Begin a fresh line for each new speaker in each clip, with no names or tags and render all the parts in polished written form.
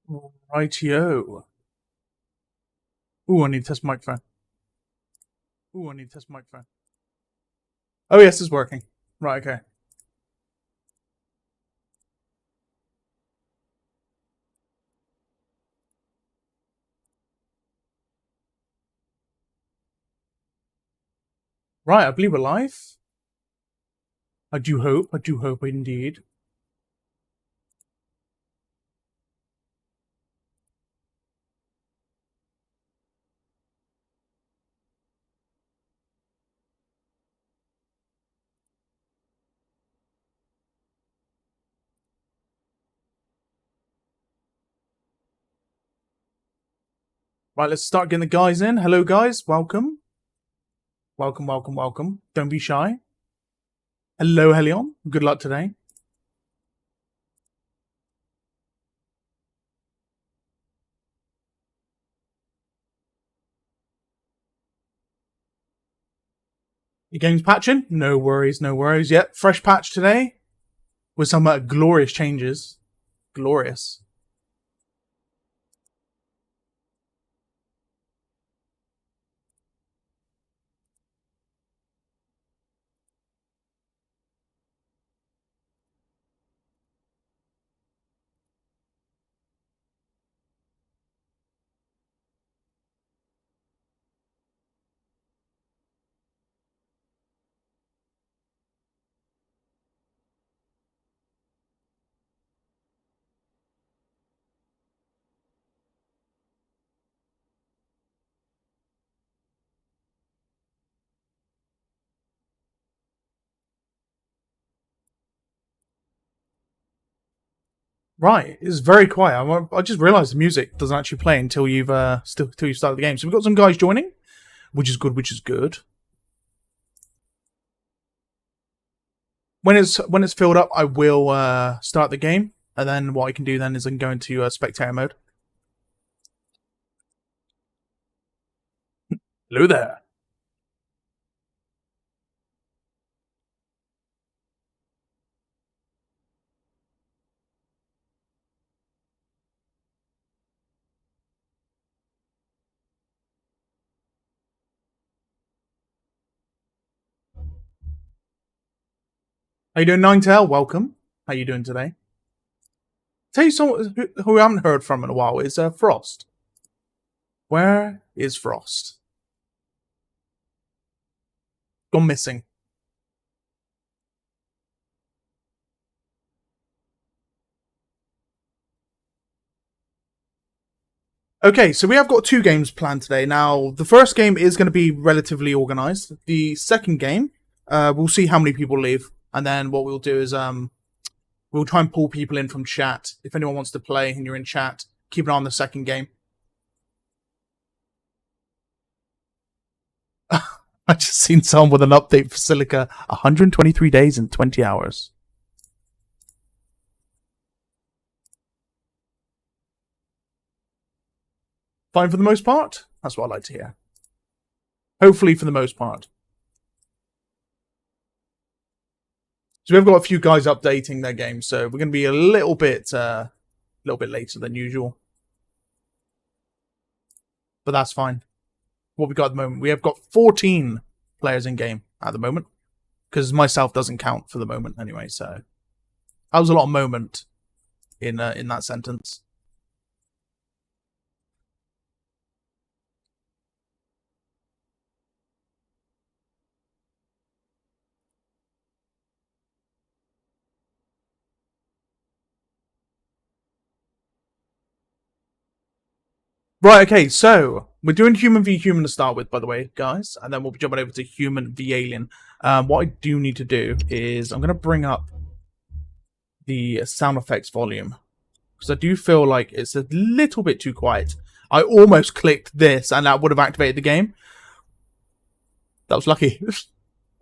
Rightio. Ooh, I need to test microphone. Ooh, I need to test microphone. Oh, yes, it's working. Right, okay. Right, I believe we're live. I do hope indeed. Right, let's start getting the guys in. Hello, guys. Welcome. Welcome. Don't be shy. Hello, Helion. Good luck today. Your game's patching? No worries. Yep, fresh patch today with some glorious changes. Glorious. Right, it's very quiet. I just realised the music doesn't actually play until you've till you start the game. So we've got some guys joining, which is good. When it's filled up, I will start the game, and then what I can do then is I can go into spectator mode. Hello there. How you doing, Ninetale? Welcome. How you doing today? Tell you someone who I haven't heard from in a while is Frost. Where is Frost? Gone missing. Okay, so we have got two games planned today. Now, the first game is going to be relatively organized. The second game, we'll see how many people leave, and then what we'll do is we'll try and pull people in from chat. If anyone wants to play and you're in chat, keep an eye on the second game. I just seen someone with an update for Silica. 123 days and 20 hours. Fine for the most part? That's what I like to hear. Hopefully for the most part. So we've got a few guys updating their game, so we're going to be a little bit later than usual. But that's fine. What we got at the moment, we have got 14 players in game at the moment, because myself doesn't count for the moment anyway. So that was a lot of moment in that sentence. Right, okay, so we're doing human v human to start with, by the way, guys, and then we'll be jumping over to human v alien. What I do need to do is I'm going to bring up the sound effects volume, because I do feel like it's a little bit too quiet. I almost clicked this, and that would have activated the game. That was lucky.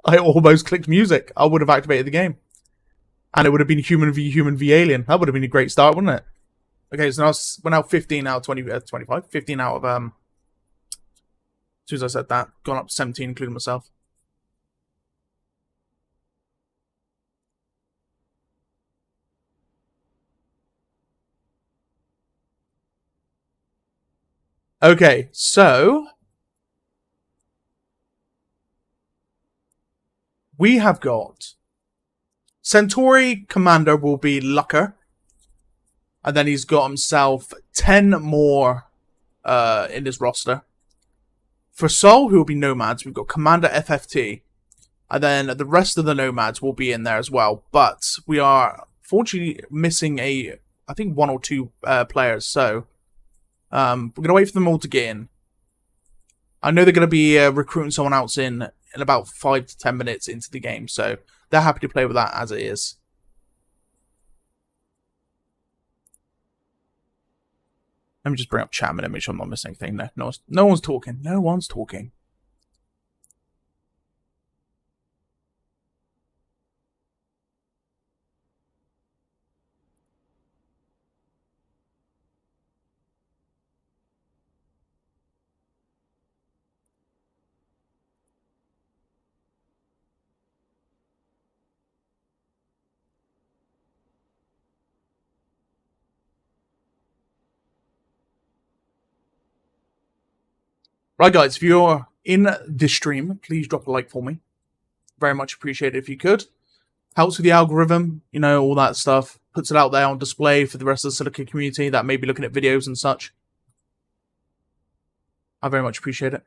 I almost clicked music. I would have activated the game. And it would have been human v alien. That would have been a great start, wouldn't it? Okay, so now we're now 15 out of 20, 25. 15 out of, as soon as I said that, gone up to 17, including myself. Okay, so we have got Centauri Commander will be Lucker, and then he's got himself 10 more in his roster. For Sol, who will be Nomads, we've got Commander FFT, and then the rest of the Nomads will be in there as well. But we are fortunately missing I think 1 or 2 players, so we're going to wait for them all to get in. I know they're going to be recruiting someone else in about 5 to 10 minutes into the game, so they're happy to play with that as it is. Let me just bring up chat and make sure I'm not missing anything. No one's talking. No one's talking. Right, guys, if you're in the stream, please drop a like for me. Very much appreciated if you could. Helps with the algorithm, you know, all that stuff. Puts it out there on display for the rest of the Silica community that may be looking at videos and such. I very much appreciate it.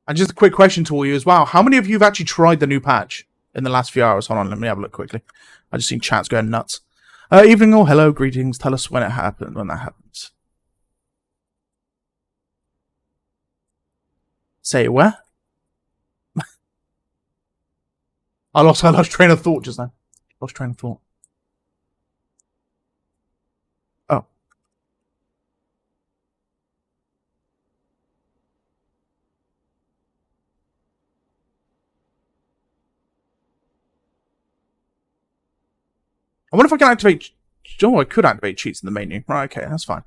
And just a quick question to all you as well. How many of you have actually tried the new patch in the last few hours? Hold on, let me have a look quickly. I just seen chats going nuts. Evening all, hello, greetings. Tell us when it happened, when that happens. Say where? I lost train of thought just now. Lost train of thought. Oh. I wonder if I can activate... Oh, I could activate cheats in the menu. Right, okay, that's fine.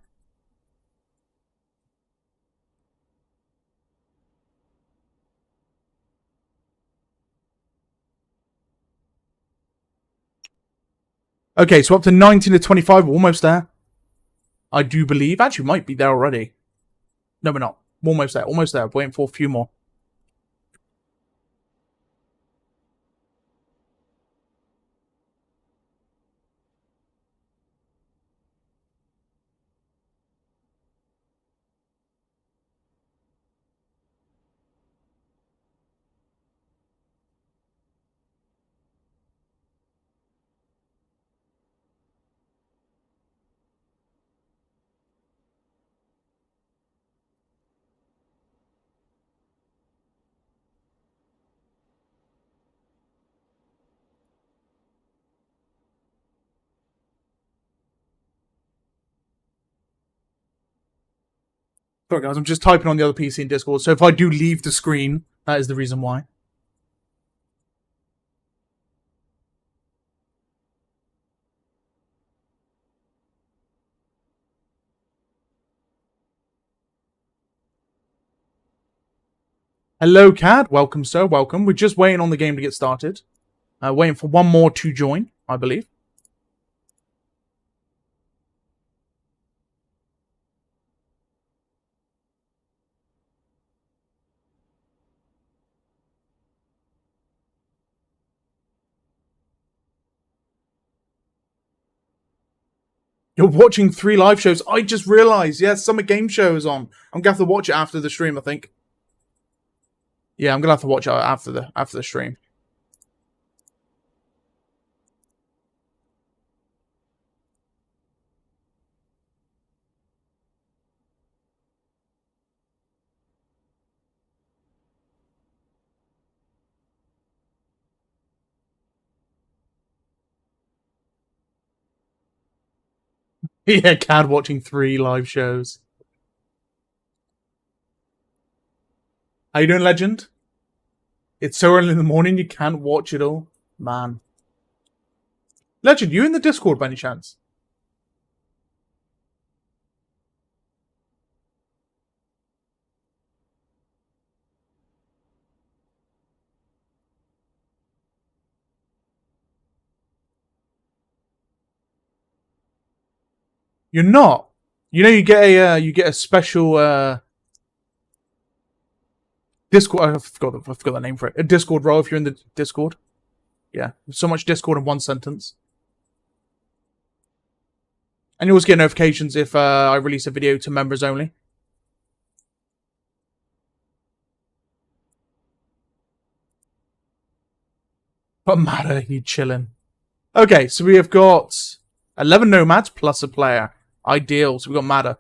Okay, so up to 19 to 25, we're almost there. I do believe. Actually, might be there already. No, we're not. We're almost there. Almost there. Waiting for a few more. Sorry, guys. I'm just typing on the other PC in Discord. So if I do leave the screen, that is the reason why. Hello, Cad. Welcome, sir. Welcome. We're just waiting on the game to get started. Waiting for one more to join, I believe. You're watching 3 live shows. I just realised. Yes, Summer Game Show is on. I'm gonna have to watch it after the stream, I think. Yeah, I'm gonna have to watch it after the stream. Yeah, Cad watching 3 live shows. How you doing, Legend? It's so early in the morning you can't watch it all. Man. Legend, you in the Discord by any chance? You're not. You know, you get a special Discord. I forgot the name for it. A Discord role if you're in the Discord. Yeah, so much Discord in one sentence. And you always get notifications if I release a video to members only. What matter? You chilling? Okay, so we have got 11 nomads plus a player. Ideal. So we got matter.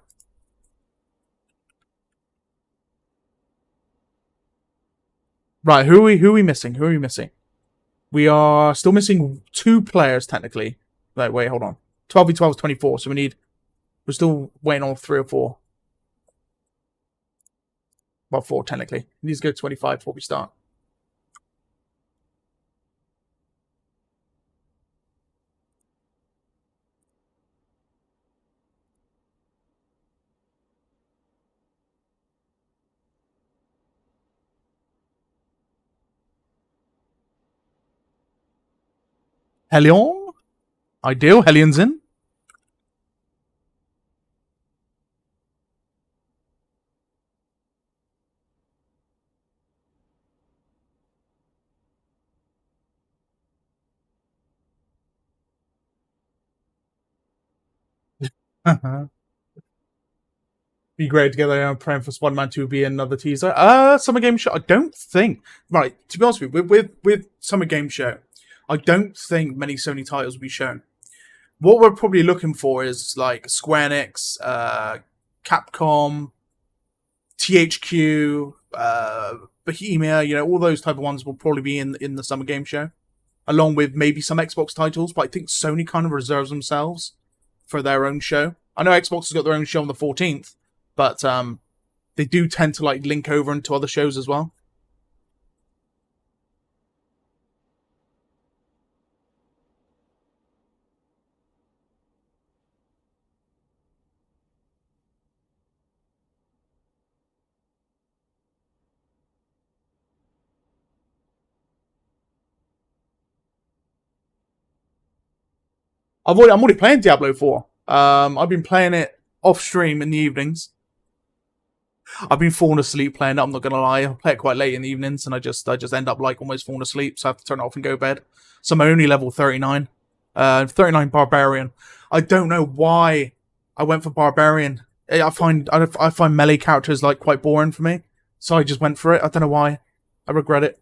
Right, who are we missing? Who are we missing? We are still missing 2 players technically. Wait, hold on. 12v12 is 24, so we're still waiting on 3 or 4. Well, 4 technically. We need to go 25 before we start. Helion? Ideal. Helion's in. Be great together. I'm praying for Spider-Man 2 to be another teaser. Summer Game Show. I don't think. Right, to be honest with you, with Summer Game Show, I don't think many Sony titles will be shown. What we're probably looking for is like Square Enix, Capcom, THQ, Bohemia. You know, all those type of ones will probably be in the Summer Game Show, along with maybe some Xbox titles. But I think Sony kind of reserves themselves for their own show. I know Xbox has got their own show on the 14th, but they do tend to like link over into other shows as well. I'm already playing Diablo 4. I've been playing it off stream in the evenings. I've been falling asleep playing it. I'm not gonna lie. I play it quite late in the evenings, and I just end up like almost falling asleep. So I have to turn it off and go to bed. So I'm only level 39, 39 barbarian. I don't know why I went for barbarian. I find melee characters like quite boring for me, so I just went for it. I don't know why. I regret it.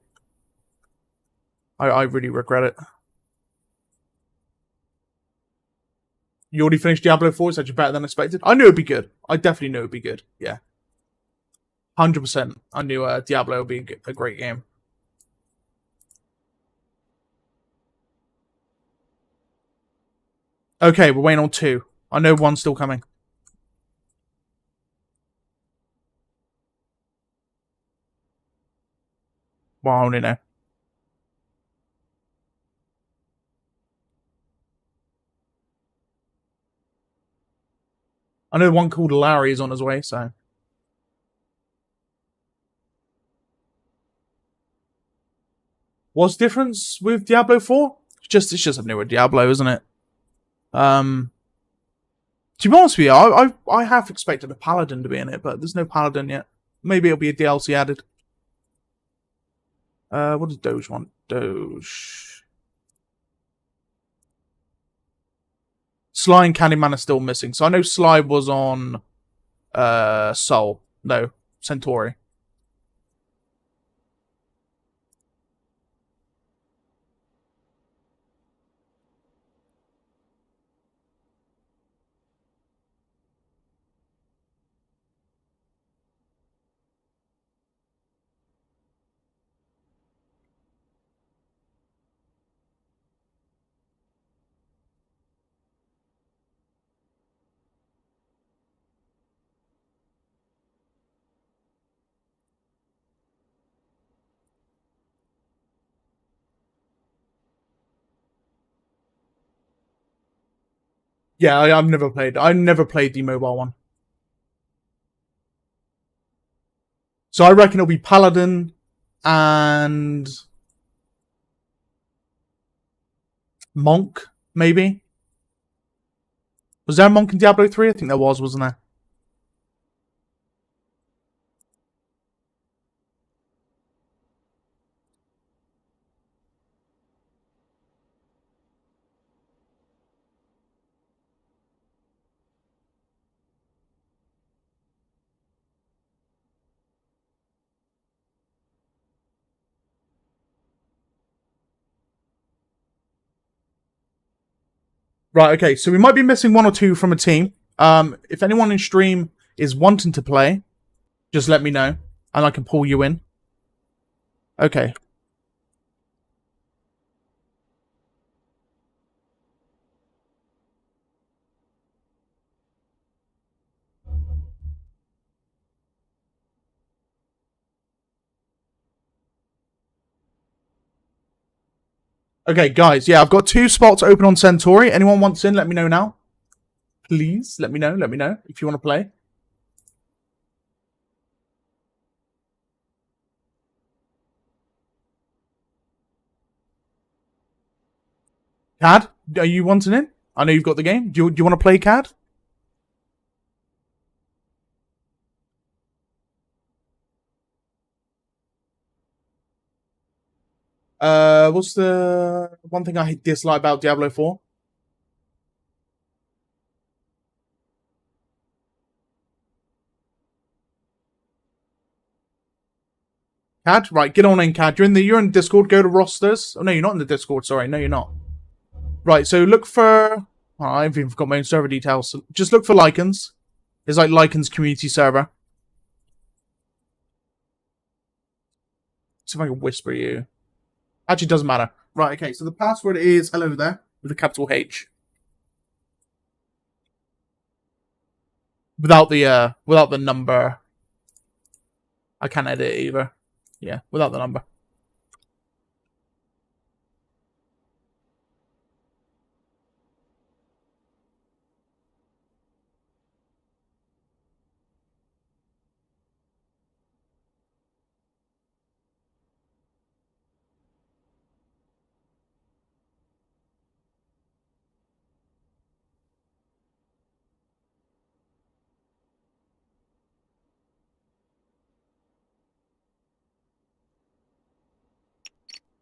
I really regret it. You already finished Diablo 4, so you're better than expected. I knew it'd be good. I definitely knew it'd be good. Yeah. 100%. I knew Diablo would be a great game. Okay, we're waiting on 2. I know one's still coming. Well, I only know. I know one called Larry is on his way, so. What's the difference with Diablo 4? It's just a newer Diablo, isn't it? To be honest with you, I half expected a paladin to be in it, but there's no paladin yet. Maybe it'll be a DLC added. What does Doge want? Doge. Sly and Candyman are still missing. So I know Sly was on Soul. No, Centauri. Yeah, I've never played. I never played the mobile one. So I reckon it'll be Paladin and Monk, maybe. Was there a monk in Diablo 3? I think there was, wasn't there? Right, okay, so we might be missing one or two from a team. If anyone in stream is wanting to play, just let me know, and I can pull you in. Okay. Okay, guys, yeah, I've got 2 spots open on Centauri. Anyone wants in, let me know now. Please, let me know if you want to play. Cad, are you wanting in? I know you've got the game. Do you want to play, Cad? What's the one thing I dislike about Diablo 4? Cad, right, get on in, Cad. You're in Discord. Go to rosters. Oh no, you're not in the Discord. Sorry, no, you're not. Right, so look for. Oh, I've even forgot my own server details. So just look for Lycans. It's like Lycans community server. See if I can whisper you. Actually, doesn't matter. Right, okay. So the password is hello there with a capital H, without the number. I can't edit it either. Yeah, without the number.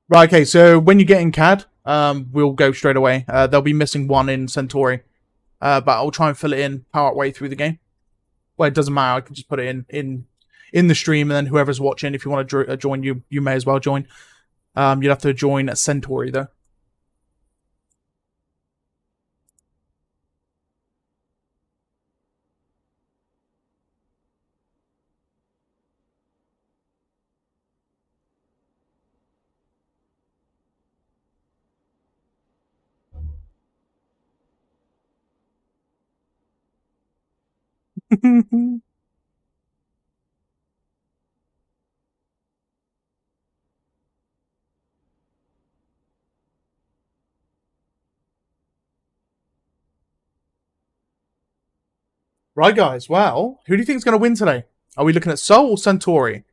Right, okay, so when you get in CAD, we'll go straight away. They'll be missing one in Centauri, but I'll try and fill it in part way through the game. Well, it doesn't matter. I can just put it in the stream, and then whoever's watching, if you want to join, you may as well join. You'd have to join Centauri, though. Right, guys. Well, who do you think is going to win today? Are we looking at Sol or Centauri?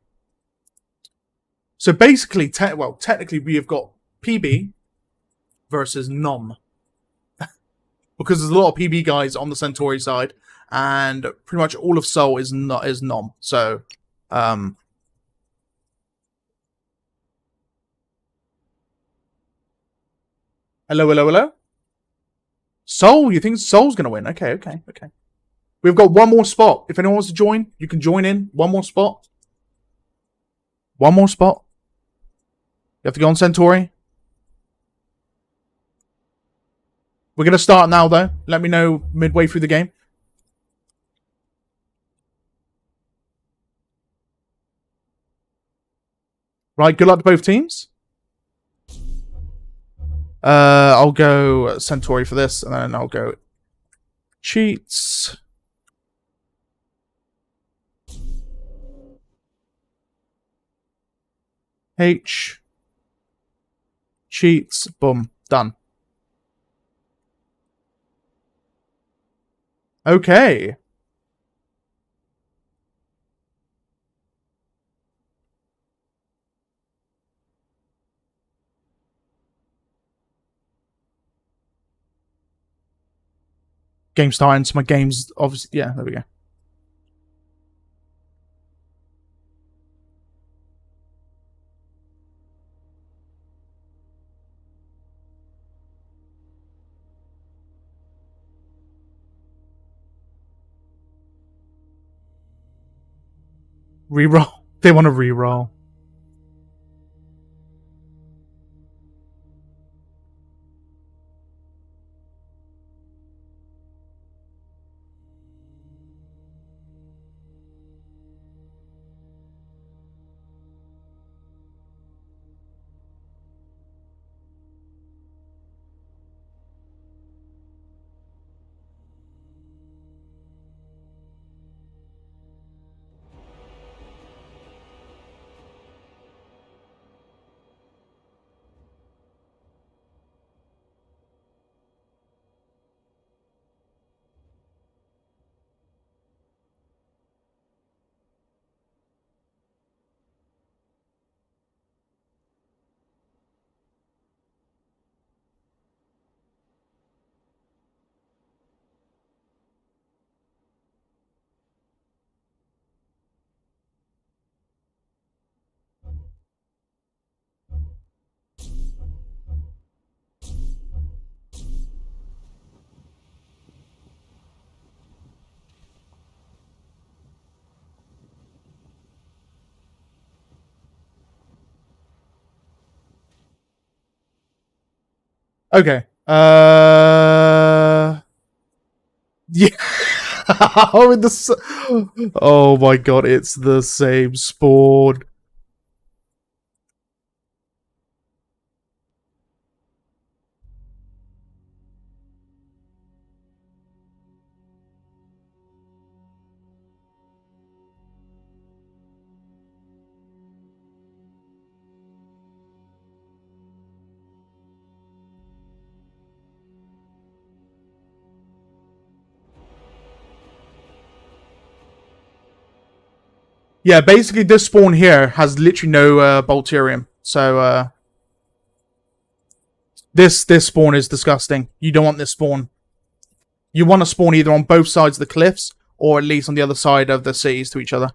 So basically, technically, we have got PB versus Nom, because there's a lot of PB guys on the Centauri side, and pretty much all of Sol is Nom. So, hello. Sol, you think Sol's going to win? Okay. We've got one more spot. If anyone wants to join, you can join in. One more spot. One more spot. You have to go on Centauri. We're going to start now, though. Let me know midway through the game. Right, good luck to both teams. I'll go Centauri for this, and then I'll go cheats. H. Cheats. Boom. Done. Okay. Game starting, so my game's obviously... Yeah, there we go. Reroll. They want to reroll. Okay. Yeah. Oh my god, it's the same spawn. Yeah, basically this spawn here has literally no Bolterium. So this spawn is disgusting. You don't want this spawn. You want to spawn either on both sides of the cliffs or at least on the other side of the cities to each other.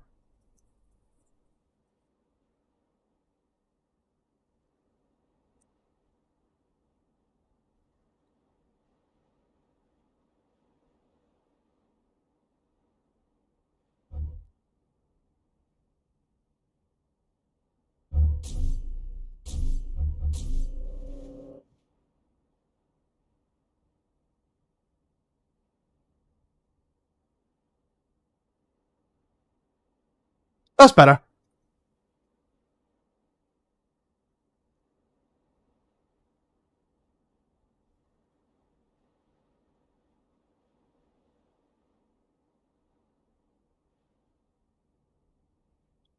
That's better.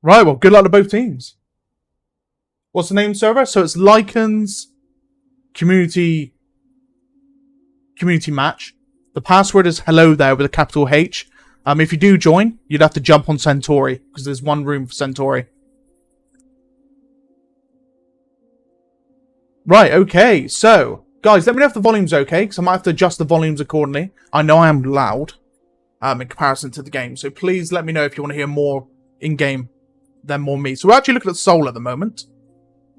Right, well, good luck to both teams. What's the name server? So it's Lycan's Community Match. The password is hello there with a capital H. If you do join, you'd have to jump on Centauri because there's one room for Centauri. Right, okay. So, guys, let me know if the volume's okay because I might have to adjust the volumes accordingly. I know I am loud in comparison to the game. So please let me know if you want to hear more in-game than more me. So we're actually looking at Seoul at the moment.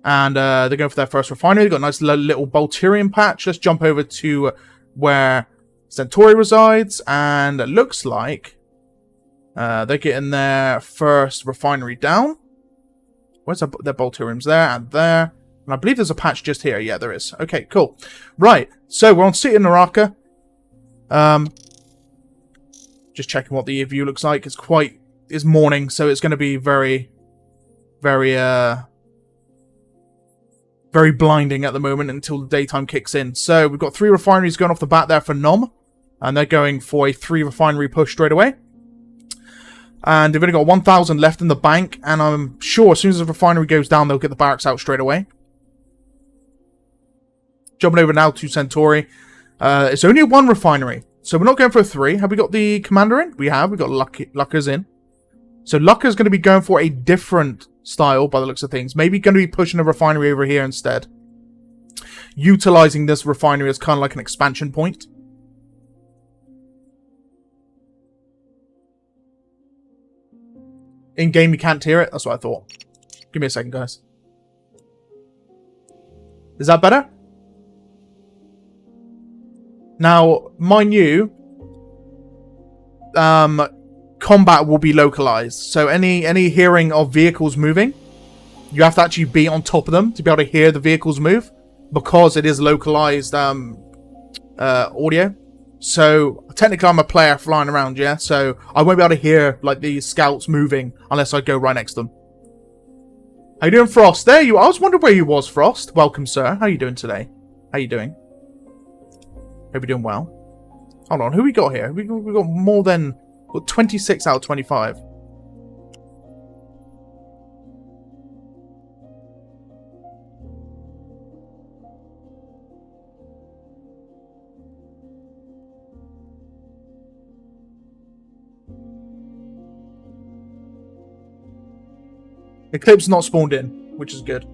And they're going for their first refinery. They've got a nice little Bolterium patch. Let's jump over to where Centauri resides. And it looks like they're getting their first refinery down. Where's their Bolteriums? There and there. And I believe there's a patch just here. Yeah, there is. Okay, cool. Right, so we're on City of Naraka. Just checking what the view looks like. It's morning, so it's going to be very, very blinding at the moment until the daytime kicks in. So we've got 3 refineries going off the bat there for Nom. And they're going for a 3 refinery push straight away. And they've only got 1,000 left in the bank. And I'm sure as soon as the refinery goes down, they'll get the barracks out straight away. Jumping over now to Centauri. It's only 1 refinery. So we're not going for a 3. Have we got the commander in? We have. We've got Lucker's in. So Lucker's going to be going for a different style by the looks of things. Maybe going to be pushing a refinery over here instead. Utilizing this refinery as kind of like an expansion point. In game, you can't hear it. That's what I thought. Give me a second, guys. Is that better? Now, mind you, combat will be localized. So any hearing of vehicles moving, you have to actually be on top of them to be able to hear the vehicles move, because it is localized audio. So technically I'm a player flying around, yeah? So I won't be able to hear like the scouts moving unless I go right next to them. How you doing, Frost? There you are. I was wondering where you was, Frost. Welcome, sir. How you doing today? How you doing? Hope you're doing well. Hold on, who we got here? We got more than 26 out of 25. Eclipse not spawned in, which is good.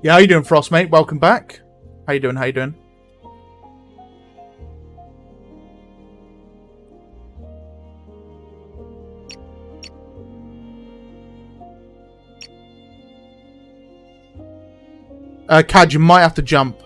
Yeah, how you doing, Frost, mate? Welcome back. How you doing? How you doing? Cad, you might have to jump.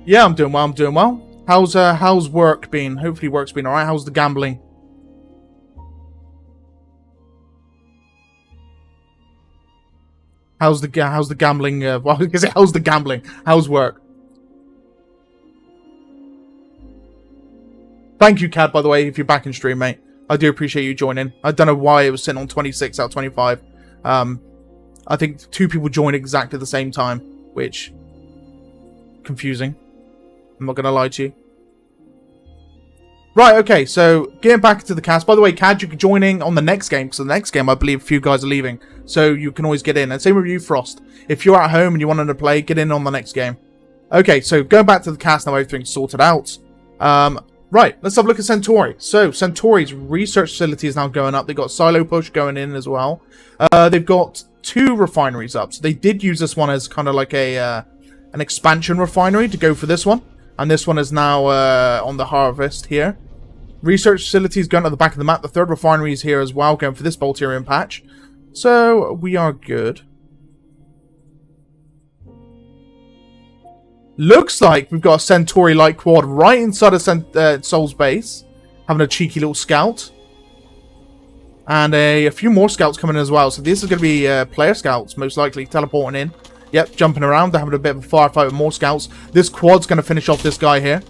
Yeah, I'm doing well. I'm doing well. How's work been? Hopefully work's been alright. How's the gambling? How's the gambling? Well, how's the gambling? How's work? Thank you, Cad, by the way, if you're back in stream, mate. I do appreciate you joining. I don't know why it was sitting on 26 out of 25. I think 2 people joined exactly at the same time, which confusing. I'm not going to lie to you. Right, okay, so getting back to the cast. By the way, Cad, you can join in on the next game, because the next game, I believe, a few guys are leaving. So you can always get in. And same with you, Frost. If you're at home and you wanted to play, get in on the next game. Okay, so going back to the cast now, everything's sorted out. Right, let's have a look at Centauri. So, Centauri's research facility is now going up. They've got silo push going in as well. They've got 2 refineries up. So they did use this one as kind of like a an expansion refinery to go for this one. And this one is now on the harvest here. Research facilities going to the back of the map. The 3rd refinery is here as well, going for this Bolterium patch. So, we are good. Looks like we've got a Centauri light quad right inside of Sol's base. Having a cheeky little scout. And a few more scouts coming in as well. So this is going to be player scouts, most likely, teleporting in. Yep, jumping around. They're having a bit of a firefight with more scouts. This quad's going to finish off this guy here.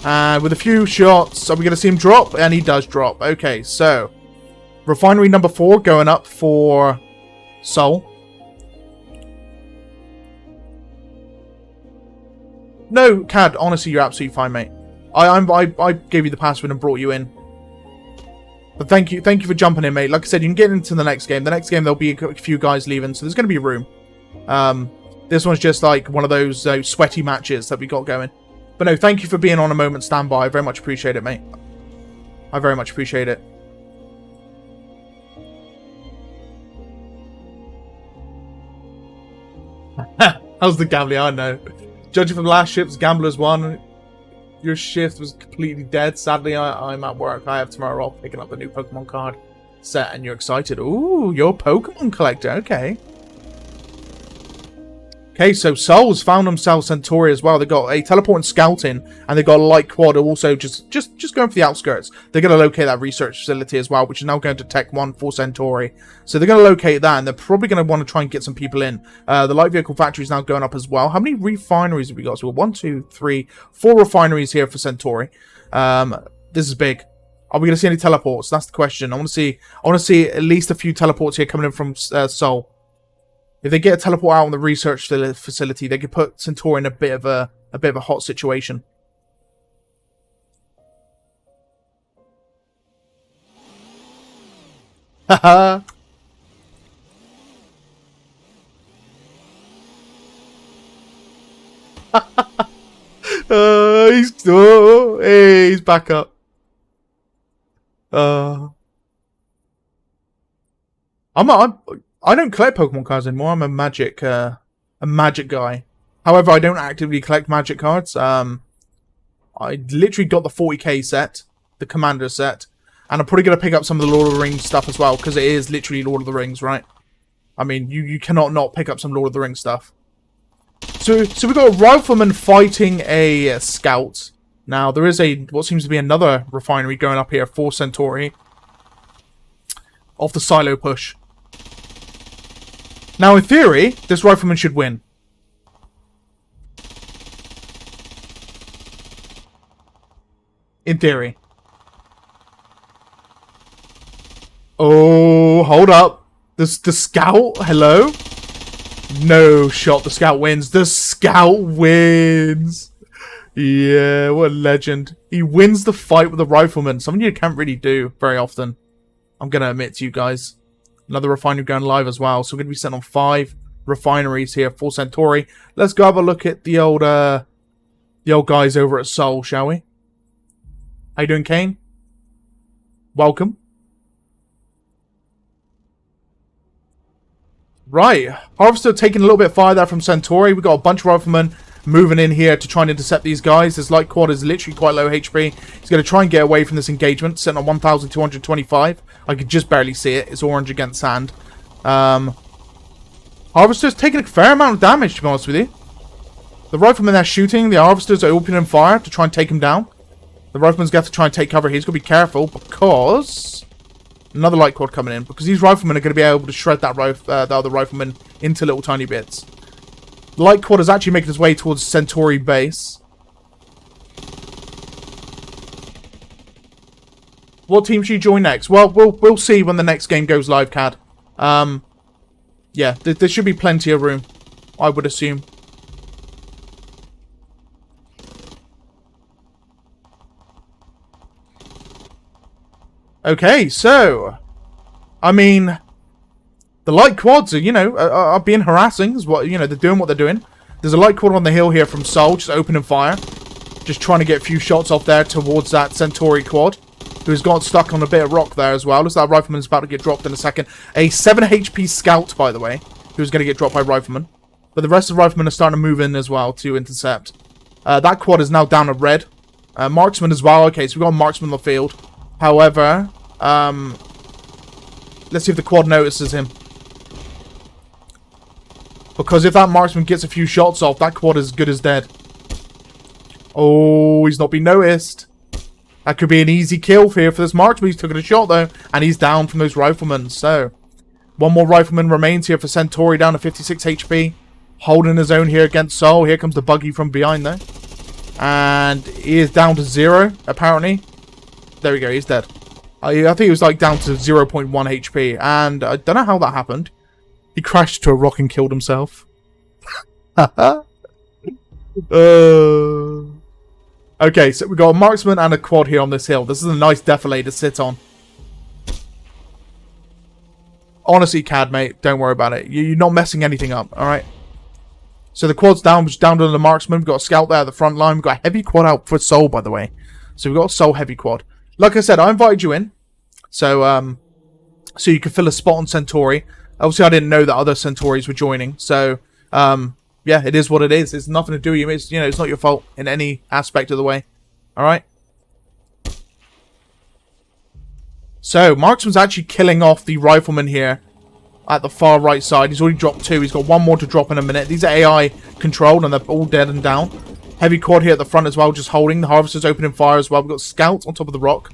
And with a few shots, are we going to see him drop? And he does drop. Okay, so refinery number 4 going up for Sol. No, Cad, honestly, you're absolutely fine, mate. I gave you the password and brought you in. But thank you for jumping in, mate. Like I said, you can get into the next game. The next game, there'll be a few guys leaving, so there's going to be room. This one's just like one of those sweaty matches that we got going. But no, thank you for being on a moment standby. I very much appreciate it, mate. I very much appreciate it. How's the gambling? I know. Judging from last shift's Gamblers 1, your shift was completely dead. Sadly, I'm at work. I have tomorrow off picking up the new Pokemon card set, and you're excited. Ooh, you're a Pokemon collector. Okay. Okay, so Sol's found themselves Centauri as well. They got a teleport and scouting, and they got a light quad also just going for the outskirts. They're going to locate that research facility as well, which is now going to Tech 1 for Centauri. So they're going to locate that, and they're probably going to want to try and get some people in. The light vehicle factory is now going up as well. How many refineries have we got? So we've got 1, 2, 3, 4 refineries here for Centauri. This is big. Are we going to see any teleports? That's the question. I want to see at least a few teleports here coming in from Sol. If they get a teleport out on the research facility, they could put Centauri in a bit of a hot situation. Haha. He's back up. I don't collect Pokemon cards anymore. I'm a magic guy. However, I don't actively collect magic cards. I literally got the 40k set, the Commander set, and I'm probably gonna pick up some of the Lord of the Rings stuff as well because it is literally Lord of the Rings, right? I mean, you cannot not pick up some Lord of the Rings stuff. So we got a rifleman fighting a scout. Now there is what seems to be another refinery going up here for Centauri. Off the silo push. Now, in theory, this rifleman should win. In theory. Oh, hold up. The scout? Hello? No shot. The scout wins. The scout wins. Yeah, what a legend. He wins the fight with the rifleman. Something you can't really do very often. I'm going to admit to you guys. Another refinery going live as well. So we're going to be sent on 5 refineries here for Centauri. Let's go have a look at the old guys over at Sol, shall we? How you doing, Kane? Welcome. Right. Harvester taking a little bit fire there from Centauri. We've got a bunch of riflemen moving in here to try and intercept these guys. This light quad is literally quite low HP. He's going to try and get away from this engagement. Sitting on 1,225. I could just barely see it. It's orange against sand. Harvester's taking a fair amount of damage, to be honest with you. The riflemen they're shooting, the Harvesters are opening fire to try and take him down. The rifleman's got to try and take cover. He's got to be careful because another light quad coming in. Because these riflemen are going to be able to shred that the other rifleman into little tiny bits. The light quad is actually making its way towards Centauri base. What team should you join next? Well, we'll see when the next game goes live, Cad. Yeah, there should be plenty of room, I would assume. Okay, so I mean, the light quads are, are being harassing. Is what they're doing what they're doing. There's a light quad on the hill here from Sol, just opening fire, just trying to get a few shots off there towards that Centauri quad, who's got stuck on a bit of rock there as well. Looks like that rifleman's about to get dropped in a second. A 7 HP scout, by the way, who's going to get dropped by rifleman. But the rest of the riflemen are starting to move in as well to intercept. That quad is now down to red. Marksman as well. Okay, so we've got a marksman on the field. However, let's see if the quad notices him. Because if that marksman gets a few shots off, that quad is as good as dead. Oh, he's not been noticed. That could be an easy kill here for this marksman. He's taking a shot, though. And he's down from those riflemen. So, one more rifleman remains here for Centauri, down to 56 HP. Holding his own here against Sol. Here comes the buggy from behind, though. And he is down to 0, apparently. There we go, he's dead. I think he was like down to 0.1 HP. And I don't know how that happened. He crashed to a rock and killed himself. Okay, so we got a marksman and a quad here on this hill. This is a nice defile to sit on. Honestly, Cad, mate, don't worry about it. You're not messing anything up, alright? So the quad's down to the marksman. We've got a scout there at the front line. We've got a heavy quad out for Sol, by the way. So we've got a Sol heavy quad. Like I said, I invited you in. So, so you can fill a spot on Centauri. Obviously, I didn't know that other Centauris were joining. So, yeah, it is what it is. It's nothing to do with you. It's, it's not your fault in any aspect of the way. Alright? So, Marksman's actually killing off the rifleman here at the far right side. He's already dropped 2. He's got 1 more to drop in a minute. These are AI controlled and they're all dead and down. Heavy quad here at the front as well, just holding. The harvester's opening fire as well. We've got Scout on top of the rock.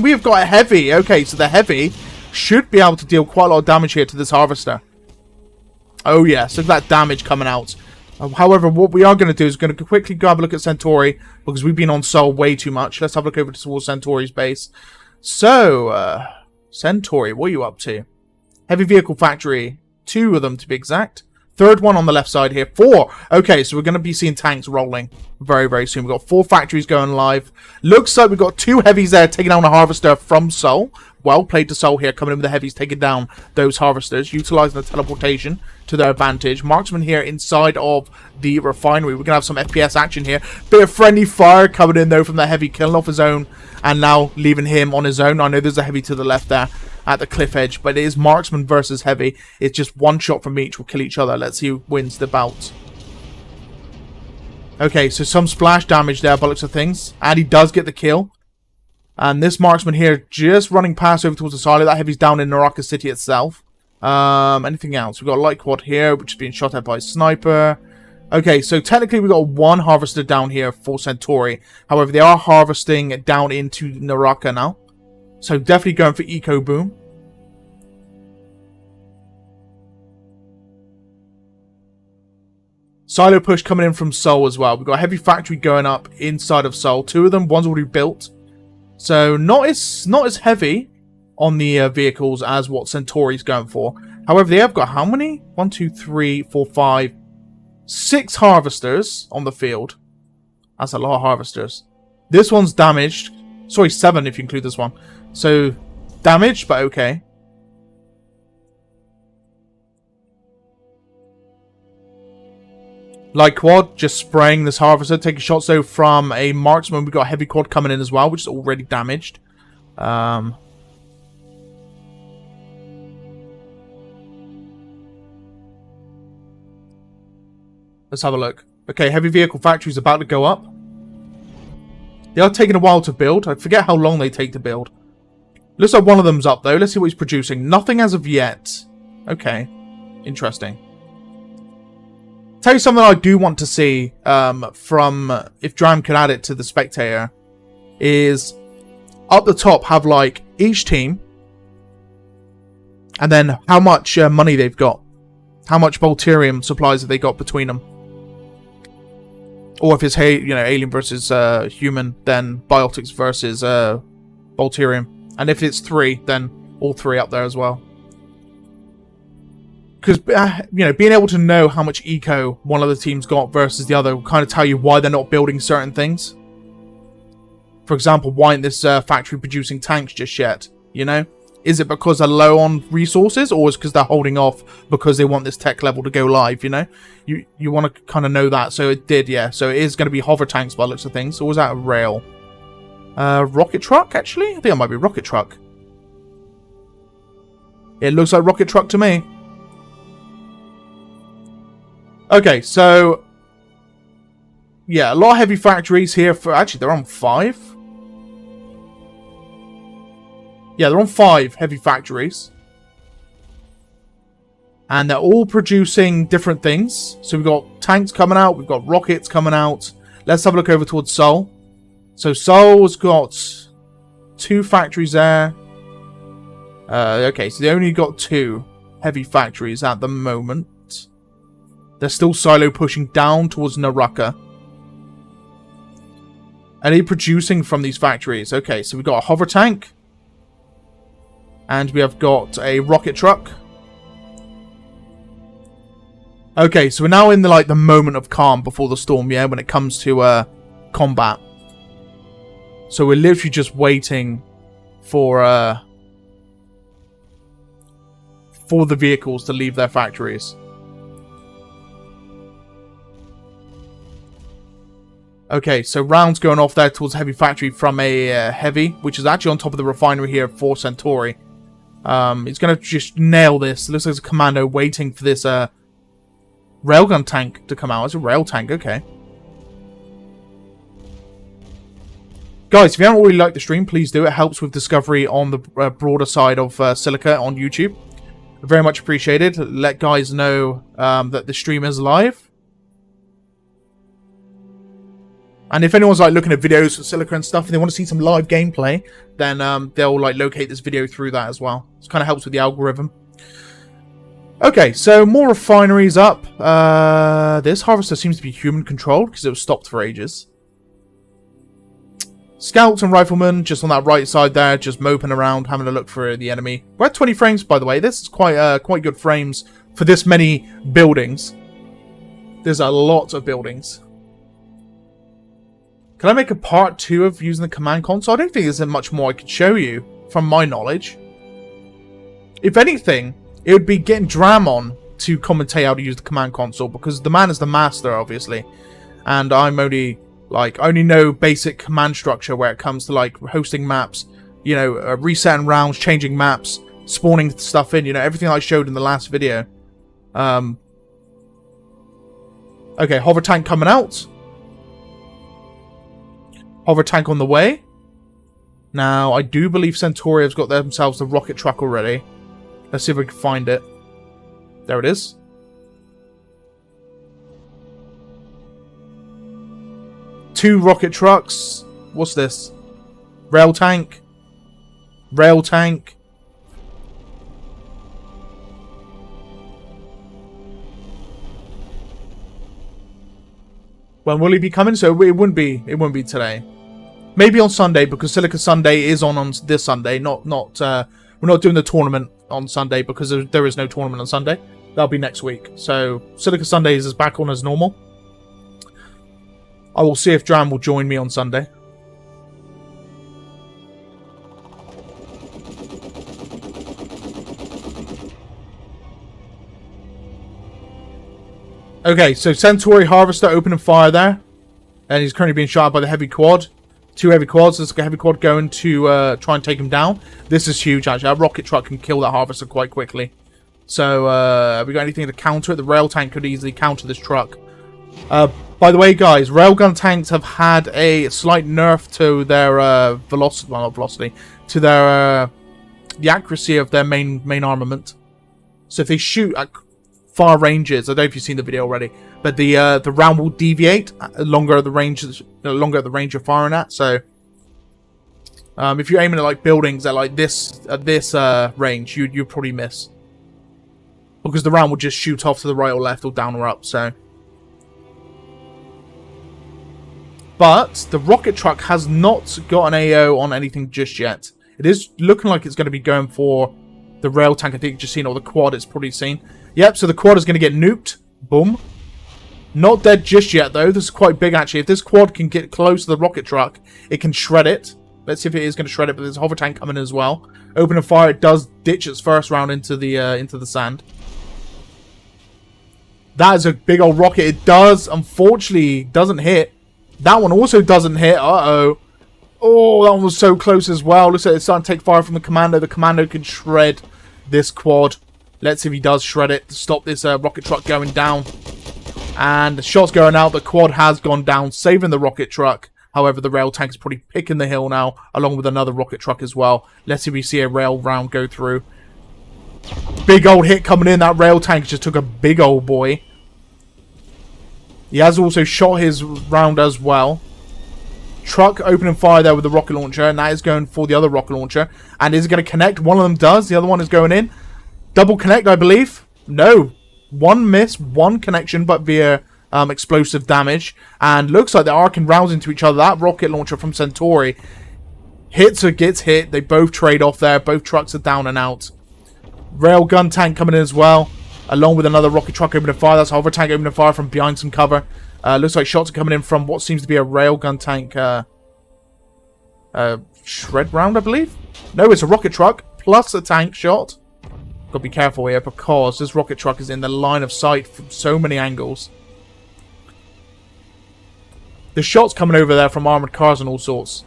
We have got a heavy. Okay, so the heavy should be able to deal quite a lot of damage here to this harvester. Oh yes, look at that damage coming out. However, what we are going to do is going to quickly grab a look at Centauri, because we've been on Sol way too much. Let's have a look over towards Centauri's base. So, Centauri, what are you up to? Heavy vehicle factory. 2 of them to be exact. 3rd one on the left side here. 4. Okay, so we're going to be seeing tanks rolling very, very soon. We've got 4 factories going live. Looks like we've got 2 heavies there taking down a harvester from Sol. Well played to Sol here, coming in with the heavies, taking down those harvesters, utilising the teleportation to their advantage. Marksman here inside of the refinery. We're going to have some FPS action here. Bit of friendly fire coming in, though, from the heavy, killing off his own, and now leaving him on his own. I know there's a heavy to the left there at the cliff edge, but it is Marksman versus heavy. It's just 1 shot from each will kill each other. Let's see who wins the bout. Okay, so some splash damage there by looks of things, and he does get the kill. And this Marksman here just running past over towards the silo. That heavy's down in Naraka City itself. Anything else? We've got a light quad here, which is being shot at by a sniper. Okay, so technically we've got 1 harvester down here for Centauri. However, they are harvesting down into Naraka now. So definitely going for Eco Boom. Silo push coming in from Sol as well. We've got a heavy factory going up inside of Sol. 2 of them, one's already built. So not as heavy on the vehicles as what Centauri's going for. However, they have got how many? 1, 2, 3, 4, 5, 6 harvesters on the field. That's a lot of harvesters. This one's damaged. Sorry, 7 if you include this one. So damaged, but okay. Light quad, just spraying this harvester, taking shots though from a marksman. We've got a heavy quad coming in as well, which is already damaged. Let's have a look. Okay, heavy vehicle factory is about to go up. They are taking a while to build. I forget how long they take to build. Looks like one of them's up though. Let's see what he's producing. Nothing as of yet. Okay, interesting. Tell you something I do want to see from if Dram could add it to the spectator is up the top have like each team and then how much money they've got, how much Bolterium supplies have they got between them, or if it's alien versus human, then biotics versus Bolterium, and if it's 3, then all 3 up there as well. Because, being able to know how much eco one of the teams got versus the other will kind of tell you why they're not building certain things. For example, why isn't this factory producing tanks just yet? Is it because they're low on resources, or is it because they're holding off because they want this tech level to go live, You want to kind of know that. So it did, yeah. So it is going to be hover tanks by the looks of things. Or was that a rail? Rocket truck, actually? I think it might be rocket truck. It looks like rocket truck to me. Okay, so yeah, a lot of heavy factories here for actually they're on 5. Yeah, they're on 5 heavy factories. And they're all producing different things. So we've got tanks coming out, we've got rockets coming out. Let's have a look over towards Sol. So Sol's got 2 factories there. Okay, so they only got 2 heavy factories at the moment. They're still silo pushing down towards Naraka. Are they producing from these factories? Okay, so we've got a hover tank. And we have got a rocket truck. Okay, so we're now in the moment of calm before the storm, yeah, when it comes to combat. So we're literally just waiting for the vehicles to leave their factories. Okay, so rounds going off there towards heavy factory from a heavy, which is actually on top of the refinery here for Centauri. He's going to just nail this. It looks like there's a commando waiting for this railgun tank to come out. It's a rail tank, okay. Guys, if you haven't already liked the stream, please do. It helps with discovery on the broader side of Silica on YouTube. Very much appreciated. Let guys know that the stream is live. And if anyone's like looking at videos for Silica and stuff and they want to see some live gameplay, then they'll like locate this video through that as well. It kind of helps with the algorithm. Okay, so more refineries up. This harvester seems to be human controlled because it was stopped for ages. Scouts and riflemen just on that right side there, just moping around, having a look for the enemy. We're at 20 frames, by the way. This is quite good frames for this many buildings. There's a lot of buildings. Can I make a part 2 of using the command console? I don't think there's much more I could show you, from my knowledge. If anything, it would be getting Dramon to commentate how to use the command console, because the man is the master, obviously. And I'm only, like, I only know basic command structure where it comes to, like, hosting maps, you know, resetting rounds, changing maps, spawning stuff in, you know, everything I showed in the last video. Okay, hover tank coming out. Hover tank on the way. Now, I do believe Centauri have got themselves the rocket truck already. Let's see if we can find it. There it is. Two rocket trucks. What's this? Rail tank. Rail tank. When will he be coming? So it wouldn't be today. Maybe on Sunday, because Silica Sunday is on this Sunday. We're not doing the tournament on Sunday because there is no tournament on Sunday. That'll be next week. So Silica Sundays is back on as normal. I will see if Dram will join me on Sunday. Okay, so Centauri Harvester opening fire there. And he's currently being shot by the heavy quad. Two heavy quads. There's a heavy quad going to try and take him down. This is huge, actually. Our rocket truck can kill that Harvester quite quickly. So, have we got anything to counter it? The rail tank could easily counter this truck. By the way, guys, railgun tanks have had a slight nerf to their velocity. Well, not velocity. To their the accuracy of their main armament. So if they shoot at far ranges, I don't know if you've seen the video already, but the round will deviate longer the range you're firing at. So if you're aiming at like buildings at like this range, you'd probably miss, because the round will just shoot off to the right or left or down or up. So, but the rocket truck has not got an AO on anything just yet. It is looking like it's going to be going for the rail tank. I think you've just seen, or the quad. It's probably seen. Yep, so the quad is going to get nuked. Boom. Not dead just yet, though. This is quite big, actually. If this quad can get close to the rocket truck, it can shred it. Let's see if it is going to shred it, but there's a hover tank coming in as well. Opening fire, it does ditch its first round into the sand. That is a big old rocket. It does, unfortunately, doesn't hit. That one also doesn't hit. Uh-oh. Oh, that one was so close as well. Looks like it's starting to take fire from the commando. The commando can shred this quad. Let's see if he does shred it to stop this rocket truck going down. And the shot's going out. The quad has gone down, saving the rocket truck. However, the rail tank is probably picking the hill now, along with another rocket truck as well. Let's see if we see a rail round go through. Big old hit coming in. That rail tank just took a big old boy. He has also shot his round as well. Truck opening fire there with the rocket launcher, and that is going for the other rocket launcher. And is it going to connect? One of them does. The other one is going in. Double connect, I believe. No. One miss, one connection, but via explosive damage. And looks like they are arcing rounds into each other. That rocket launcher from Centauri hits or gets hit. They both trade off there. Both trucks are down and out. Railgun tank coming in as well, along with another rocket truck opening fire. That's a hover tank opening fire from behind some cover. Looks like shots are coming in from what seems to be a railgun tank shred round, I believe. No, it's a rocket truck plus a tank shot. Got to be careful here, because this rocket truck is in the line of sight from so many angles. The shots coming over there from armored cars and all sorts.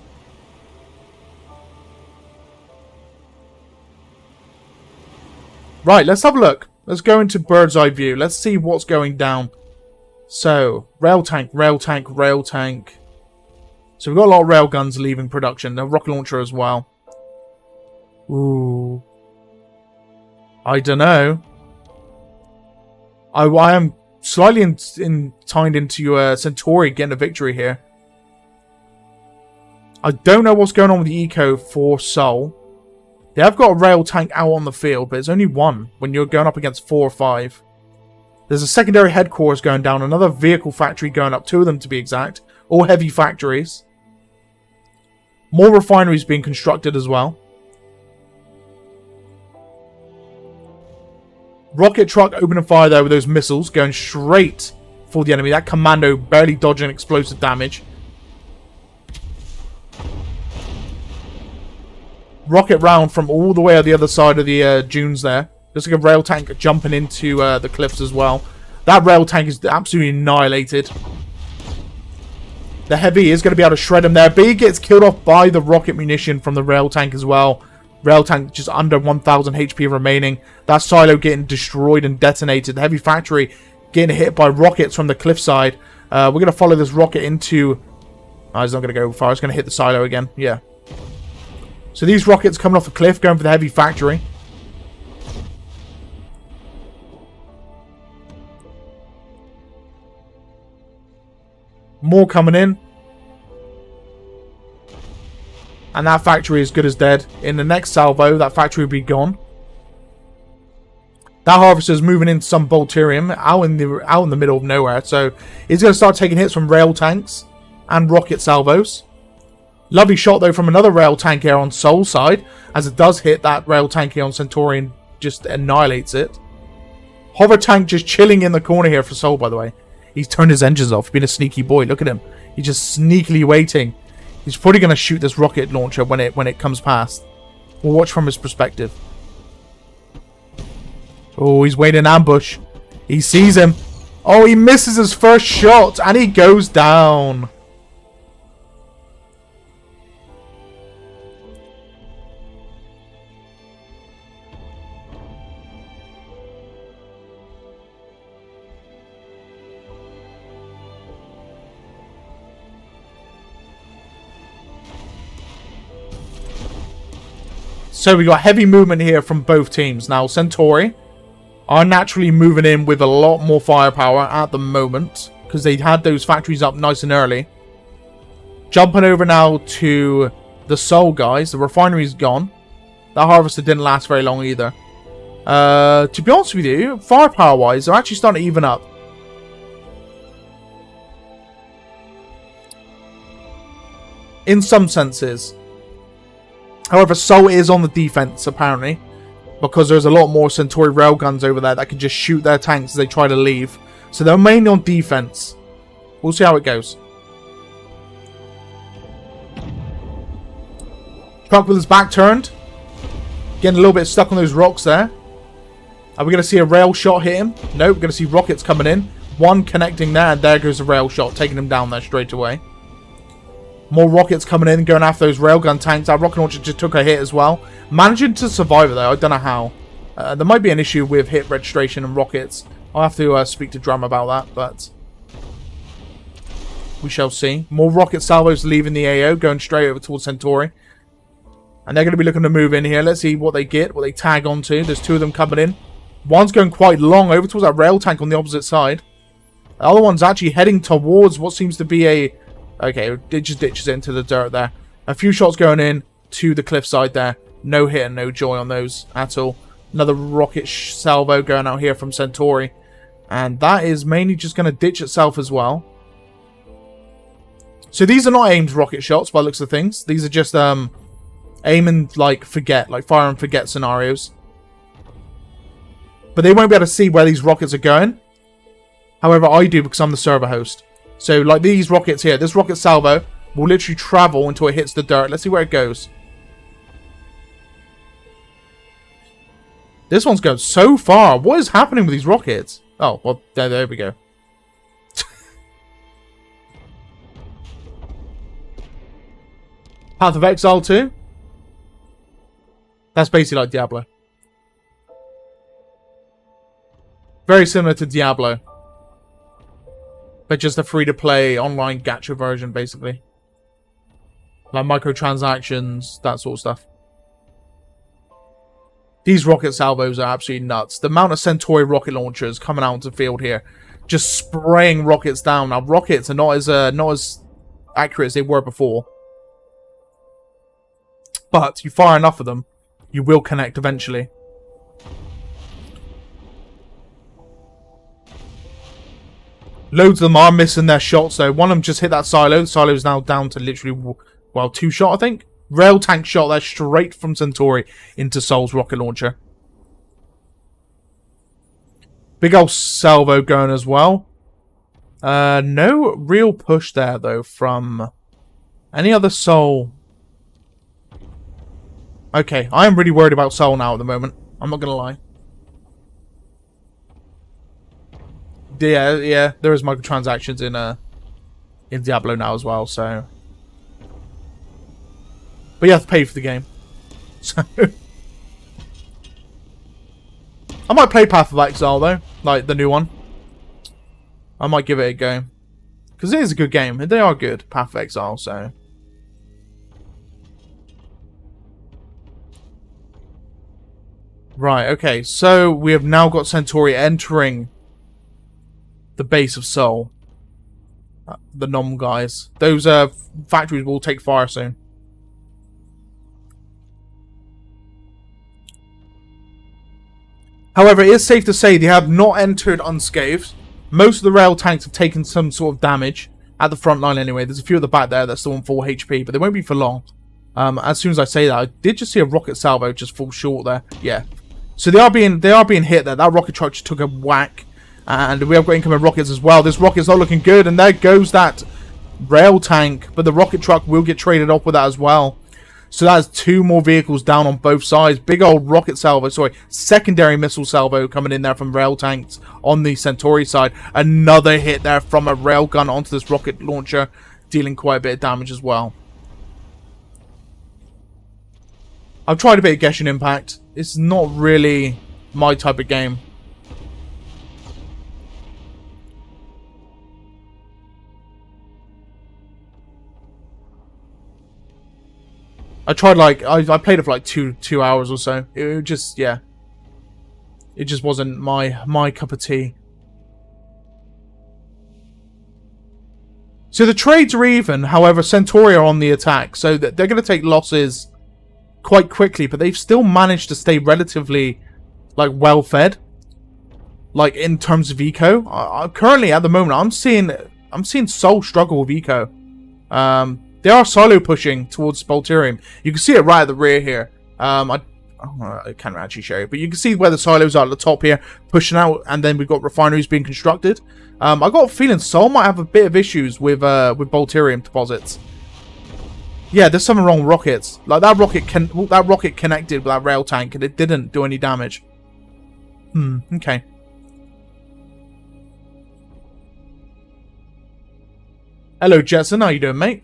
Right, let's have a look. Let's go into bird's eye view. Let's see what's going down. So, rail tank, rail tank, rail tank. So we've got a lot of rail guns leaving production. A rocket launcher as well. Ooh. I don't know. I am slightly tied into Centauri getting a victory here. I don't know what's going on with the eco for Sol. They have got a rail tank out on the field, but it's only one when you're going up against 4 or 5. There's a secondary headquarters going down, another vehicle factory going up, 2 of them to be exact. All heavy factories. More refineries being constructed as well. Rocket truck opening fire there with those missiles, going straight for the enemy. That commando barely dodging explosive damage. Rocket round from all the way on the other side of the dunes there. Looks like a rail tank jumping into the cliffs as well. That rail tank is absolutely annihilated. The heavy is going to be able to shred him there, but he gets killed off by the rocket munition from the rail tank as well. Rail tank just under 1,000 HP remaining. That silo getting destroyed and detonated. The heavy factory getting hit by rockets from the cliffside. We're going to follow this rocket into... Oh, he's not going to go far. It's going to hit the silo again. Yeah. So these rockets coming off the cliff, going for the heavy factory. More coming in. And that factory is good as dead. In the next salvo, that factory will be gone. That harvester's moving into some Bolterium out in the middle of nowhere. So he's going to start taking hits from rail tanks and rocket salvos. Lovely shot though from another rail tank here on Sol's side, as it does hit that rail tank here on Centauri and just annihilates it. Hover tank just chilling in the corner here for Sol, by the way. He's turned his engines off, being a sneaky boy. Look at him. He's just sneakily waiting. He's probably going to shoot this rocket launcher when it comes past. We'll watch from his perspective. Oh, he's waiting in ambush. He sees him. Oh, he misses his first shot and he goes down. So we got heavy movement here from both teams. Now, Centauri are naturally moving in with a lot more firepower at the moment, because they had those factories up nice and early. Jumping over now to the Sol guys. The refinery's gone. That harvester didn't last very long either. To be honest with you, firepower-wise, they're actually starting to even up. In some senses. However, Sol is on the defense, apparently, because there's a lot more Centauri railguns over there that can just shoot their tanks as they try to leave. So they're mainly on defense. We'll see how it goes. Truck with his back turned. Getting a little bit stuck on those rocks there. Are we going to see a rail shot hit him? No, we're going to see rockets coming in. One connecting there, and there goes a rail shot, taking him down there straight away. More rockets coming in, going after those railgun tanks. That rocket launcher just took a hit as well. Managing to survive it though, I don't know how. There might be an issue with hit registration and rockets. I'll have to speak to Drum about that, but we shall see. More rocket salvos leaving the AO, going straight over towards Centauri. And they're going to be looking to move in here. Let's see what they get, what they tag onto. There's 2 of them coming in. One's going quite long over towards that rail tank on the opposite side. The other one's actually heading towards what seems to be a... Okay, it just ditches into the dirt there. A few shots going in to the cliffside there. No hit and no joy on those at all. Another rocket salvo going out here from Centauri. And that is mainly just going to ditch itself as well. So these are not aimed rocket shots by the looks of things. These are just aim and forget, like fire and forget scenarios. But they won't be able to see where these rockets are going. However, I do because I'm the server host. So, like these rockets here, this rocket salvo will literally travel until it hits the dirt. Let's see where it goes. This one's going so far. What is happening with these rockets? Oh, well, there we go. Path of Exile 2. That's basically like Diablo. Very similar to Diablo. But just a free-to-play online gacha version, basically. Like microtransactions, that sort of stuff. These rocket salvos are absolutely nuts. The amount of Centauri rocket launchers coming out into the field here, just spraying rockets down. Now, rockets are not as accurate as they were before, but you fire enough of them, you will connect eventually. Loads of them are missing their shots, though. One of them just hit that silo. The silo is now down to literally, well, 2 shot, I think. Rail tank shot there straight from Centauri into Sol's rocket launcher. Big old salvo going as well. No real push there, though, from any other Sol. Okay, I am really worried about Sol now at the moment. I'm not going to lie. Yeah, there is microtransactions in Diablo now as well, so... But you have to pay for the game. So I might play Path of Exile though, like the new one. I might give it a go. Because it is a good game. They are good, Path of Exile, so. Right, okay. So we have now got Centauri entering the base of Sol. The Nom guys. Those factories will take fire soon. However, it is safe to say they have not entered unscathed. Most of the rail tanks have taken some sort of damage at the front line anyway. There's a few at the back there that's still on 4 HP, but they won't be for long. As soon as I say that, I did just see a rocket salvo just fall short there. Yeah. So they are being hit there. That rocket truck just took a whack. And we have got incoming rockets as well. This rocket's not looking good, and there goes that rail tank. But the rocket truck will get traded off with that as well. So that's 2 more vehicles down on both sides. Big old rocket salvo, secondary missile salvo coming in there from rail tanks on the Centauri side. Another hit there from a rail gun onto this rocket launcher, dealing quite a bit of damage as well. I've tried a bit of Genshin Impact. It's not really my type of game. I tried I played it for like two hours or so. It just, yeah. It just wasn't my cup of tea. So the trades are even, however Centauri are on the attack, so that they're going to take losses quite quickly, but they've still managed to stay relatively like well fed. Like in terms of eco. Currently at the moment I'm seeing Sol struggle with eco. They are silo pushing towards Spalterium. You can see it right at the rear here. I can't actually show you, but you can see where the silos are at the top here, pushing out, and then we've got refineries being constructed. I got a feeling Sol might have a bit of issues with Spalterium deposits. Yeah, there's something wrong with rockets. Like that rocket connected with that rail tank, and it didn't do any damage. Okay. Hello, Jetson. How you doing, mate?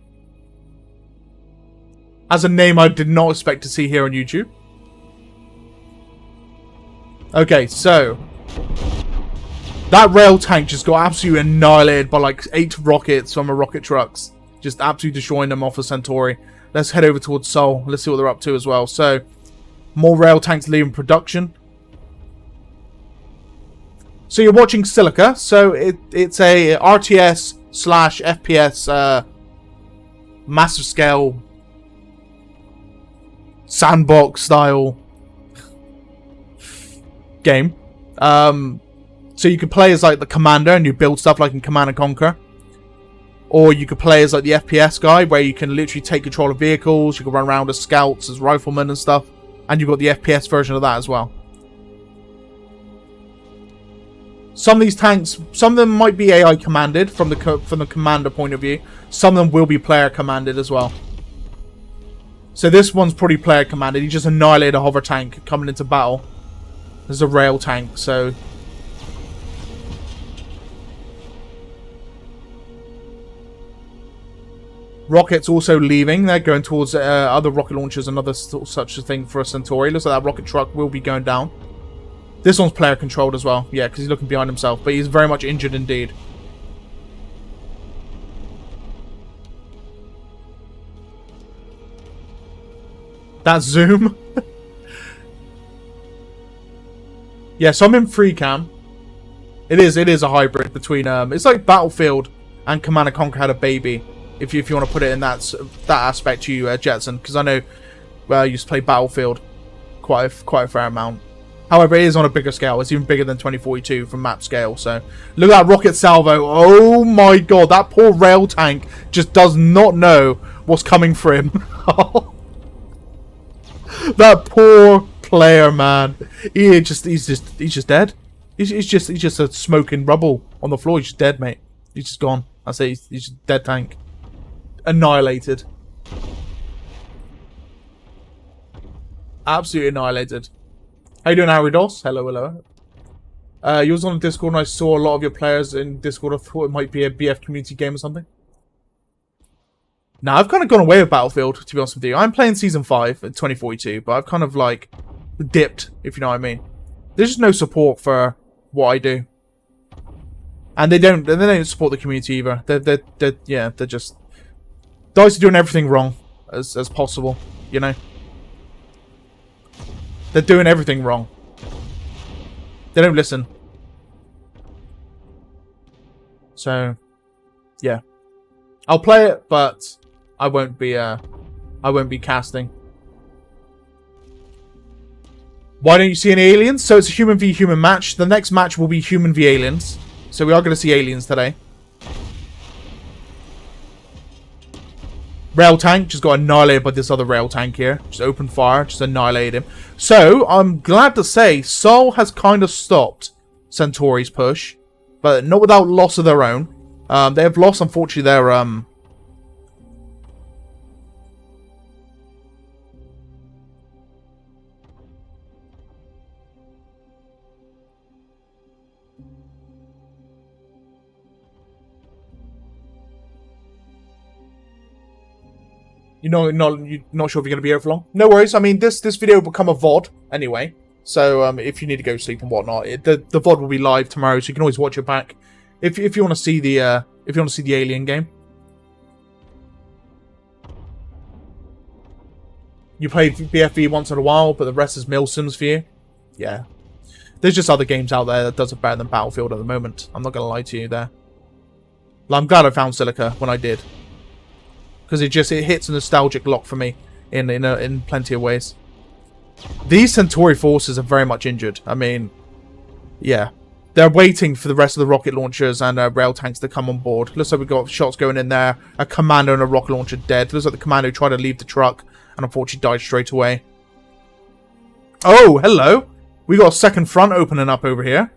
As a name I did not expect to see here on YouTube. Okay, so that rail tank just got absolutely annihilated by like 8 rockets from a rocket trucks. Just absolutely destroying them off of Centauri. Let's head over towards Sol. Let's see what they're up to as well. So, more rail tanks leaving production. So you're watching Silica. So it's a RTS / FPS massive scale sandbox style game. So you could play as like the commander and you build stuff like in Command & Conquer, or you could play as like the FPS guy where you can literally take control of vehicles. You can run around as scouts, as riflemen and stuff, and you've got the FPS version of that as well. Some of these tanks, some of them might be AI commanded from the commander point of view. Some of them will be player commanded as well. So this one's probably player commanded. He just annihilated a hover tank coming into battle. There's a rail tank, so... Rockets also leaving. They're going towards other rocket launchers, another such a thing for a Centauri. Looks like that rocket truck will be going down. This one's player controlled as well. Yeah, because he's looking behind himself. But he's very much injured indeed. That zoom. Yeah, so I'm in free cam. It is a hybrid between it's like Battlefield and Command & Conquer had a baby. If you want to put it in that aspect, you Jetson, because I know I used to play Battlefield quite a fair amount. However, it is on a bigger scale. It's even bigger than 2042 from map scale. So look at that rocket salvo. Oh my god, that poor rail tank just does not know what's coming for him. That poor player, man. He's just dead. He's just a smoking rubble on the floor. He's just dead, mate. He's just gone. I say he's just dead tank. Annihilated. Absolutely annihilated. How you doing, Harry Doss? Hello, hello. You was on Discord and I saw a lot of your players in Discord. I thought it might be a BF community game or something. Now, I've kind of gone away with Battlefield, to be honest with you. I'm playing Season 5 in 2042, but I've kind of, like, dipped, if you know what I mean. There's just no support for what I do. And they don't support the community either. They're just... DICE are doing everything wrong as possible, you know? They're doing everything wrong. They don't listen. So, yeah. I'll play it, but I won't be casting. Why don't you see any aliens? So it's a human v human match. The next match will be human v aliens. So we are going to see aliens today. Rail tank just got annihilated by this other rail tank here. Just opened fire, just annihilated him. So, I'm glad to say, Sol has kind of stopped Centauri's push. But not without loss of their own. They have lost, unfortunately, their... You're not sure if you're going to be here for long? No worries. I mean, this video will become a VOD anyway. So if you need to go sleep and whatnot, the VOD will be live tomorrow, so you can always watch it back if you want to see the alien game. You play BFV once in a while, but the rest is Milsims for you. Yeah, there's just other games out there that does it better than Battlefield at the moment. I'm not going to lie to you there. Well, I'm glad I found Silica when I did. Because it hits a nostalgic lock for me in plenty of ways. These Centauri forces are very much injured. I mean, yeah. They're waiting for the rest of the rocket launchers and rail tanks to come on board. Looks like we've got shots going in there. A commando and a rocket launcher dead. Looks like the commando tried to leave the truck and unfortunately died straight away. Oh, hello. We got a second front opening up over here.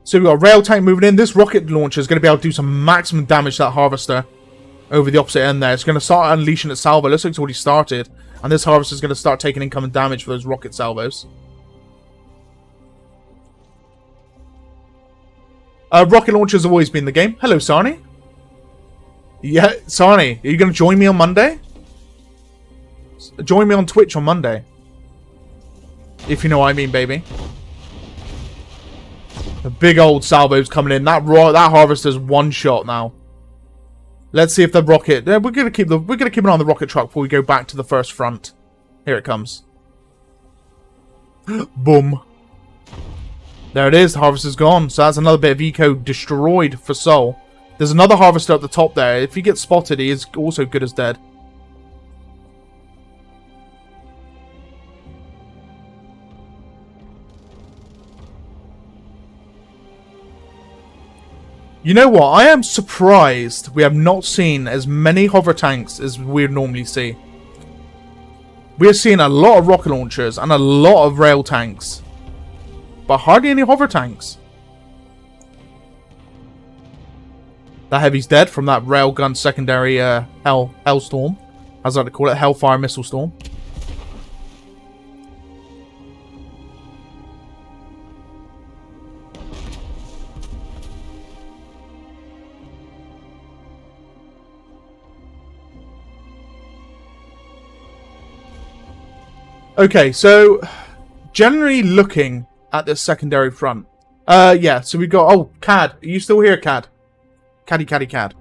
So we've got a rail tank moving in. This rocket launcher is going to be able to do some maximum damage to that harvester over the opposite end there. It's going to start unleashing its salvo. Looks like it's already started. And this harvester is going to start taking incoming damage for those rocket salvos. Rocket launchers have always been the game. Hello, Sarni. Yeah, Sarni, are you going to join me on Monday? Join me on Twitch on Monday. If you know what I mean, baby. The big old salvo's coming in. That harvester's one shot now. Let's see if the rocket. We're gonna keep it on the rocket truck before we go back to the first front. Here it comes. Boom. There it is. The harvester's gone. So that's another bit of eco destroyed for Sol. There's another harvester at the top there. If he gets spotted, he is also good as dead. You know what? I am surprised we have not seen as many hover tanks as we normally see. We're seeing a lot of rocket launchers and a lot of rail tanks. But hardly any hover tanks. That heavy's dead from that railgun secondary hellstorm. As I like to call it, Hellfire Missile Storm. Okay, so generally looking at this secondary front. Yeah, so we've got... Oh, Cad. Are you still here, Cad? Cad.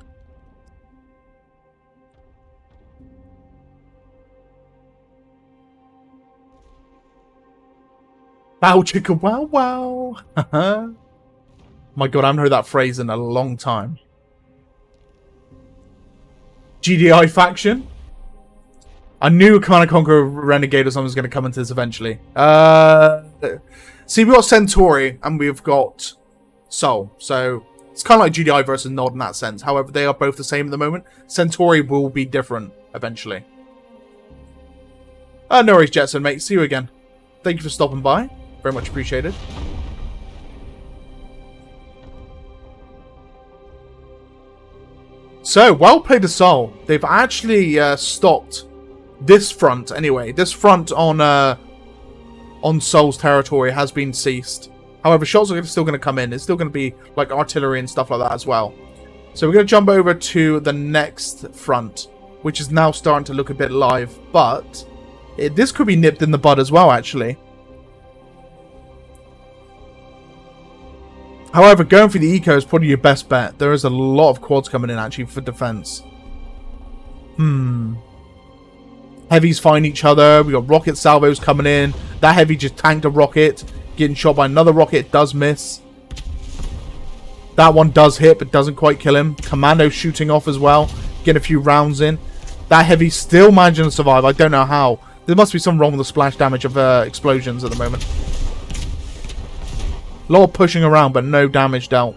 Bow chicka wow wow. My god, I haven't heard that phrase in a long time. GDI faction? I knew Command & Conquer Renegade or something was going to come into this eventually. See, we've got Centauri and we've got Sol. So, it's kind of like GDI versus Nod in that sense. However, they are both the same at the moment. Centauri will be different eventually. No worries, Jetson, mate. See you again. Thank you for stopping by. Very much appreciated. So, well played to Sol. They've actually stopped this front, anyway. This front on Sol's territory has been ceased. However, shots are still going to come in. It's still going to be like artillery and stuff like that as well. So we're going to jump over to the next front, which is now starting to look a bit live. But this could be nipped in the bud as well, actually. However, going for the eco is probably your best bet. There is a lot of quads coming in, actually, for defense. Heavies find each other. We got rocket salvos coming in. That heavy just tanked a rocket. Getting shot by another rocket. Does miss. That one does hit, but doesn't quite kill him. Commando shooting off as well. Getting a few rounds in. That heavy still managing to survive. I don't know how. There must be something wrong with the splash damage of explosions at the moment. A lot of pushing around, but no damage dealt.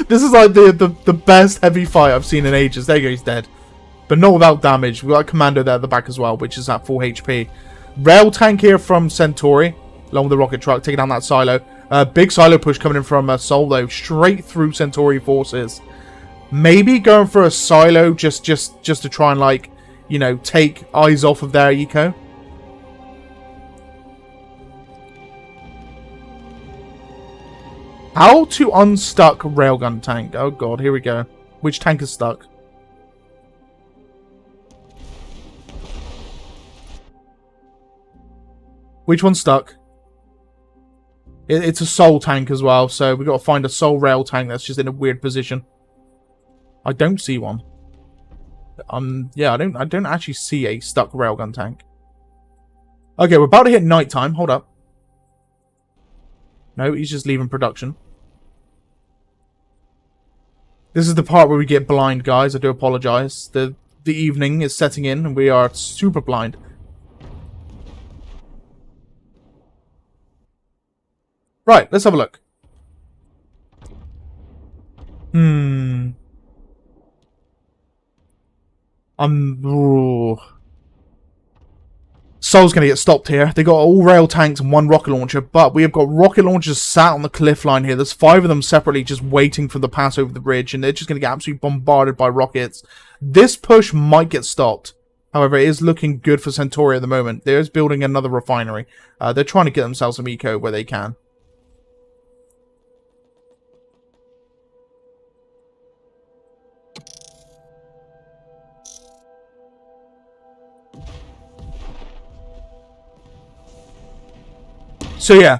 This is like the best heavy fight I've seen in ages. There you go, he's dead. But not without damage. We've got a Commando there at the back as well, which is at full HP. Rail tank here from Centauri, along with the rocket truck, taking down that silo. Big silo push coming in from Sol, though, straight through Centauri forces. Maybe going for a silo just to try and, like, you know, take eyes off of their eco. How to unstuck railgun tank. Oh god, here we go. Which tank is stuck? Which one's stuck? It's a Sol tank as well, so we've got to find a Sol rail tank that's just in a weird position. I don't see one. Yeah, I don't actually see a stuck railgun tank. Okay, we're about to hit nighttime. Hold up. No, he's just leaving production. This is the part where we get blind, guys. I do apologize. The evening is setting in and we are super blind. Right, let's have a look. Sol's going to get stopped here. They got all rail tanks and one rocket launcher, but we have got rocket launchers sat on the cliff line here. There's 5 of them separately just waiting for the pass over the bridge, and they're just going to get absolutely bombarded by rockets. This push might get stopped. However, it is looking good for Centauri at the moment. They're building another refinery. They're trying to get themselves some eco where they can. So yeah,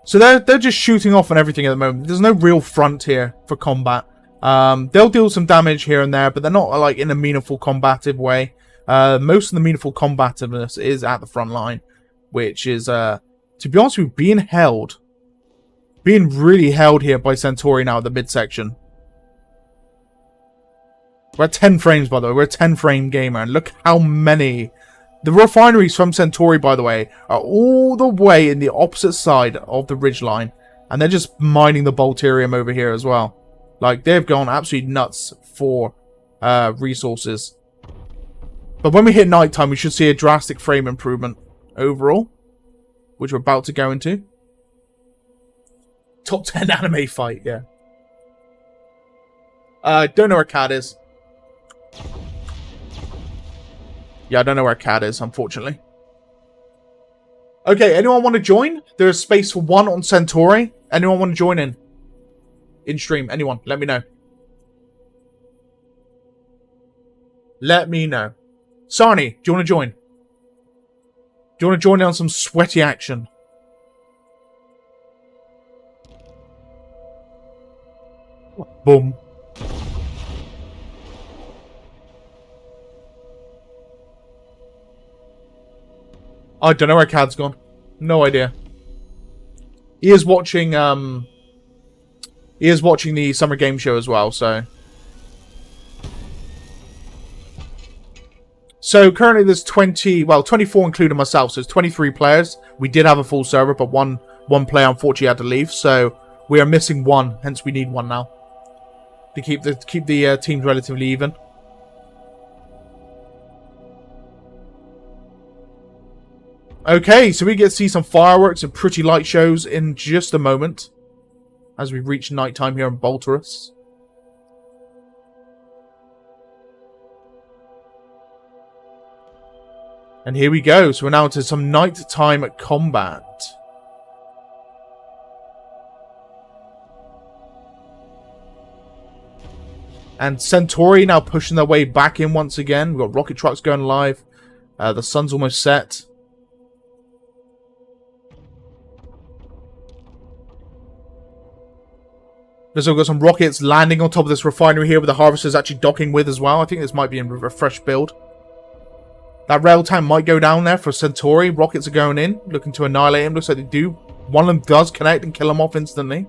so they're just shooting off on everything at the moment. There's no real front here for combat. They'll deal some damage here and there, but they're not like in a meaningful combative way. Most of the meaningful combativeness is at the front line, which is, to be honest with you, being really held here by Centauri now at the midsection. We're at 10 frames, by the way. We're a 10-frame gamer, and look how many. The refineries from Centauri, by the way, are all the way in the opposite side of the ridgeline. And they're just mining the Bolterium over here as well. Like, they've gone absolutely nuts for resources. But when we hit nighttime, we should see a drastic frame improvement overall. Which we're about to go into. Top 10 anime fight, yeah. Don't know where Cat is. Yeah, I don't know where Cat is, unfortunately. Okay, anyone want to join? There's space for 1 on Centauri. Anyone want to join in? In stream, anyone? Let me know. Let me know. Sarni, do you want to join? Do you want to join in on some sweaty action? Boom. I don't know where Cad's gone. No idea. He is watching the summer game show as well, so. So currently there's 24 including myself, so it's 23 players. We did have a full server, but one player unfortunately had to leave, so we are missing one, hence we need one now. To keep the teams relatively even. Okay, so we get to see some fireworks and pretty light shows in just a moment. As we reach nighttime here in Baltarus. And here we go. So we're now into some nighttime combat. And Centauri now pushing their way back in once again. We've got rocket trucks going live. The sun's almost set. There's also got some rockets landing on top of this refinery here with the harvesters actually docking with as well. I think this might be a fresh build. That rail tank might go down there for Centauri. Rockets are going in, looking to annihilate him. Looks like they do. One of them does connect and kill him off instantly.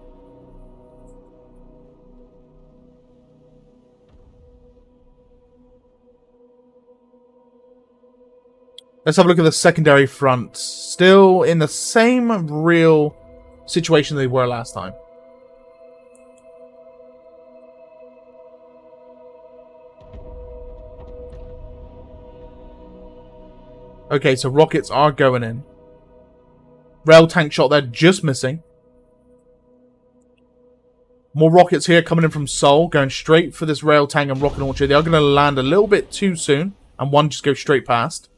Let's have a look at the secondary front. Still in the same real situation they were last time. Okay, so rockets are going in. Rail tank shot there, just missing. More rockets here coming in from Seoul, going straight for this rail tank and rocket launcher. They are going to land a little bit too soon, and one just goes straight past.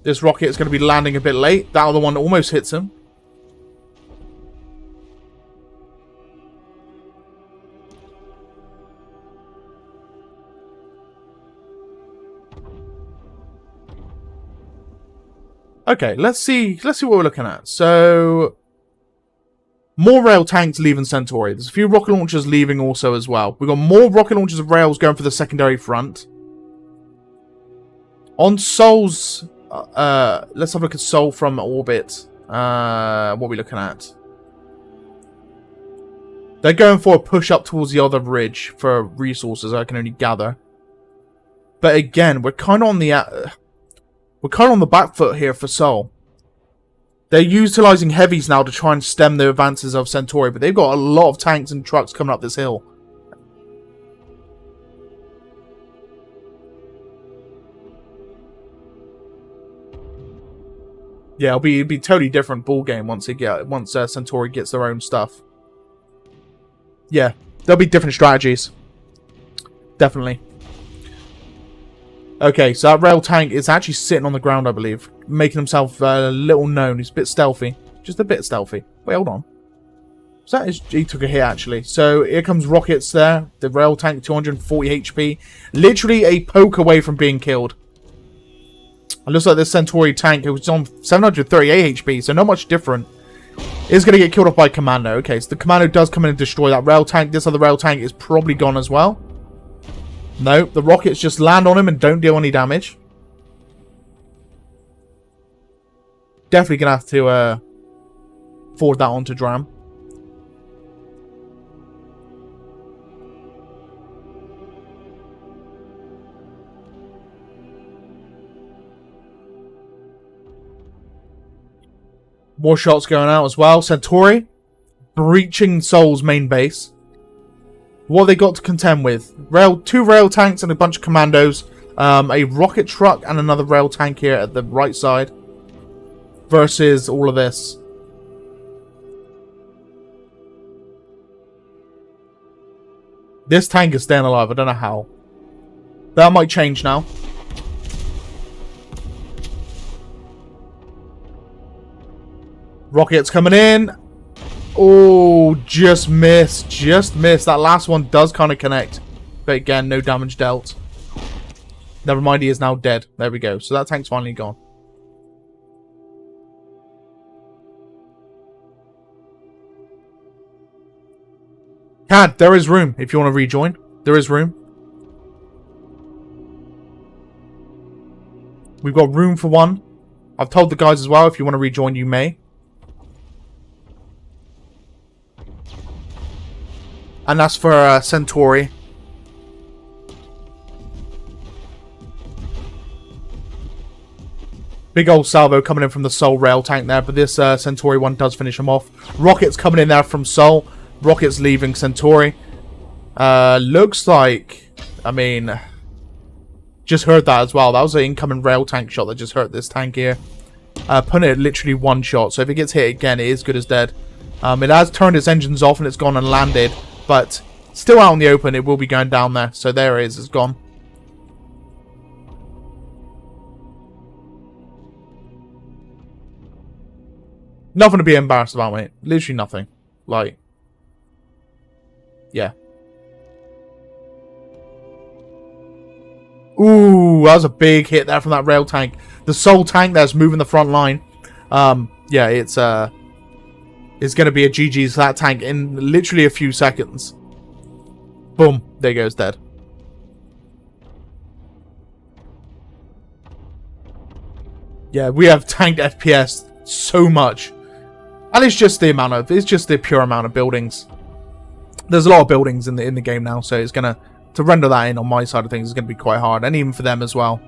This rocket is going to be landing a bit late. That other one almost hits him. Okay, let's see what we're looking at. So, more rail tanks leaving Centauri. There's a few rocket launchers leaving also as well. We've got more rocket launchers and rails going for the secondary front. On Seoul's, let's have a look at Seoul from orbit. What are we looking at? They're going for a push up towards the other ridge for resources, I can only gather. But again, we're kind of on the back foot here for Seoul. They're utilizing heavies now to try and stem the advances of Centauri, but they've got a lot of tanks and trucks coming up this hill. Yeah, it'll be a totally different ball game once Centauri gets their own stuff. Yeah, there'll be different strategies. Definitely. Okay, so that rail tank is actually sitting on the ground, I believe. Making himself a little known. He's a bit stealthy. Just a bit stealthy. Wait, hold on. So that is, he took a hit, actually. So here comes rockets there. The rail tank, 240 HP. Literally a poke away from being killed. It looks like this Centauri tank, it was on 738 HP, so not much different. Is going to get killed off by Commando. Okay, so the Commando does come in and destroy that rail tank. This other rail tank is probably gone as well. No, the rockets just land on him and don't deal any damage. Definitely going to have to forward that on to Dram. More shots going out as well. Centauri breaching Seoul's main base. What have they got to contend with? Two rail tanks and a bunch of commandos. A rocket truck and another rail tank here at the right side. Versus all of this. This tank is staying alive. I don't know how. That might change now. Rockets coming in. Oh, just missed. Just missed. That last one does kind of connect. But again, no damage dealt. Never mind, he is now dead. There we go. So that tank's finally gone. Cad, there is room if you want to rejoin. There is room. We've got room for one. I've told the guys as well, if you want to rejoin, you may. And that's for Centauri. Big old salvo coming in from the Sol rail tank there, but this Centauri one does finish him off. Rockets coming in there from Sol. Rockets leaving Centauri. Looks like... I mean... Just heard that as well. That was an incoming rail tank shot that just hurt this tank here. Putting it literally one shot, so if it gets hit again, it is good as dead. It has turned its engines off and it's gone and landed, but still out in the open, it will be going down there. So there it is, it's gone. Nothing to be embarrassed about, mate. Literally nothing. Like, yeah. Ooh, that was a big hit there from that rail tank. The Sol tank that's moving the front line. Yeah, it's going to be a GG's for that tank in literally a few seconds. Boom, there goes dead. Yeah, we have tanked FPS so much. And it's just the amount of, it's just the pure amount of buildings. There's a lot of buildings in the game now, so it's gonna, to render that in on my side of things is gonna be quite hard, and even for them as well.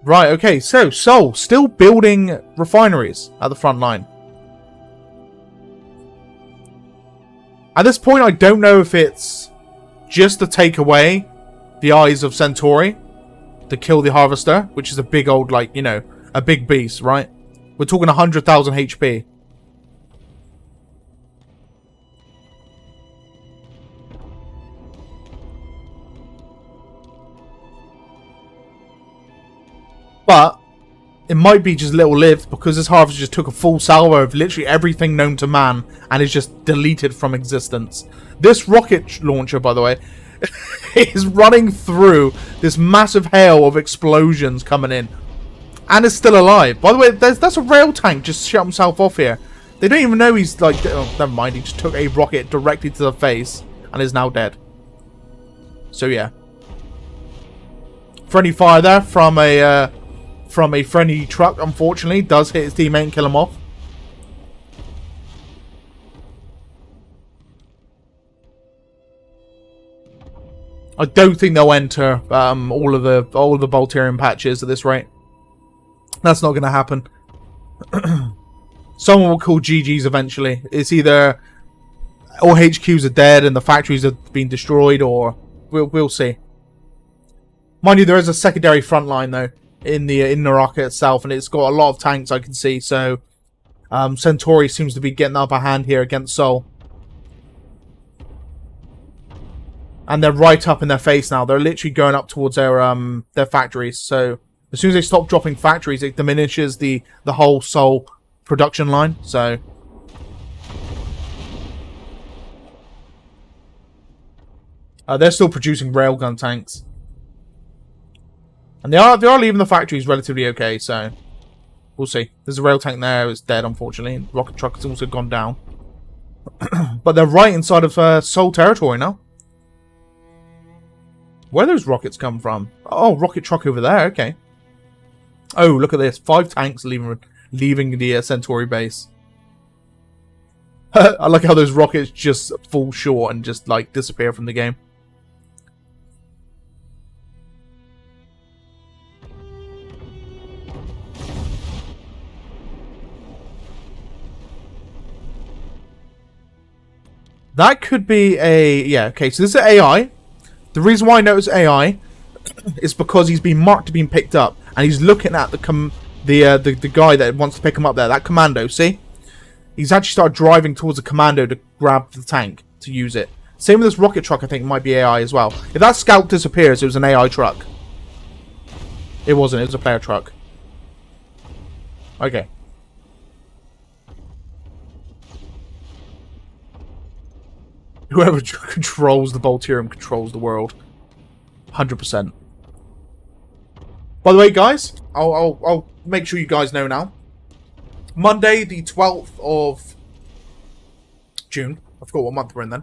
Right, okay, so Sol still building refineries at the front line. At this point, I don't know if it's just to take away the eyes of Centauri to kill the Harvester, which is a big old, like, you know, a big beast, right? We're talking 100,000 HP. But it might be just little-lived because this Harvester just took a full salvo of literally everything known to man and is just deleted from existence. This rocket launcher, by the way, is running through this massive hail of explosions coming in. And is still alive. By the way, that's a rail tank just shut himself off here. They don't even know he's like... Oh, never mind, he just took a rocket directly to the face and is now dead. So yeah. Friendly fire there from a friendly truck, unfortunately. Does hit his teammate and kill him off. I don't think they'll enter all of the Bolterian patches at this rate. That's not going to happen. Someone will call GG's eventually. It's either all HQs are dead and the factories have been destroyed, or we'll see. Mind you, there is a secondary front line though in the rocket itself, and it's got a lot of tanks I can see. So Centauri seems to be getting the upper hand here against Sol. And they're right up in their face now. They're literally going up towards their factories. So as soon as they stop dropping factories, it diminishes the whole Sol production line. So they're still producing railgun tanks, and they are leaving the factories relatively okay. So we'll see. There's a rail tank there. It's dead, unfortunately. Rocket truck has also gone down. But they're right inside of Sol territory now. Where those rockets come from? Oh, rocket truck over there. Okay. Oh, look at this. 5 tanks leaving the Centauri base. I like how those rockets just fall short and just, like, disappear from the game. That could be a... Yeah, okay. So this is AI. The reason why I know it's AI is because he's been marked to being picked up, and he's looking at the guy that wants to pick him up there, that commando. See, he's actually started driving towards the commando to grab the tank to use it. Same with this rocket truck. I think it might be AI as well. If that scout disappears, it was an AI truck. It wasn't. It was a player truck. Okay. Whoever controls the Bolterium controls the world. 100%. By the way, guys, I'll make sure you guys know now. Monday, the 12th of June. I forgot what month we're in then.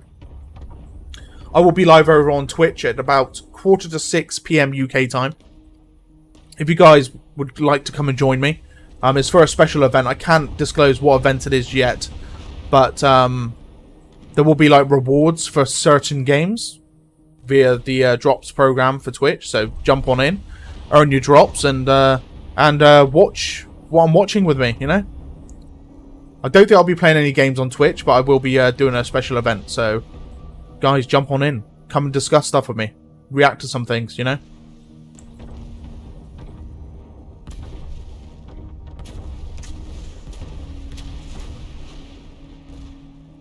I will be live over on Twitch at about 5:45 p.m. UK time. If you guys would like to come and join me, it's for a special event. I can't disclose what event it is yet, but there will be like rewards for certain games via the drops program for Twitch. So jump on in, earn your drops, and watch what I'm watching with me. You know, I don't think I'll be playing any games on Twitch, but I will be doing a special event. So guys, jump on in, come and discuss stuff with me, react to some things. You know.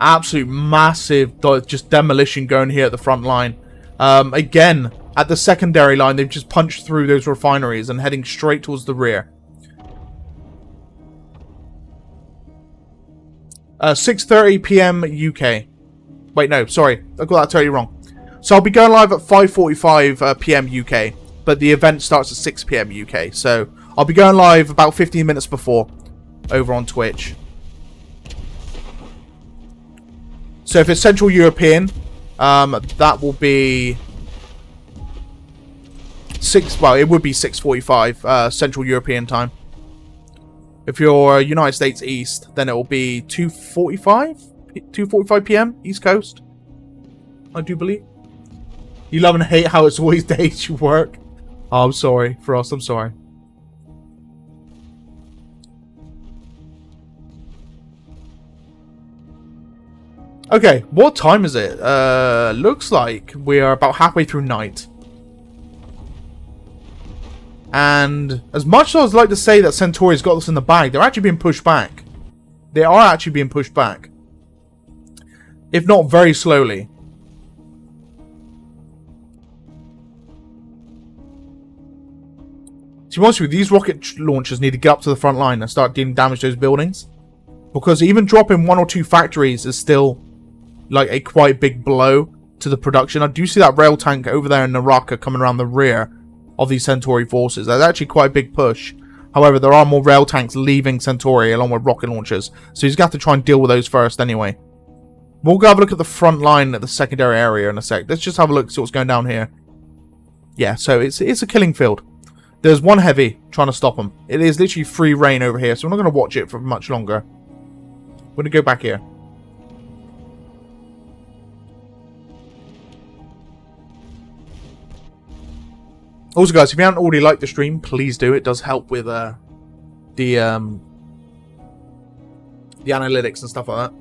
Absolute massive just demolition going here at the front line. Again, at the secondary line, they've just punched through those refineries and heading straight towards the rear. 6:30 p.m. UK. Wait, no, sorry. I got that totally wrong. So I'll be going live at 5:45 p.m. UK, but the event starts at 6 p.m. UK. So I'll be going live about 15 minutes before over on Twitch. So if it's Central European, that will be it would be 6:45 Central European time. If you're United States East, then it will be 2:45 p.m. East Coast, I do believe. You love and hate how it's always days you work. Oh, I'm sorry, Frost, I'm sorry. Okay, what time is it? Looks like we are about halfway through night. And as much as I'd like to say that Centauri's got this in the bag, they're actually being pushed back. They are actually being pushed back. If not very slowly. To be honest with you, these rocket launchers need to get up to the front line and start dealing damage to those buildings. Because even dropping 1 or 2 factories is still like a quite big blow to the production. I do see that rail tank over there in Naraka coming around the rear of these Centauri forces. That's actually quite a big push. However, there are more rail tanks leaving Centauri along with rocket launchers. So he's going to have to try and deal with those first anyway. We'll go have a look at the front line at the secondary area in a sec. Let's just have a look, see what's going down here. Yeah, so it's a killing field. There's one heavy trying to stop them. It is literally free reign over here, so we're not going to watch it for much longer. We're going to go back here. Also, guys, if you haven't already liked the stream, please do. It does help with the analytics and stuff like that.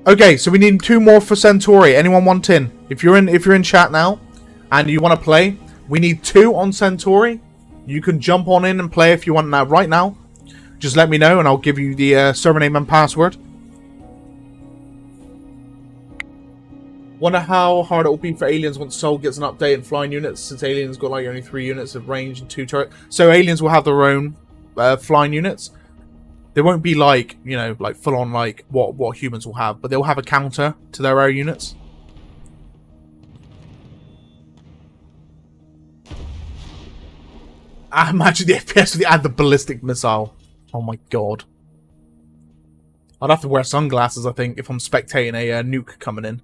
Okay, so we need 2 more for Centauri. Anyone want in? If you're in chat now and you want to play, we need 2 on Centauri. You can jump on in and play if you want now. Right now, just let me know and I'll give you the server name and password. Wonder how hard it will be for aliens once Sol gets an update and flying units, since aliens got like only 3 units of range and 2 turrets. So aliens will have their own flying units. They won't be like, you know, like full on like what humans will have, but they'll have a counter to their air units. I imagine the FPS with the ballistic missile. Oh my god. I'd have to wear sunglasses, I think, if I'm spectating a nuke coming in.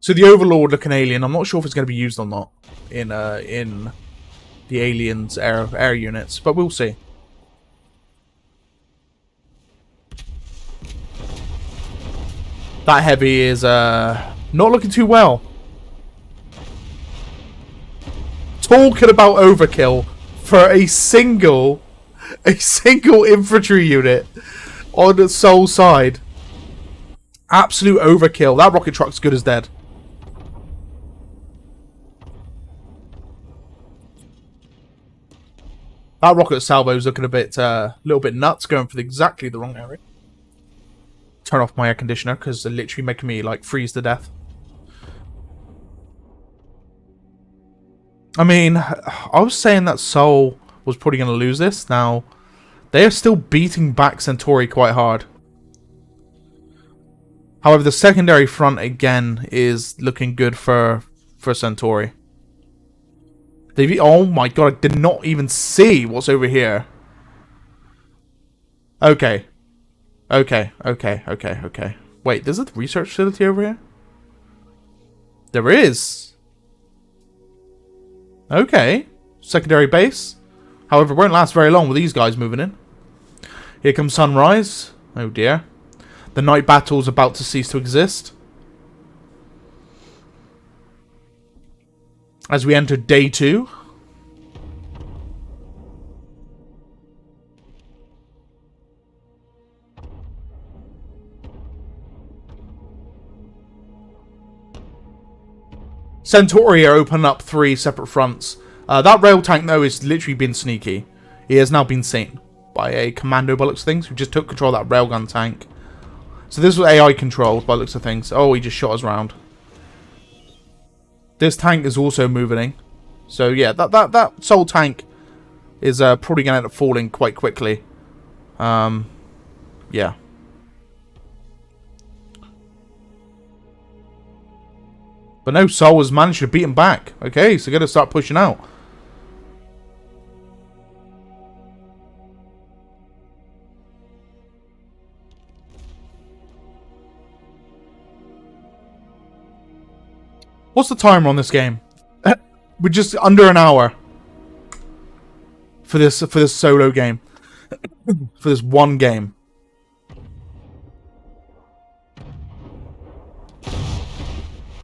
So the Overlord looking alien, I'm not sure if it's going to be used or not in the aliens air units, but we'll see. That heavy is not looking too well. Talking about overkill for a single infantry unit on the Sol side. Absolute overkill. That rocket truck's good as dead. That rocket salvo's looking a bit, little bit nuts, going for exactly the wrong area. Turn off my air conditioner because they're literally making me like freeze to death. I mean, I was saying that Sol was probably going to lose this. Now, they are still beating back Centauri quite hard. However, the secondary front, again, is looking good for Centauri. Oh my god, I did not even see what's over here. Okay. Okay. Wait, there's a research facility over here? There is. Okay. Secondary base. However, it won't last very long with these guys moving in. Here comes sunrise. Oh dear. The night battle's about to cease to exist. As we enter day 2. Centauri are opening up 3 separate fronts. That rail tank, though, has literally been sneaky. He has now been seen by a commando by looks of things who just took control of that railgun tank. So this was AI controlled by looks of things. Oh, he just shot us round. This tank is also moving. So yeah, that Sol tank is probably going to end up falling quite quickly. Yeah. But no, Sol has managed to beat him back. Okay, so got to start pushing out. What's the timer on this game? We're just under an hour for this solo game. For this one game.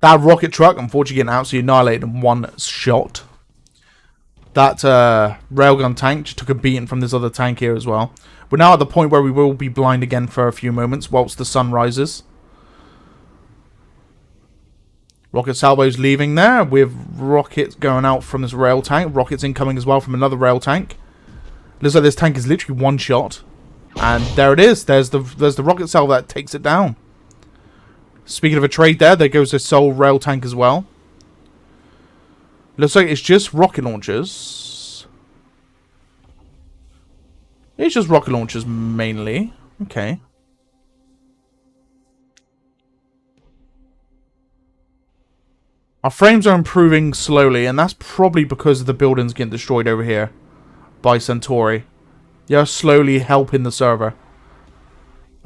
That rocket truck, unfortunately, getting absolutely annihilated in one shot. That railgun tank just took a beating from this other tank here as well. We're now at the point where we will be blind again for a few moments whilst the sun rises. Rocket salvos leaving there with rockets going out from this rail tank. Rockets incoming as well from another rail tank. Looks like this tank is literally one shot. And there it is. There's the rocket salvo that takes it down. Speaking of a trade there goes a Sol rail tank as well. Looks like it's just rocket launchers. It's just rocket launchers mainly. Okay. Our frames are improving slowly, and that's probably because of the buildings getting destroyed over here by Centauri. They are slowly helping the server.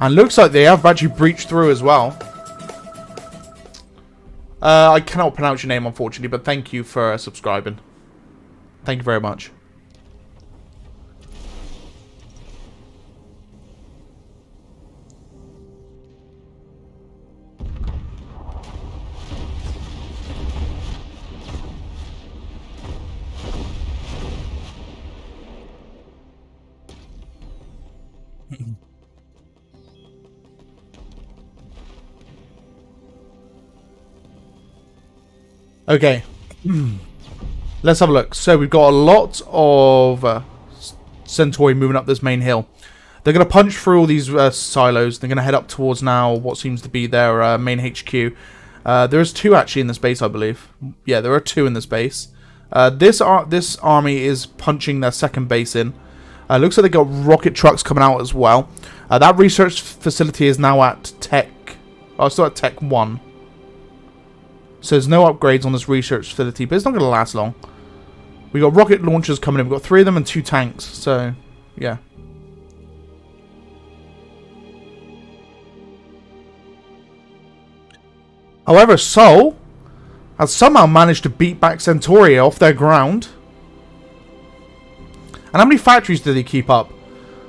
And looks like they have actually breached through as well. I cannot pronounce your name, unfortunately, but thank you for subscribing. Thank you very much. Okay, let's have a look. So we've got a lot of Centauri moving up this main hill. They're going to punch through all these silos. They're going to head up towards now what seems to be their main HQ. There's 2 actually in this base, I believe. Yeah, there are 2 in this base. This army is punching their second base in. Looks like they got rocket trucks coming out as well. That research facility is now at Tech. Oh, still at Tech 1. So there's no upgrades on this research facility, but it's not going to last long. We got rocket launchers coming in. We've got 3 of them and 2 tanks. So, yeah. However, Sol has somehow managed to beat back Centauri off their ground. And how many factories did they keep up?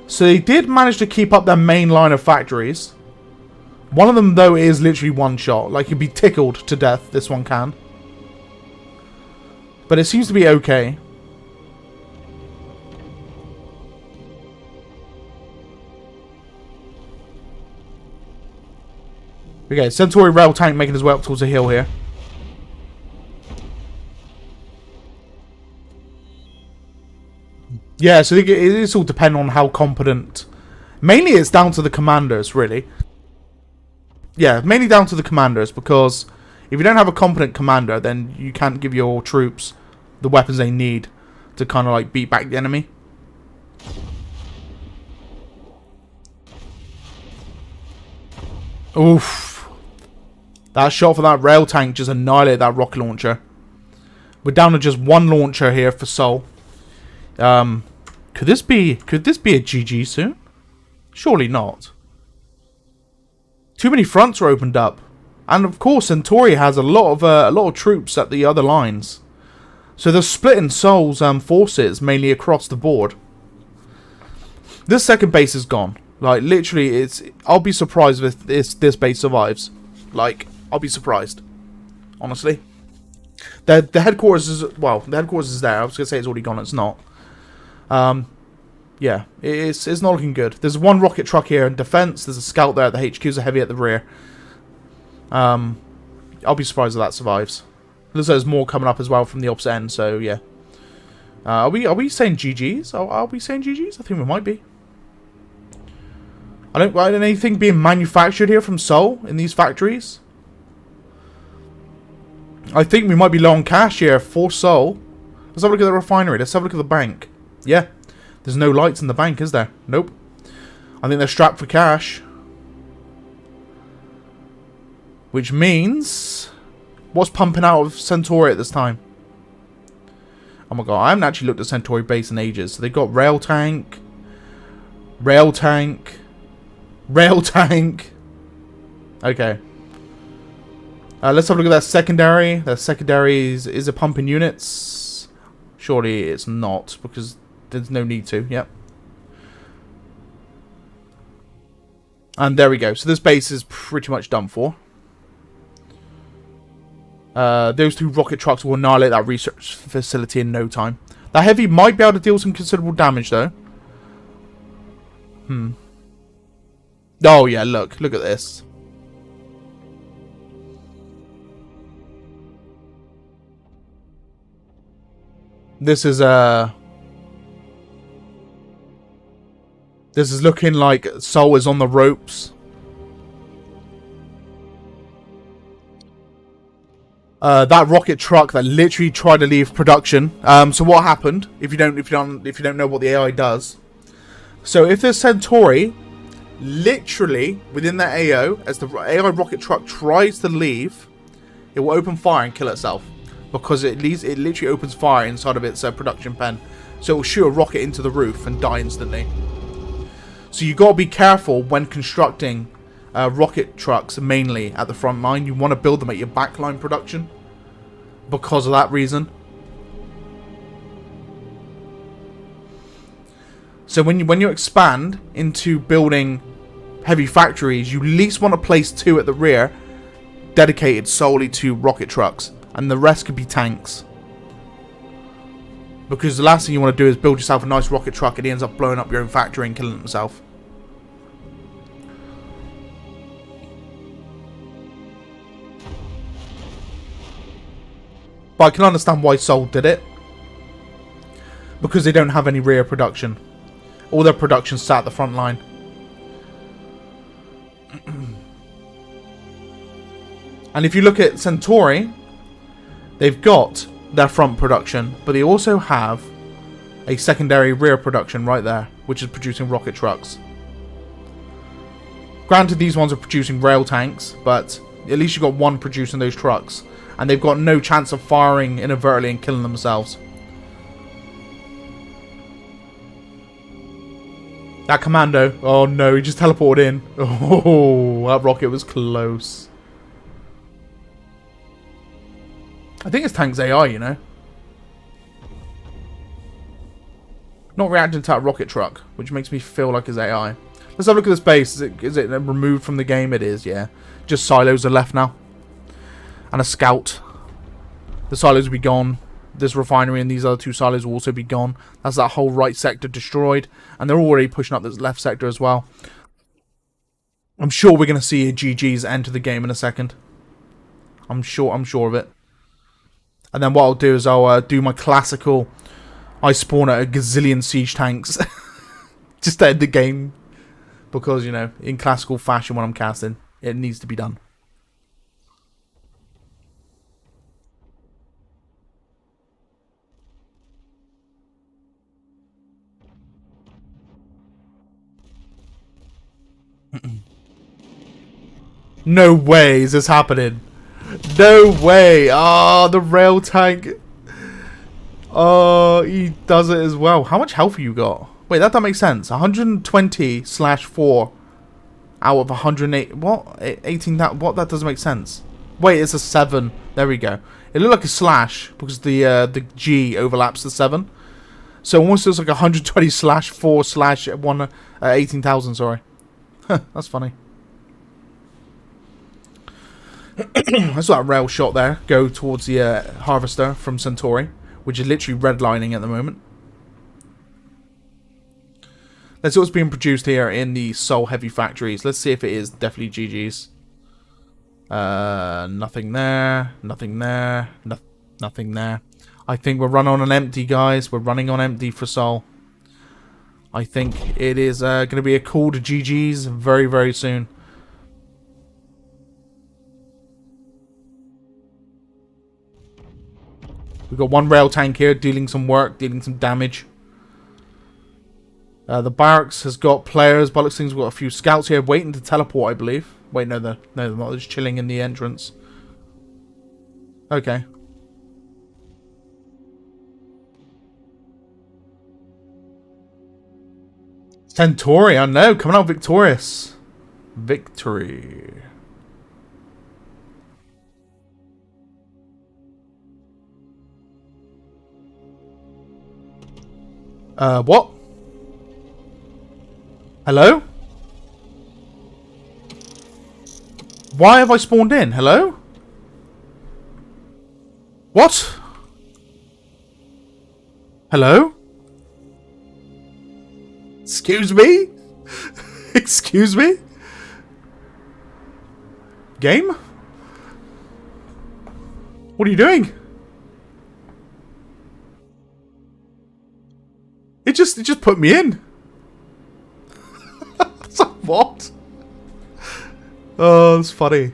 So they did manage to keep up their main line of factories. One of them, though, is literally one shot. Like, you'd be tickled to death. This one can. But it seems to be okay. Okay, Centauri rail tank making his way up towards the hill here. Yeah, so it's all depend on how competent. Mainly it's down to the commanders, really. Yeah, mainly down to the commanders, because if you don't have a competent commander, then you can't give your troops the weapons they need to kind of like beat back the enemy. Oof. That shot for that rail tank just annihilated that rocket launcher. We're down to just one launcher here for Sol. Could this be a GG soon? Surely not. Too many fronts are opened up. And of course Centauri has a lot of troops at the other lines. So they're splitting Sol's forces mainly across the board. This second base is gone. Like literally, I'll be surprised if this base survives. Like I'll be surprised, honestly. The headquarters is the headquarters is there. I was gonna say it's already gone. It's not. Yeah, it's not looking good. There's one rocket truck here in defense. There's a scout there. The HQs are heavy at the rear. I'll be surprised if that survives. Looks like there's more coming up as well from the opposite end. So yeah. Are we saying GGs? Are we saying GGs? I think we might be. I don't anything being manufactured here from Sol in these factories. I think we might be low on cash here for Sol. Let's have a look at the refinery. Let's have a look at the bank. Yeah. There's no lights in the bank, is there? Nope. I think they're strapped for cash. Which means... what's pumping out of Centauri at this time? Oh my god, I haven't actually looked at Centauri base in ages. So they've got rail tank. Rail tank. Rail tank. Okay. Let's have a look at that secondary. That secondary is it pumping units? Surely it's not, because there's no need to. Yep. And there we go. So this base is pretty much done for. Those two rocket trucks will annihilate that research facility in no time. That heavy might be able to deal some considerable damage, though. Oh, yeah, look at this. This is looking like Sol is on the ropes. That rocket truck that literally tried to leave production. So what happened? If you don't know what the AI does. So if there's Centauri, literally within that AO, as the AI rocket truck tries to leave, it will open fire and kill itself, because it literally opens fire inside of its production pen. So it will shoot a rocket into the roof and die instantly. So you gotta be careful when constructing rocket trucks, mainly at the front line. You want to build them at your backline production because of that reason. So when you expand into building heavy factories, you at least want to place 2 at the rear dedicated solely to rocket trucks, and the rest could be tanks. Because the last thing you want to do is build yourself a nice rocket truck and he ends up blowing up your own factory and killing himself. But I can understand why Sol did it. Because they don't have any rear production. All their production sat at the front line. And if you look at Centauri, they've got their front production, but they also have a secondary rear production right there, which is producing rocket trucks. Granted, these ones are producing rail tanks, but at least you've got one producing those trucks. And they've got no chance of firing inadvertently and killing themselves. That commando. Oh no, he just teleported in. Oh, that rocket was close. I think it's tank's AI, you know. Not reacting to that rocket truck, which makes me feel like it's AI. Let's have a look at this base. Is it removed from the game? It is, yeah. Just silos are left now. And a scout. The silos will be gone. This refinery and these other 2 silos will also be gone. That's that whole right sector destroyed. And they're already pushing up this left sector as well. I'm sure we're going to see a GG's enter the game in a second. I'm sure of it. And then what I'll do is I'll do my classical... I spawn at a gazillion siege tanks. Just to end the game. Because, you know, in classical fashion when I'm casting, it needs to be done. No way is this happening. No way. Ah, the rail tank. Oh, he does it as well. How much health you got? Wait, that don't make sense. 120/4 out of 108. What? 18. What? That doesn't make sense. Wait, it's a 7. There we go. It looked like a slash because the G overlaps the 7. So it almost looks like 120/4/1 18,000. Sorry. That's funny. I saw that rail shot there go towards the harvester from Centauri, which is literally redlining at the moment. Let's see what's being produced here in the Soul Heavy factories. Let's see if it is definitely GG's. Nothing there. Nothing there. Nothing there. I think we're running on an empty, guys. We're running on empty for Soul. I think it is going to be a call to GG's very, very soon. We've got one rail tank here dealing some work, dealing some damage. The barracks has got players. Bollocks things. We've got a few scouts here waiting to teleport, I believe. Wait, no, they're not. They're just chilling in the entrance. Okay. Centauri, I know, coming out victorious. Victory. What? Hello? Why have I spawned in? Hello? What? Hello? Excuse me? Excuse me? Game? What are you doing? It just put me in. So what? Oh, that's funny.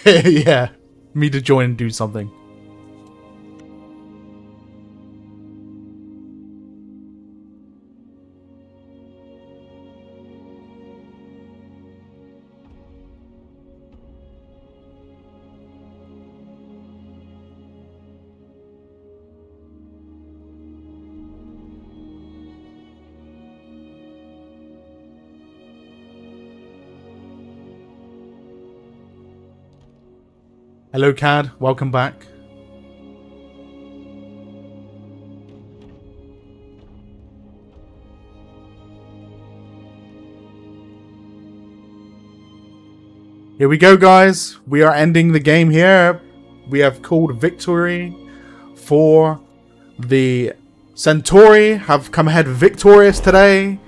Yeah, me to join and do something. Hello, Cad. Welcome back. Here we go, guys. We are ending the game here. We have called victory for the Centauri. Have come ahead victorious today.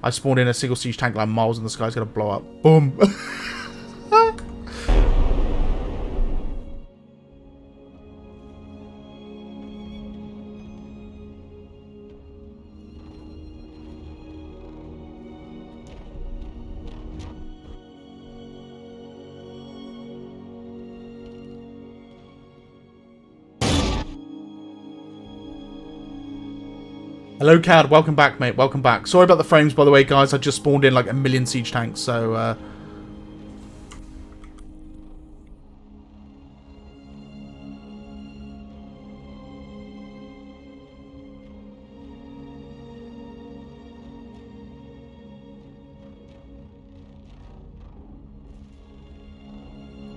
I spawned in a single siege tank like miles in the sky. It's going to blow up. Boom. Hello, Cad. Welcome back, mate. Welcome back. Sorry about the frames, by the way, guys. I just spawned in like a million siege tanks, so...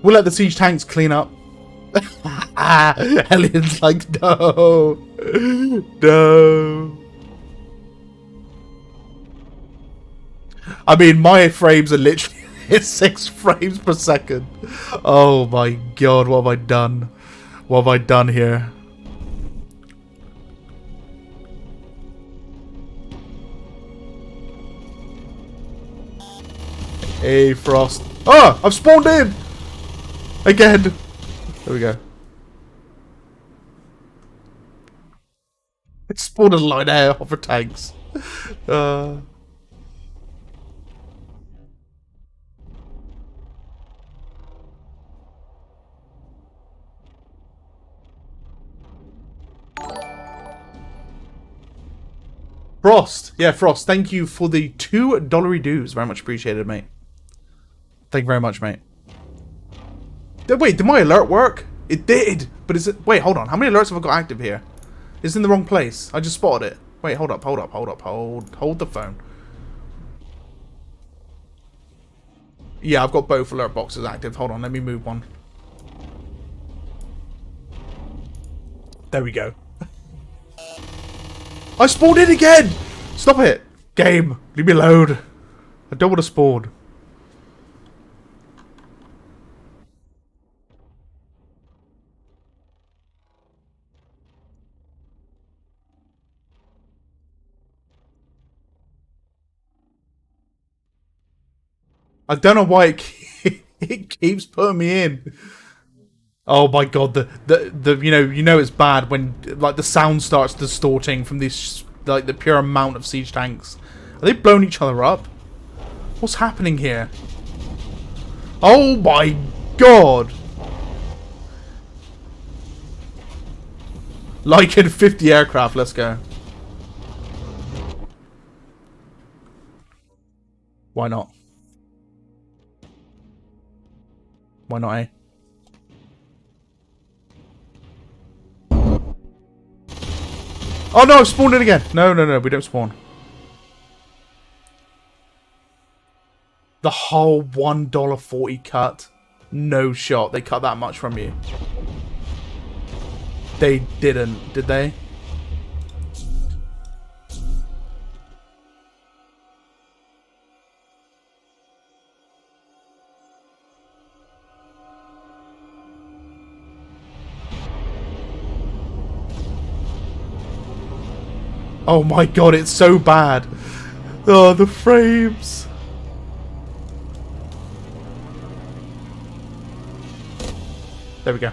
We'll let the siege tanks clean up. Helion's like, no. No. I mean, my frames are literally 6 frames per second. Oh my god, what have I done? What have I done here? Hey, Frost. Oh, I've spawned in! Again. There we go. It spawned a line of air hover tanks. Frost. Yeah, Frost. Thank you for the $2 dues. Very much appreciated, mate. Thank you very much, mate. Wait, did my alert work? It did. But is it... Wait, hold on. How many alerts have I got active here? It's in the wrong place. I just spotted it. Wait, hold up. Hold the phone. Yeah, I've got both alert boxes active. Hold on, let me move one. There we go. I spawned in again! Stop it! Game, leave me alone. I don't want to spawn. I don't know why it keeps putting me in. Oh my god, the you know it's bad when like the sound starts distorting from this like the pure amount of siege tanks. Are they blowing each other up? What's happening here? Oh my god! Like in 50 aircraft, let's go. Why not? Why not, eh? Oh no, I've spawned in again. No, we don't spawn. The whole $1.40 cut. No shot. They cut that much from you. They didn't, did they? Oh my god, it's so bad. Oh, the frames. There we go.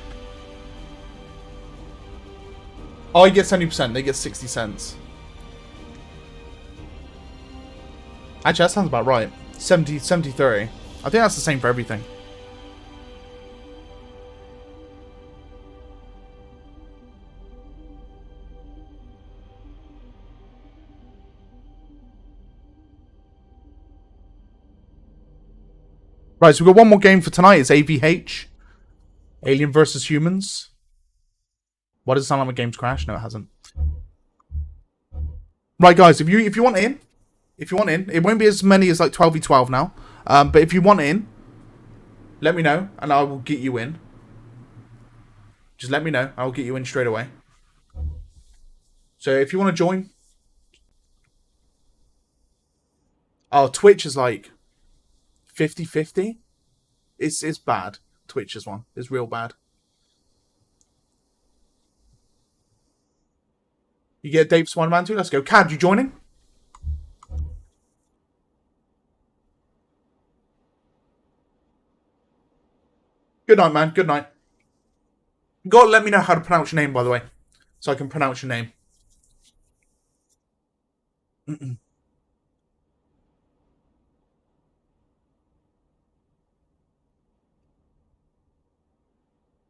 Oh, I get 70%. They get 60 cents. Actually, that sounds about right. 70, 30. I think that's the same for everything. Right, so we've got one more game for tonight. It's AVH. Alien versus Humans. Why does it sound like my game's crashed? No, it hasn't. Right, guys, if you want in, it won't be as many as like 12v12 now. But if you want in, let me know and I will get you in. Just let me know. I'll get you in straight away. So if you want to join. Oh, Twitch is like 50-50. It's bad. Twitch's one. It's real bad. You get Dave Spider-Man too? Let's go. Cad, you joining? Good night, man. Good night. You gotta let me know how to pronounce your name, by the way. So I can pronounce your name.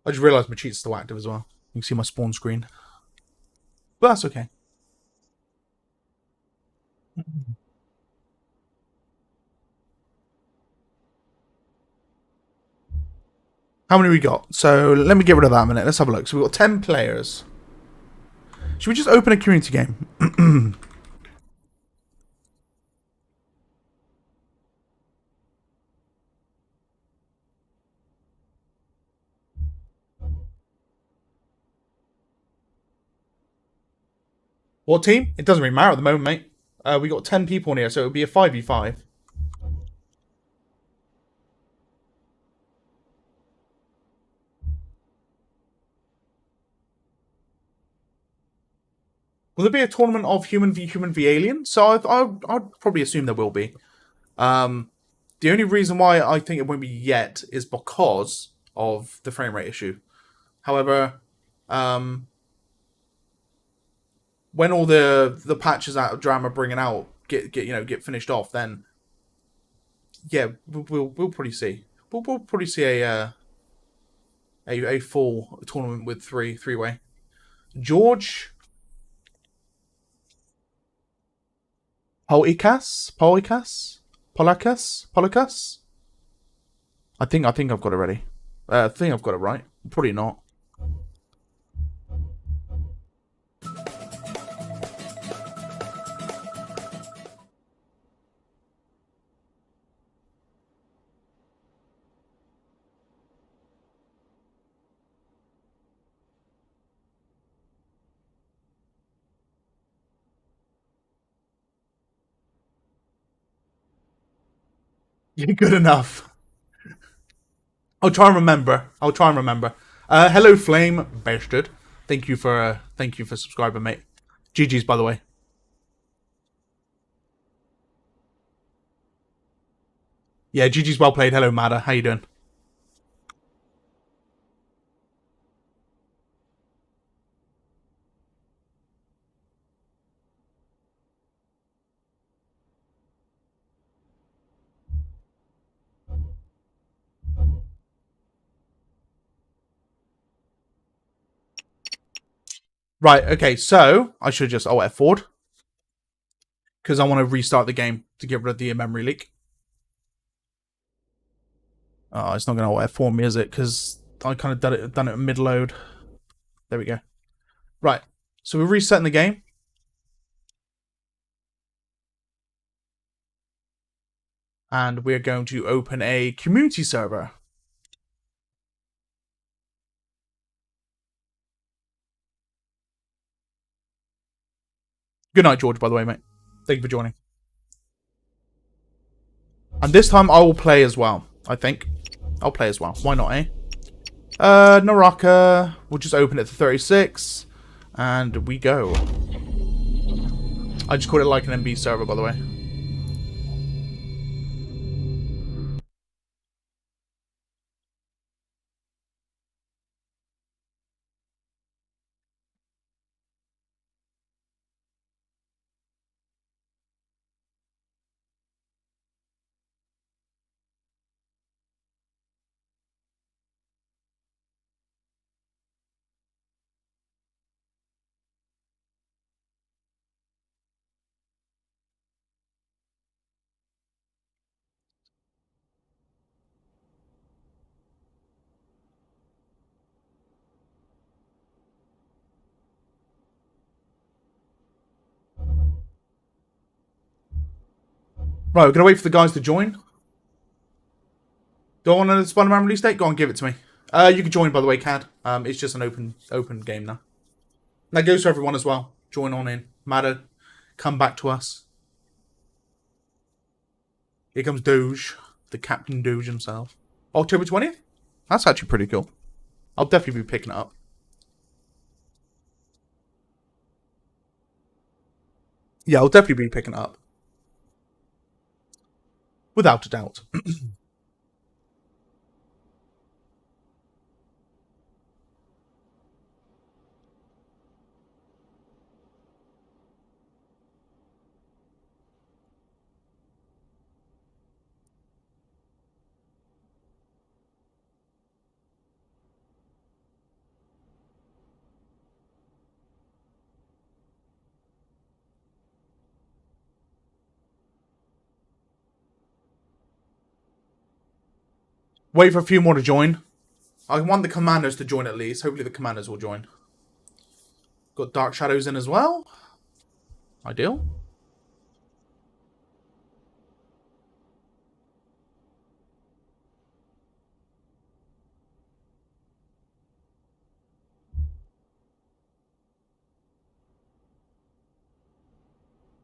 I just realised my cheat's still active as well. You can see my spawn screen. But that's okay. How many we got? So let me get rid of that a minute. Let's have a look. So we've got 10 players. Should we just open a community game? What team? It doesn't really matter at the moment, mate. We got 10 people in here, so it would be a 5v5. Will there be a tournament of human v alien? So I'd probably assume there will be. The only reason why I think it won't be yet is because of the frame rate issue. However, when all the patches out of drama bringing out get finished off, then yeah, we'll probably see. We'll probably see a full tournament with three way. George Polikas. I think I've got it ready. I think I've got it right. Probably not. You're good enough. I'll try and remember. Hello, Flame Bastard. Thank you for subscribing, mate. GG's, by the way. Yeah, GG's well played. Hello, Madder. How you doing? Right, okay, so I should just F4 because I want to restart the game to get rid of the memory leak. Oh, it's not going to F4 me, is it? Because I kind of done it mid-load. There we go. Right, so we're resetting the game. And we're going to open a community server. Good night, George, by the way, mate. Thank you for joining. And this time I will play as well, I think. I'll play as well. Why not, eh? Naraka. We'll just open it to 36. And we go. I just called it like an MB server, by the way. Right, we're going to wait for the guys to join. Do I want a Spider-Man release date? Go on, give it to me. You can join, by the way, Cad. It's just an open game now. That goes for everyone as well. Join on in. Matter, come back to us. Here comes Doge, the Captain Doge himself. October 20th? That's actually pretty cool. I'll definitely be picking it up. Yeah, I'll definitely be picking it up. Without a doubt. Wait for a few more to join. I want the commanders to join at least. Hopefully the commanders will join. Got Dark Shadows in as well. Ideal.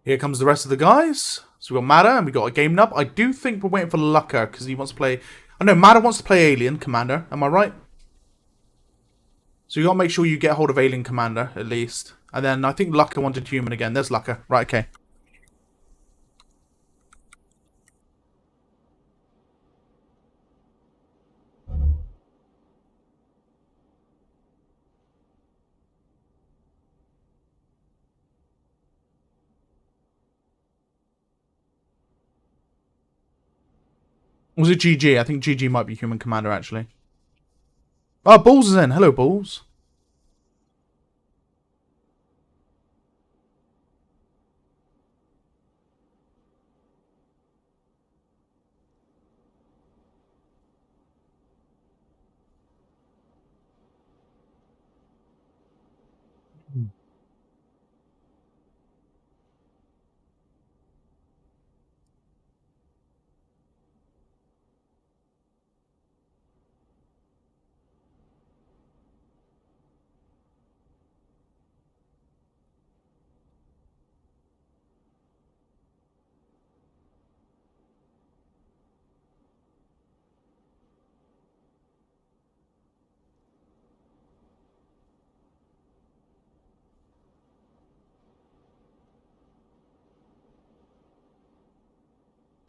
Here comes the rest of the guys. So we've got Mada and we've got a game nub. I do think we're waiting for Lucker because he wants to play... Oh no, Mada wants to play Alien Commander. Am I right? So you got to make sure you get hold of Alien Commander at least. And then I think Lucker wanted Human again. There's Lucker. Right, okay. Was it GG? I think GG might be human commander, actually. Oh, Balls is in. Hello, Balls.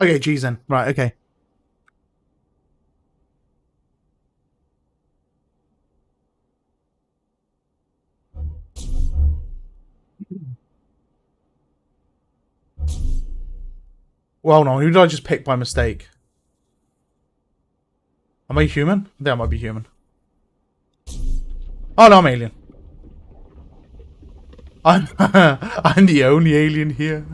Okay, G's in. Right, okay. Well, hold on. Who did I just pick by mistake? Am I human? I think I might be human. Oh, no, I'm alien. I'm, I'm the only alien here.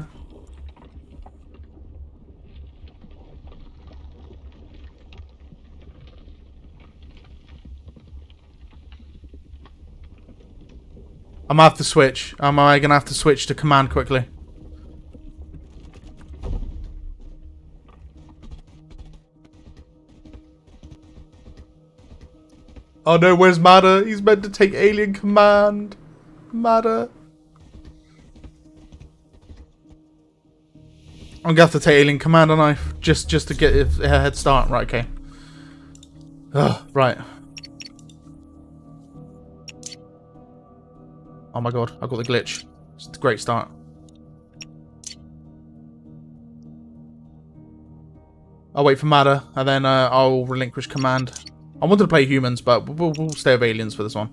I'm gonna have to switch. Am I gonna have to switch to command quickly? Oh no, where's Matter? He's meant to take alien command. Matter. I'm gonna have to take alien command, aren't I? Just to get a head start. Right, okay. Ugh, right. Oh my god, I got the glitch. It's a great start. I'll wait for Matter, and then I'll relinquish command. I wanted to play humans, but we'll stay with aliens for this one.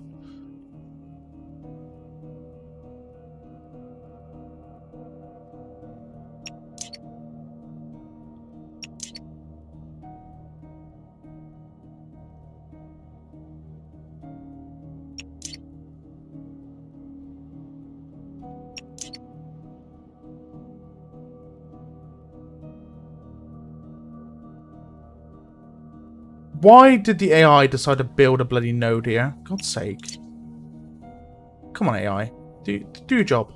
Why did the AI decide to build a bloody node here? God's sake. Come on, AI. Do your job.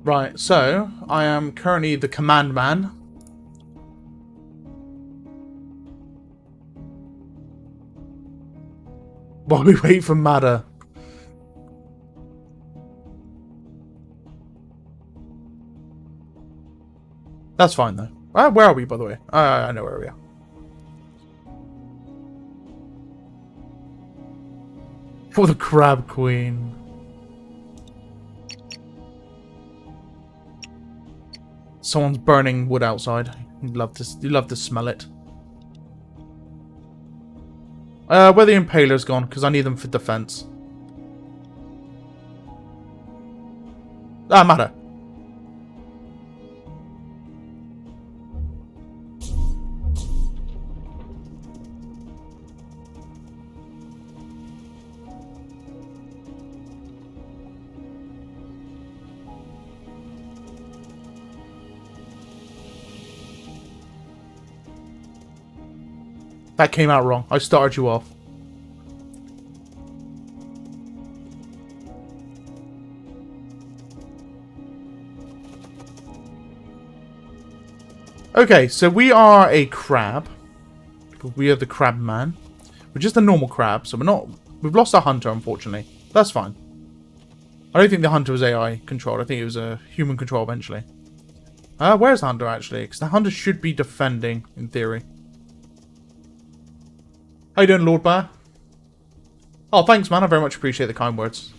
Right, so I am currently the command man. While we wait for Matter. That's fine though. Where are we, by the way? I know where we are. For the Crab Queen. Someone's burning wood outside. You'd love to smell it. Where the Impaler's gone, because I need them for defense. Ah, Matter. That came out wrong. I started you off. Okay, so we are a crab. We are the crab man. We're just a normal crab, so we're not... We've lost our hunter, unfortunately. That's fine. I don't think the hunter was AI controlled. I think it was a human control eventually. Where's the hunter, actually? Because the hunter should be defending, in theory. How you doing, Lord Bear? Oh, thanks, man. I very much appreciate the kind words.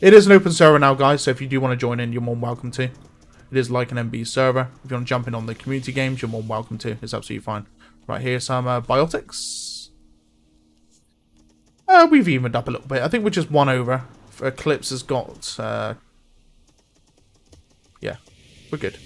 It is an open server now, guys, so if you do want to join in, you're more than welcome to. It is like an MB server. If you want to jump in on the community games, you're more than welcome to. It's absolutely fine. Right here, some biotics. We've evened up a little bit. I think we're just one over. Eclipse has got... yeah, we're good.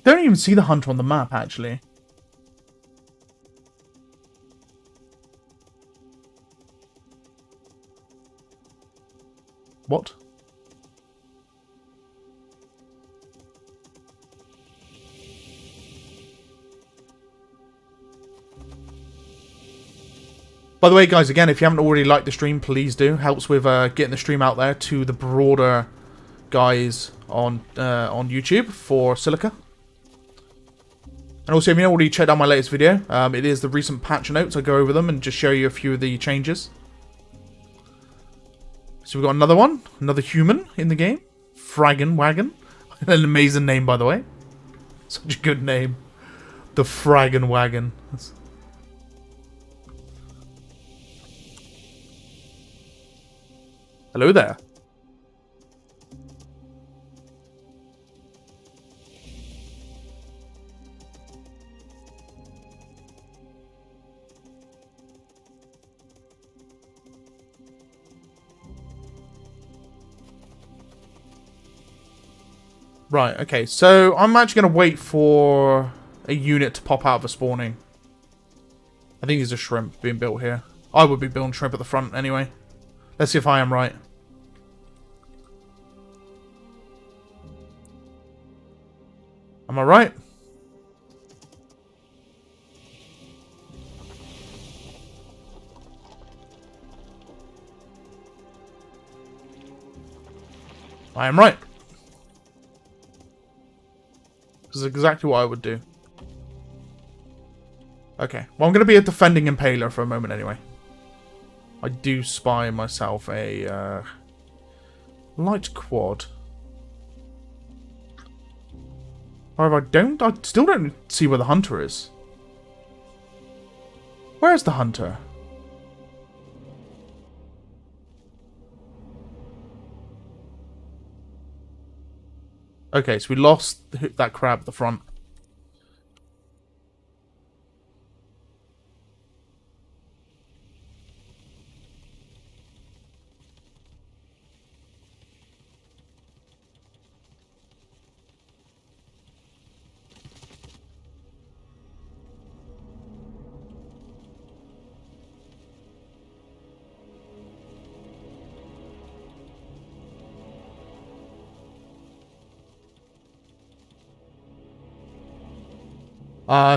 Don't even see the hunter on the map, actually. What? By the way, guys, again, if you haven't already liked the stream, please do. Helps with getting the stream out there to the broader guys on YouTube for Silica. And also, if you haven't already checked out my latest video, it is the recent patch notes. I go over them and just show you a few of the changes. So we've got another one. Another human in the game. Fraggin' Wagon. An amazing name, by the way. Such a good name. The Fraggin' Wagon. Hello there. Right, okay, so I'm actually going to wait for a unit to pop out of a spawning. I think there's a shrimp being built here. I would be building shrimp at the front anyway. Let's see if I am right. Am I right? I am right. This is exactly what I would do. Okay. Well, I'm going to be a defending impaler for a moment anyway. I do spy myself a light quad. However, I still don't see where the hunter is. Where's the hunter? Okay, so we lost that crab at the front.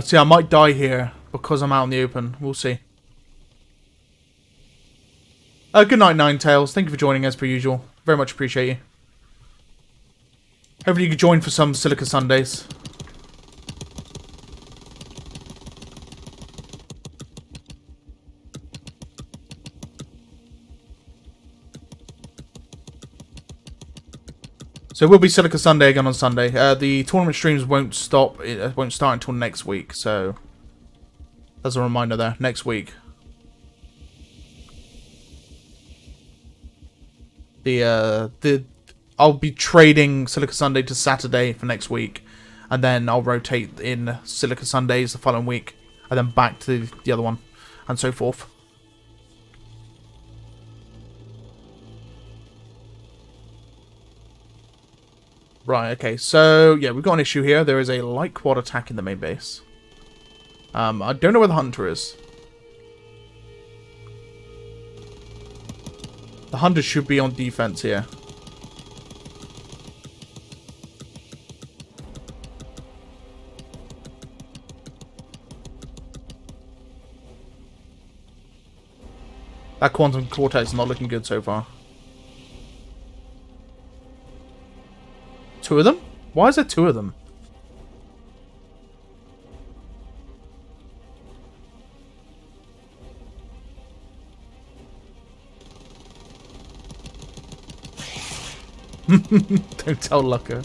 See, I might die here because I'm out in the open. We'll see. Good night, Ninetails. Thank you for joining as per usual. Very much appreciate you. Hopefully you can join for some Silica Sundays. So it will be Silica Sunday again on Sunday. The tournament streams won't stop. It won't start until next week. So that's a reminder there. Next week. I'll be trading Silica Sunday to Saturday for next week, and then I'll rotate in Silica Sundays the following week, and then back to the other one, and so forth. Right, okay. So, yeah, we've got an issue here. There is a light quad attack in the main base. I don't know where the hunter is. The hunter should be on defense here. That quantum cortex is not looking good so far. Two of them? Why is there two of them? Don't tell Lucca.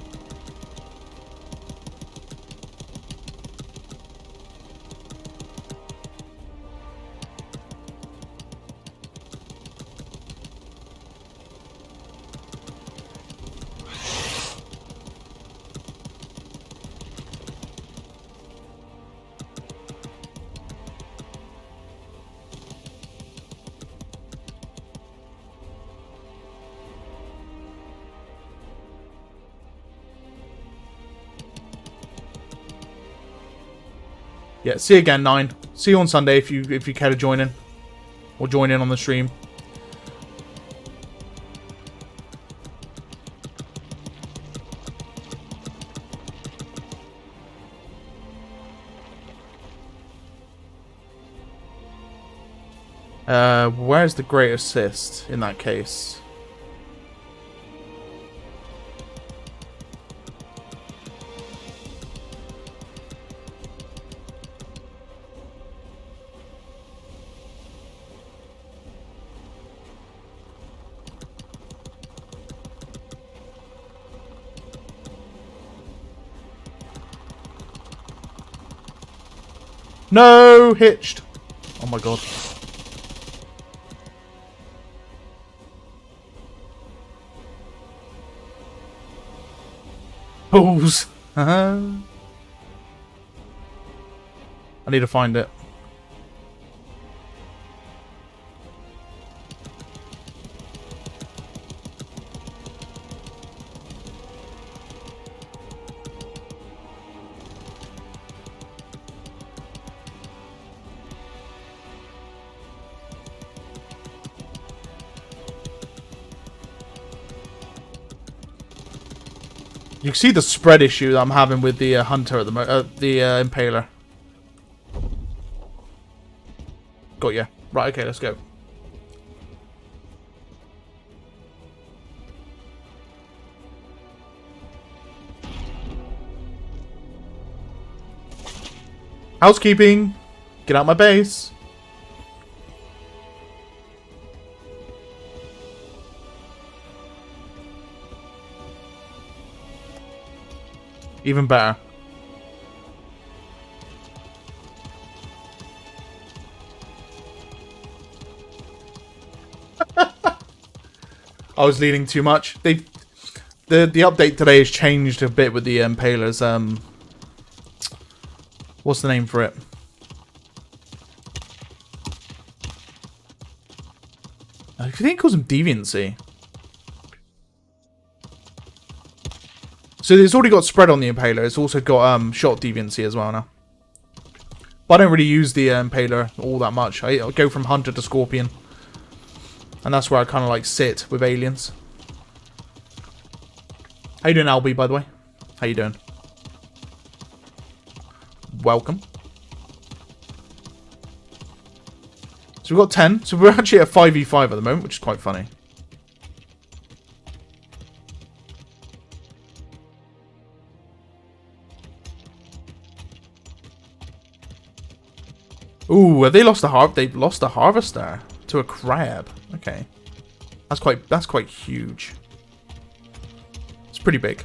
Yeah, see you again, 9. See you on Sunday if you care to join in. Or join in on the stream. Where's the great assist in that case? No! Hitched! Oh my god. Balls! I need to find it. You can see the spread issue that I'm having with the hunter at the impaler. Got ya. Right, okay, let's go. Housekeeping! Get out my base! Even better. I was leading too much. The update today has changed a bit with the impalers. What's the name for it? I think it calls them deviancy. So it's already got spread on the impaler. It's also got shot deviancy as well now. But I don't really use the impaler all that much. I go from hunter to scorpion. And that's where I kind of like sit with aliens. How you doing, Albie, by the way? How you doing? Welcome. So we've got 10. So we're actually at 5v5 at the moment, which is quite funny. Ooh, have they lost the They've lost the harvester to a crab. Okay, that's quite huge. It's pretty big.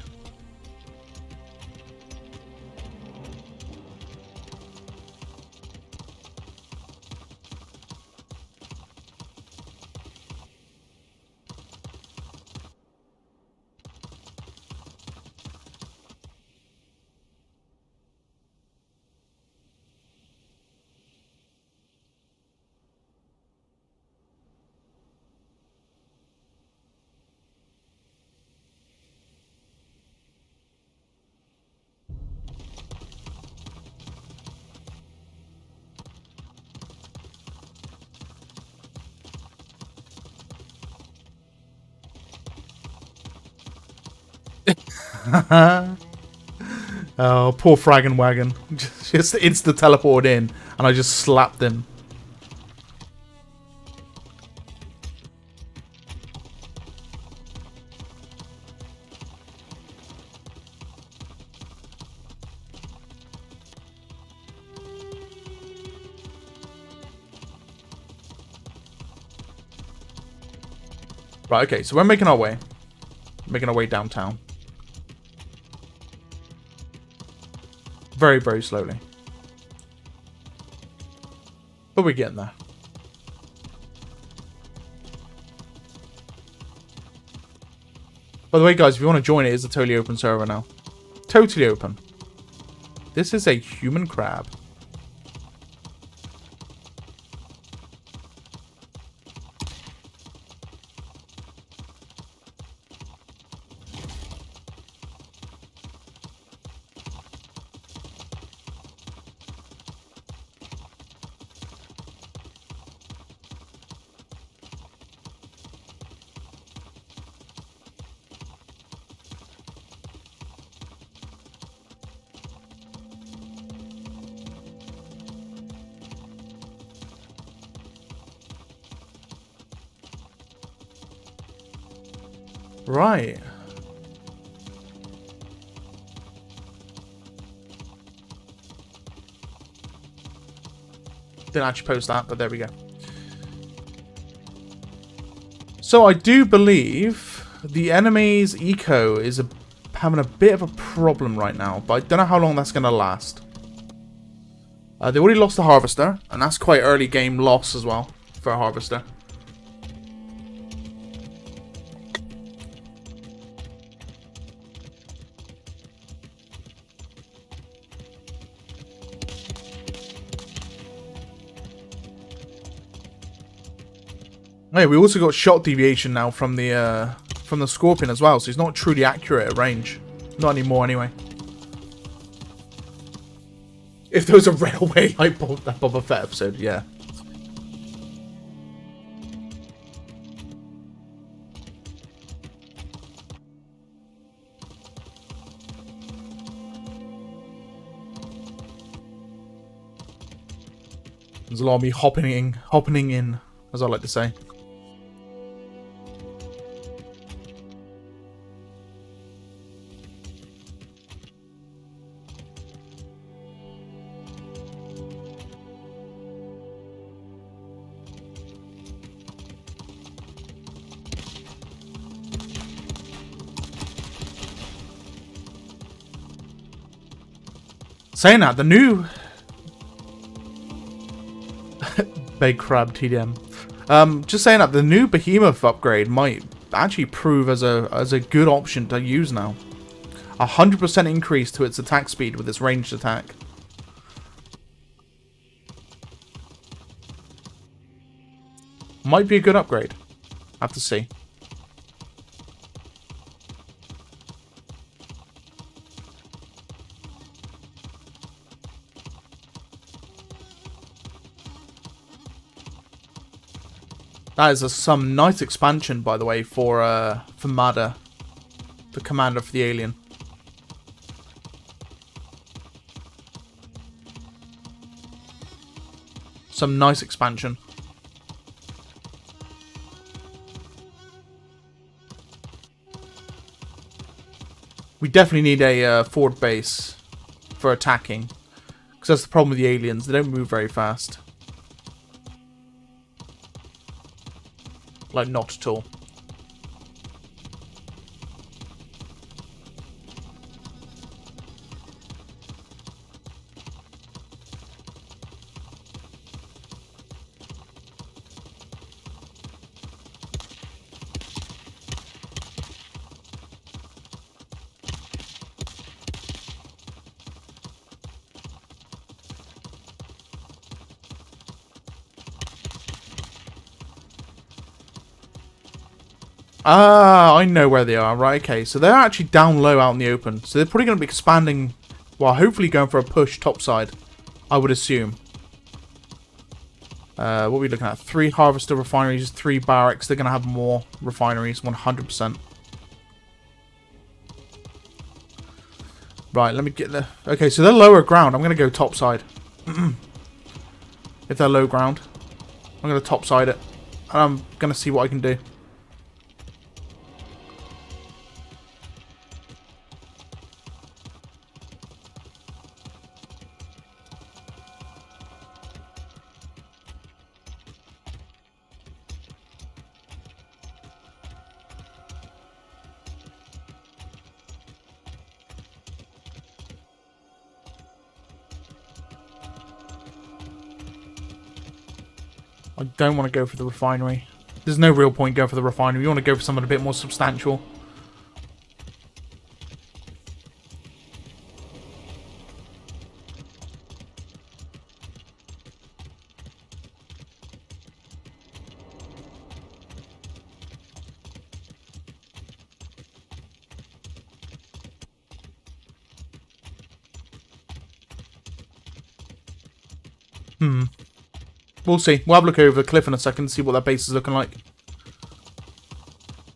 Oh, poor Fraggin' Wagon. Just insta teleport in, and I just slapped him. Right, okay, so we're making our way. Making our way downtown. Very, very slowly. But we're getting there. By the way, guys, if you want to join it, it's a totally open server now. Totally open. This is a human crab. Right. Didn't actually post that, but there we go. So I do believe the enemy's eco is having a bit of a problem right now, but I don't know how long that's going to last. They already lost the Harvester, and that's quite early game loss as well for a Harvester. Hey, we also got shot deviation now from the Scorpion as well, so he's not truly accurate at range. Not anymore, anyway. If there was a railway like that Boba Fett episode, yeah. There's a lot of me hopping in, as I like to say. Saying that, the new Big Crab TDM. Just saying that the new Behemoth upgrade might actually prove as a good option to use now. 100% increase to its attack speed with its ranged attack. Might be a good upgrade. Have to see. That is some nice expansion, by the way, for Mada, the commander for the alien. Some nice expansion. We definitely need a forward base for attacking, because that's the problem with the aliens. They don't move very fast. Like, not at all. Ah, I know where they are. Right, okay. So they're actually down low out in the open. So they're probably going to be expanding, well, hopefully going for a push topside, I would assume. What are we looking at? 3 harvester refineries, 3 barracks. They're going to have more refineries, 100%. Right, let me get the... Okay, so they're lower ground. I'm going to go top side. If they're low ground. I'm going to top side it. And I'm going to see what I can do. I don't want to go for the refinery. There's no real point going for the refinery. You want to go for something a bit more substantial. We'll see. We'll have a look over the cliff in a second to see what their base is looking like.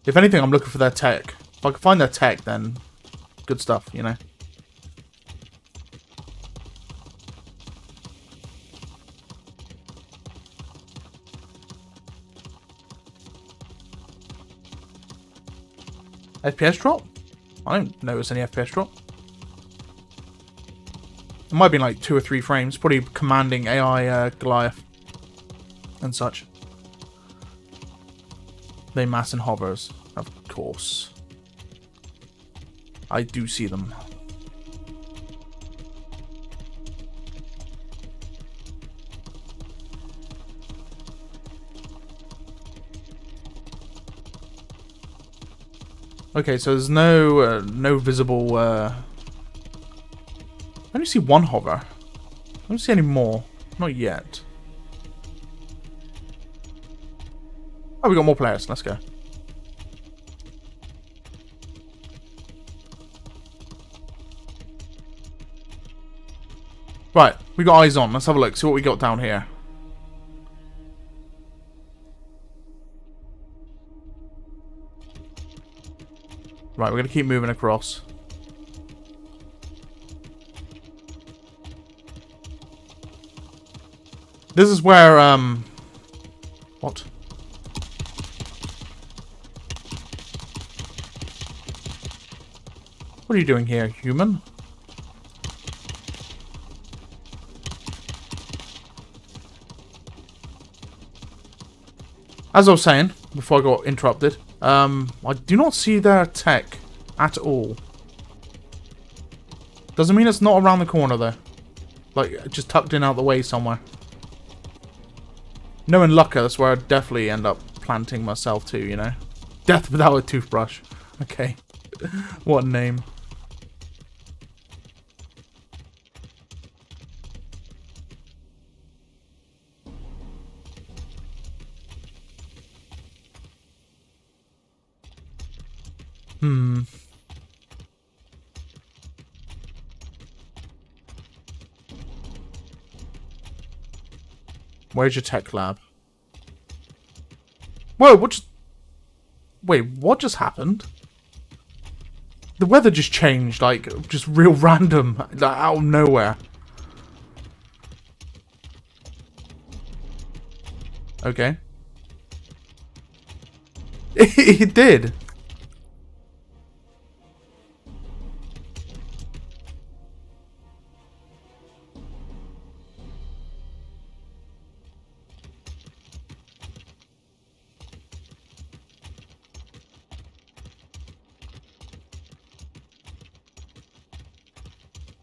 If anything, I'm looking for their tech. If I can find their tech, then good stuff, you know. FPS drop? I don't notice any FPS drop. It might be like 2 or 3 frames. Probably commanding AI Goliath and such. They mass and hovers, of course. I do see them. Okay, so there's no visible. I only see one hover. I don't see any more. Not yet. Oh, we got more players. Let's go. Right, we got eyes on. Let's have a look. See what we got down here. Right, we're going to keep moving across. This is where, what? What are you doing here, human? As I was saying, before I got interrupted, I do not see their tech at all. Doesn't mean it's not around the corner though. Like, just tucked in out the way somewhere. Knowing Lucka, that's where I'd definitely end up planting myself too, you know? Death without a toothbrush. Okay. What a name. Where's your tech lab? Whoa, what just... Wait, what just happened? The weather just changed, like, just real random, like, out of nowhere. Okay. It did.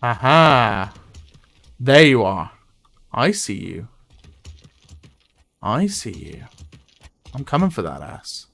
Aha! There you are. I see you. I see you. I'm coming for that ass.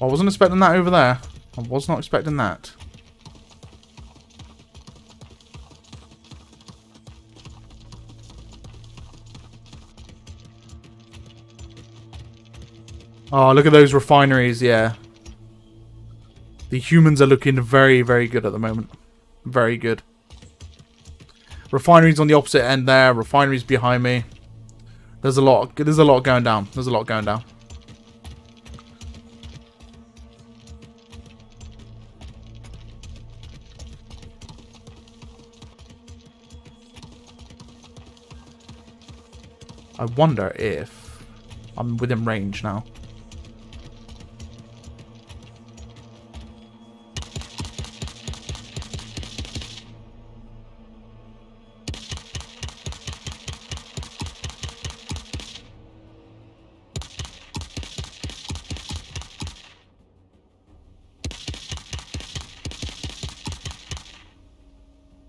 I wasn't expecting that over there. I was not expecting that. Oh, look at those refineries, yeah. The humans are looking very, very good at the moment. Very good. Refineries on the opposite end there. Refineries behind me. There's a lot going down. There's a lot going down. I wonder if I'm within range now.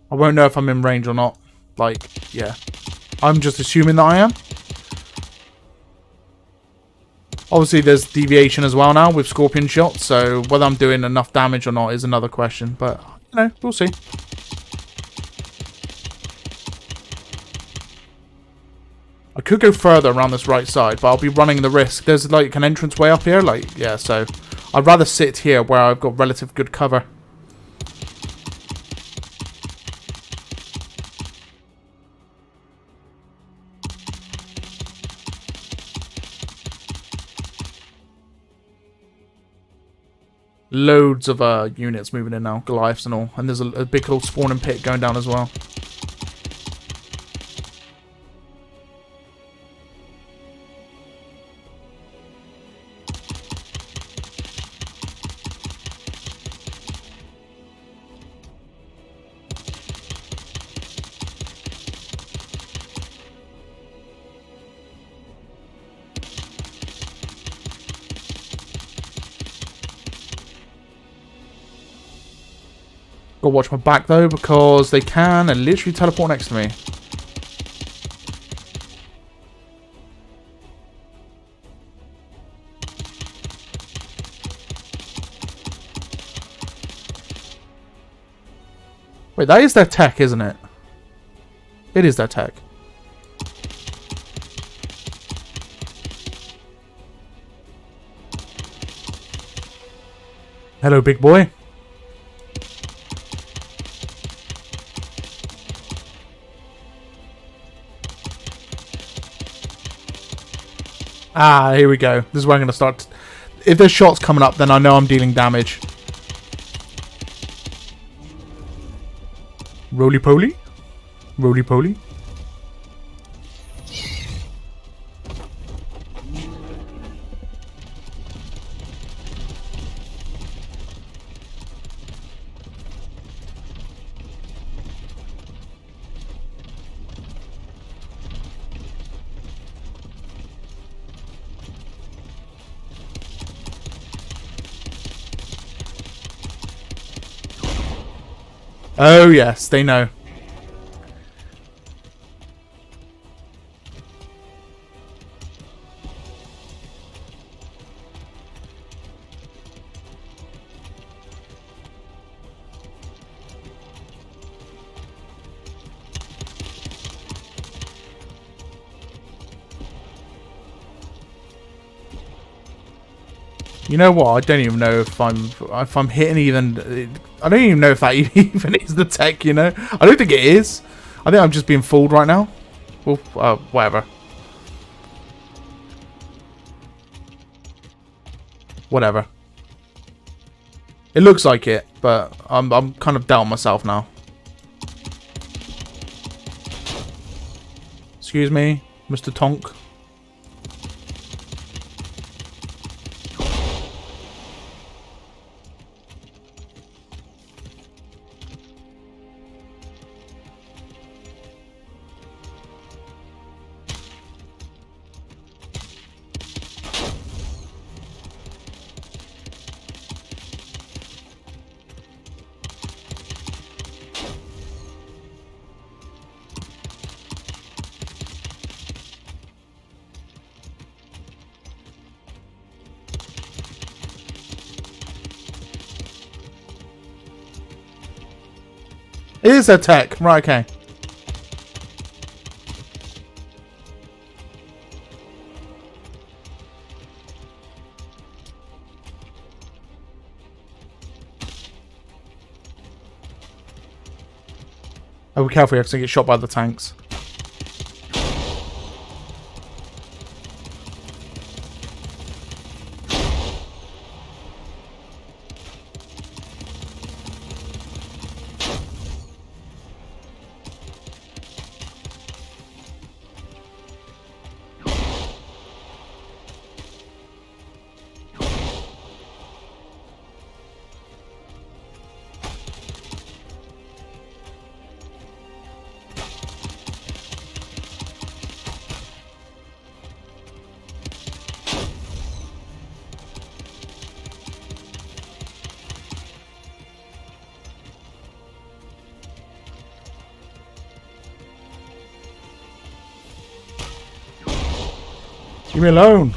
I won't know if I'm in range or not. Like, yeah. I'm just assuming that I am. Obviously, there's deviation as well now with scorpion shots, so whether I'm doing enough damage or not is another question. But, you know, we'll see. I could go further around this right side, but I'll be running the risk. There's, like, an entrance way up here. Like, yeah, so I'd rather sit here where I've got relative good cover. Loads of units moving in now, Goliaths and all. And there's a big old spawning pit going down as well. Gotta watch my back though, because they can literally teleport next to me. Wait, that is their tech, isn't it? It is their tech. Hello, big boy. Ah, here we go. This is where I'm going to start. If there's shots coming up, then I know I'm dealing damage. Roly-poly? Roly-poly? Oh yes, they know. You know what? I don't even know if I'm hitting even. I don't even know if that even is the tech. You know, I don't think it is. I think I'm just being fooled right now. Well, whatever. Whatever. It looks like it, but I'm kind of down myself now. Excuse me, Mr. Tonk. It is their tech. Right, okay. Oh, be careful, you're going to get shot by the tanks. Leave me alone.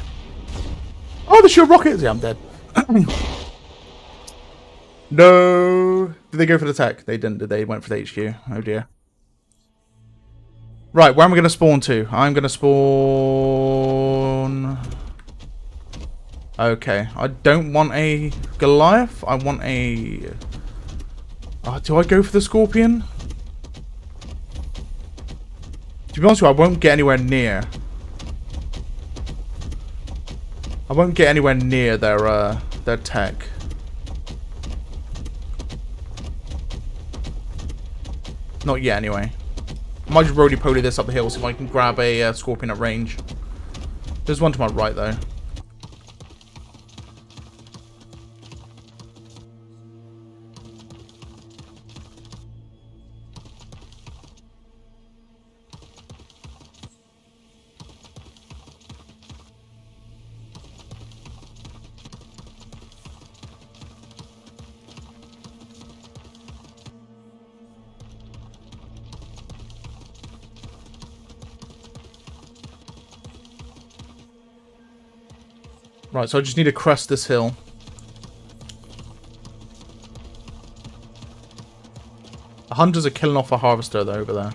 Oh, they shoot rockets. Yeah, I'm dead. No. Did they go for the tech? They didn't, did they? Went for the HQ. Oh, dear. Right, where am I going to spawn to? I'm going to spawn... Okay. I don't want a Goliath. I want a... do I go for the Scorpion? To be honest with you, I won't get anywhere near. I won't get anywhere near their tech. Not yet, anyway. I might just roly-poly this up the hill so I can grab a Scorpion at range. There's one to my right, though. Right, so I just need to crest this hill. The hunters are killing off a harvester, though, over there.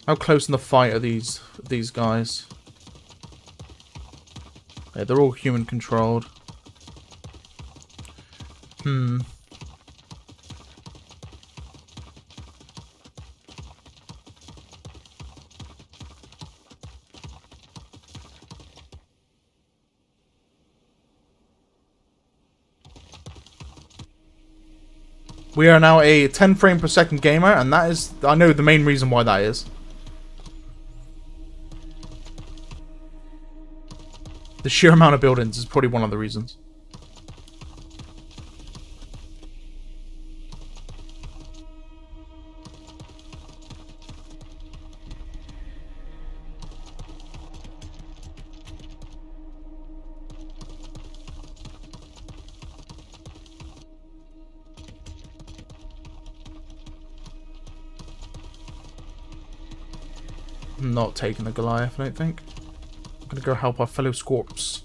How close in the fight are these guys? Yeah, they're all human controlled. We are now a 10 frame per second gamer, and that is, I know the main reason why that is. The sheer amount of buildings is probably one of the reasons. I'm not taking the Goliath, I don't think. I'm gonna go help our fellow Scorps.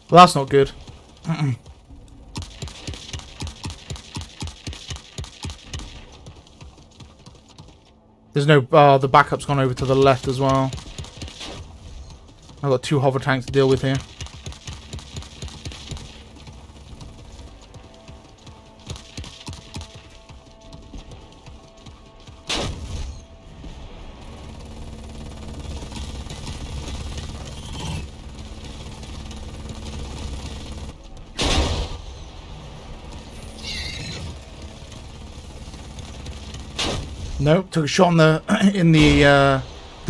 Well, that's not good. There's no... the backup's gone over to the left as well. I've got 2 hover tanks to deal with here. Nope, took a shot on the in the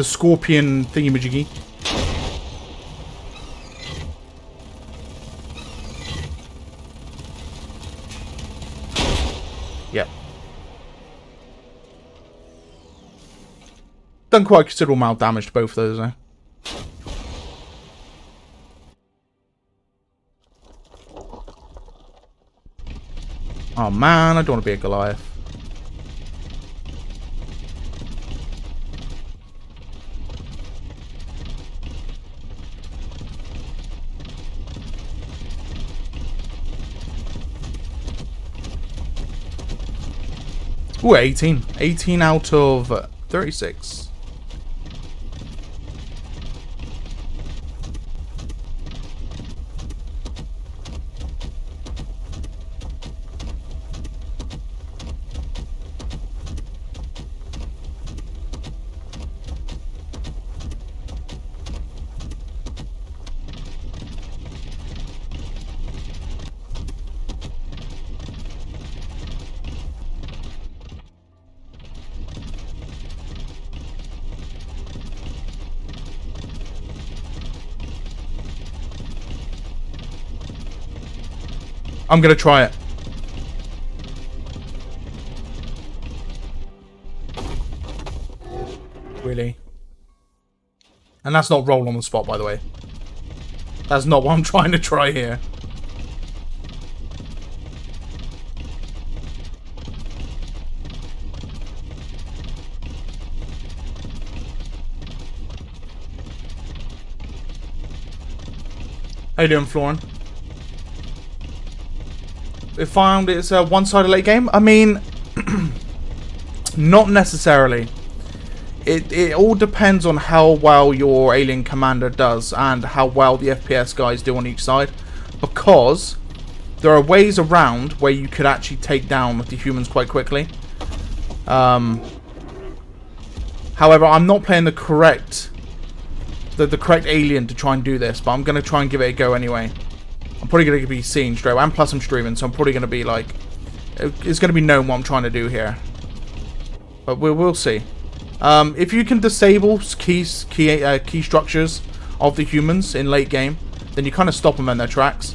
scorpion thingamajiggy. Yep. Done quite considerable amount of damage to both of those, though. Oh man, I don't want to be a Goliath. Ooh, 18. 18 out of 36. I'm gonna try it. Really? And that's not roll on the spot, by the way. That's not what I'm trying to try here. How you doing, Florin? We found it's a one-sided late game. I mean, not necessarily. It all depends on how well your alien commander does and how well the FPS guys do on each side. Because there are ways around where you could actually take down the humans quite quickly. However, I'm not playing the correct alien to try and do this, but I'm going to try and give it a go anyway. I'm probably going to be seeing straight away, and plus I'm streaming, so I'm probably going to be like, it's going to be known what I'm trying to do here. But we'll see. If you can disable key structures of the humans in late game, then you kind of stop them in their tracks.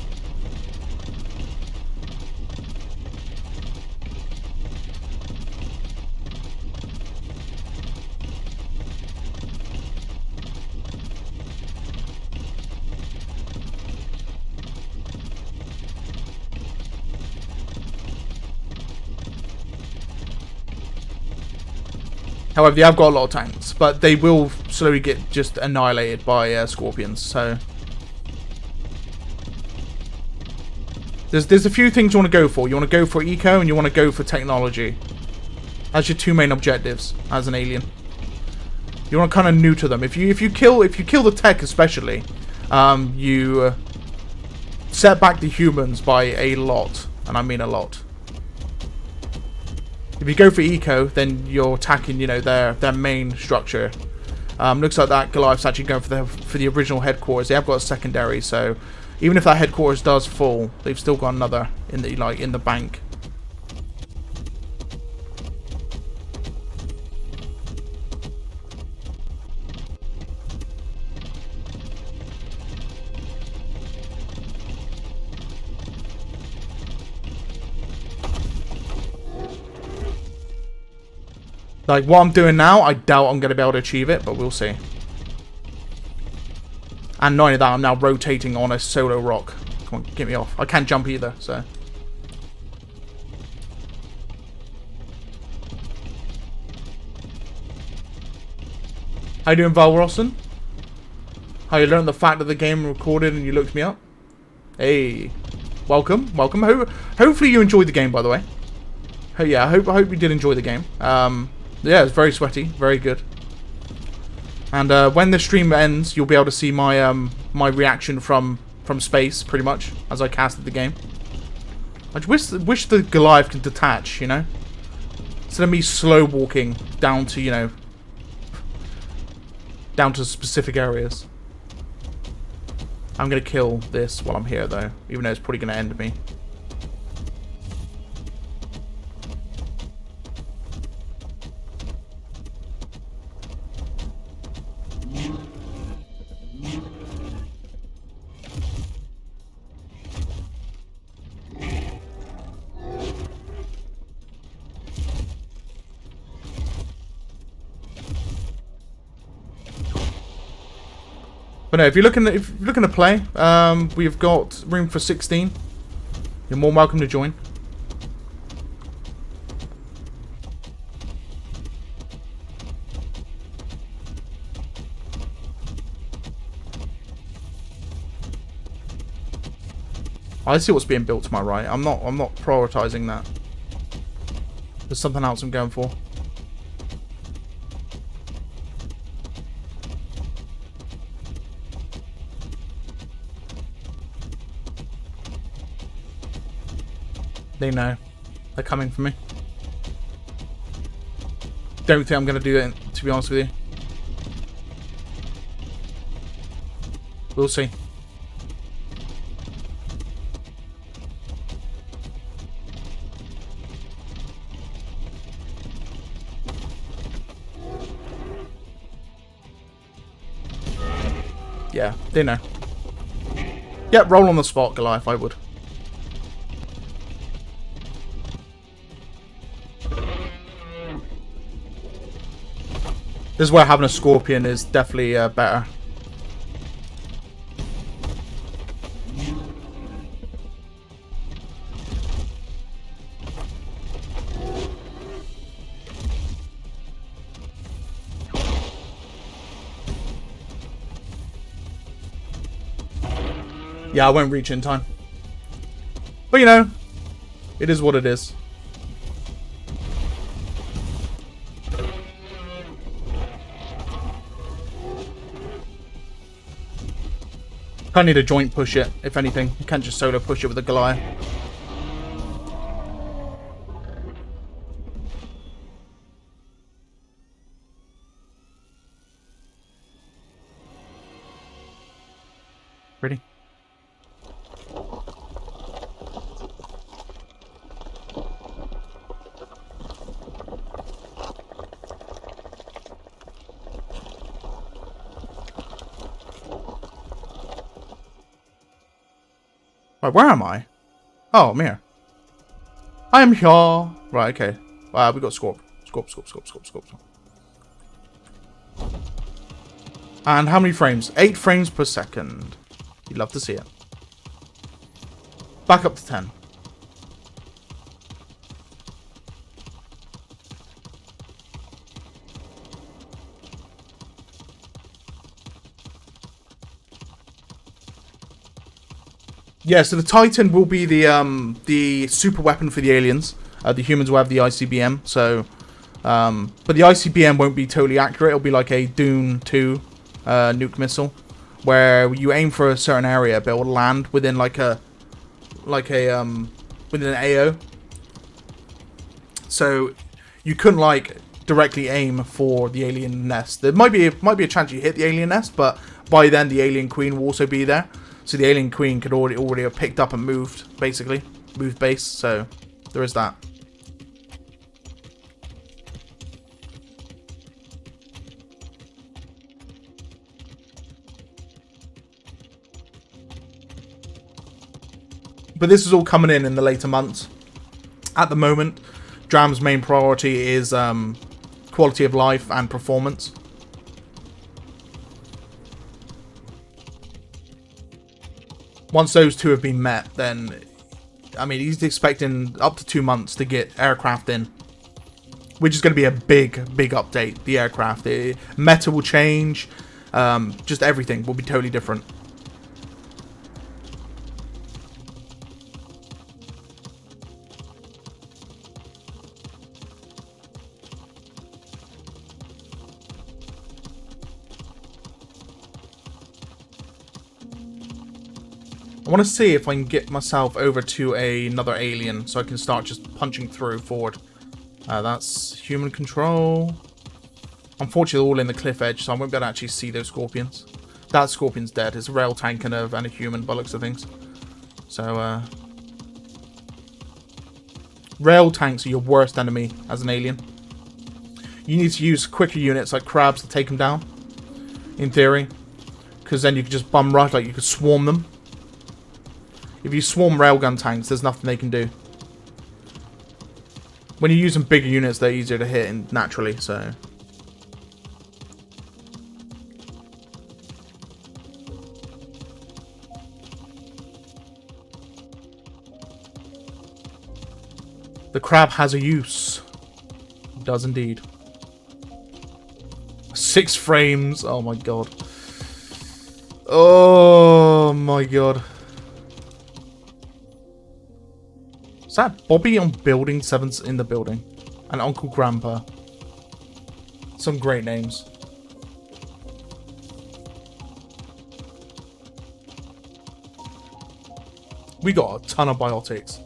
However, they have got a lot of tanks, but they will slowly get just annihilated by scorpions, so... There's a few things you want to go for. You want to go for eco, and you want to go for technology. That's your two main objectives as an alien. You want to kind of neuter them. If you kill the tech especially, you set back the humans by a lot, and I mean a lot. If you go for eco, then you're attacking, you know, their main structure. Looks like that Goliath's actually going for the original headquarters. They have got a secondary, so even if that headquarters does fall, they've still got another in the bank. Like, what I'm doing now, I doubt I'm going to be able to achieve it, but we'll see. And not only that, I'm now rotating on a solo rock. Come on, get me off. I can't jump either, so... How you doing, Valrossen? How you learned the fact that the game recorded and you looked me up? Hey. Welcome, welcome. Hopefully you enjoyed the game, by the way. Yeah, I hope you did enjoy the game. Yeah, it's very sweaty, very good. And when the stream ends, you'll be able to see my my reaction from space, pretty much, as I casted the game. I just wish the Goliath could detach, you know, instead of me slow walking down to, you know, down to specific areas. I'm gonna kill this while I'm here, though, even though it's probably gonna end me. But no, if you're looking to play, we've got room for 16. You're more welcome to join. I see what's being built to my right. I'm not prioritizing that. There's something else I'm going for. They know. They're coming for me. Don't think I'm going to do it, to be honest with you. We'll see. Yeah, they know. Yeah, roll on the spot, Goliath, I would. This is where having a scorpion is definitely better. Yeah, I won't reach in time. But you know, it is what it is. Kind of need to joint push it, if anything. You can't just solo push it with a Goliath. Ready? Right, where am I? Oh, I'm here. I am here. Right, okay. We got Scorp. Scorp. And how many frames? 8 frames per second. You'd love to see it. Back up to 10. Yeah, so the Titan will be the super weapon for the aliens. The humans will have the ICBM. So, but the ICBM won't be totally accurate. It'll be like a Dune 2 nuke missile, where you aim for a certain area, but it will land within within an AO. So you couldn't like directly aim for the alien nest. There might be a chance you hit the alien nest, but by then the alien queen will also be there. So the alien queen could already have picked up and moved, basically. Moved base, so there is that. But this is all coming in the later months. At the moment, Dram's main priority is quality of life and performance. Once those two have been met, then, I mean, he's expecting up to 2 months to get aircraft in. Which is going to be a big update, the aircraft. The meta will change. Just everything will be totally different. I want to see if I can get myself over to another alien so I can start just punching through forward. That's human control. Unfortunately, they're all in the cliff edge, so I won't be able to actually see those scorpions. That scorpion's dead. It's a rail tank and a human by looks of things. So, rail tanks are your worst enemy as an alien. You need to use quicker units like crabs to take them down, in theory. Because then you can just bum rush, like you could swarm them. If you swarm railgun tanks, there's nothing they can do. When you're using bigger units, they're easier to hit naturally, so... The crab has a use. It does indeed. 6 frames. Oh my god. Oh my god. Is that Bobby on building 7's in the building? And Uncle Grandpa. Some great names. We got a ton of biotics.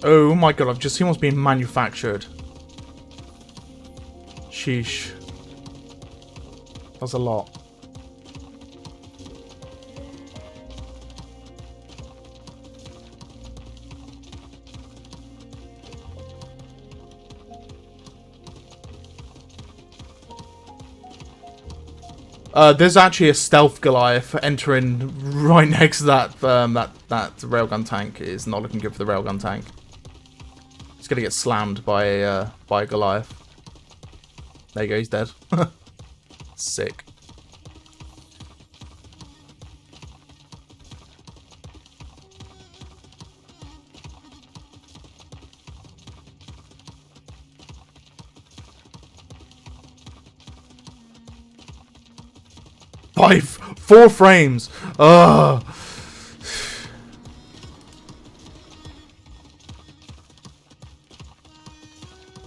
Oh my god, I've just seen what's being manufactured. Sheesh. That's a lot. There's actually a stealth Goliath entering right next to that that railgun tank. It's not looking good for the railgun tank. He's gonna get slammed by a Goliath. There you go, he's dead. Sick. By 4 frames. Ugh.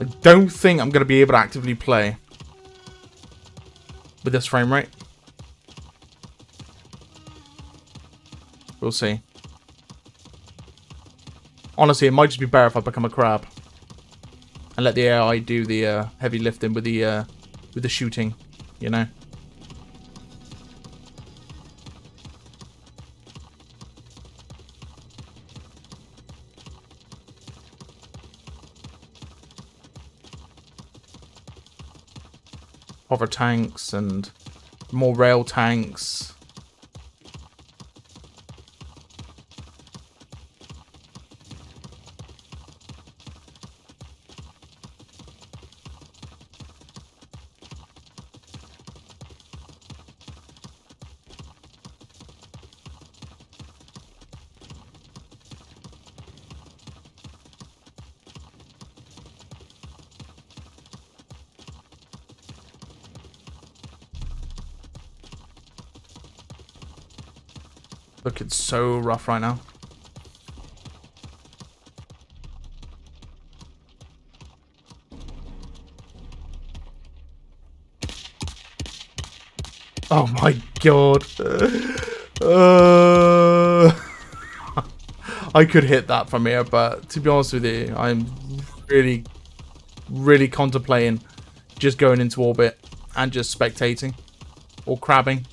I don't think I'm going to be able to actively play with this frame rate. We'll see. Honestly, it might just be better if I become a crab and let the AI do the heavy lifting with the shooting, you know. Hover tanks and more rail tanks. Look, it's so rough right now. Oh my god. I could hit that from here, but to be honest with you, I'm really contemplating just going into orbit and just spectating or crabbing.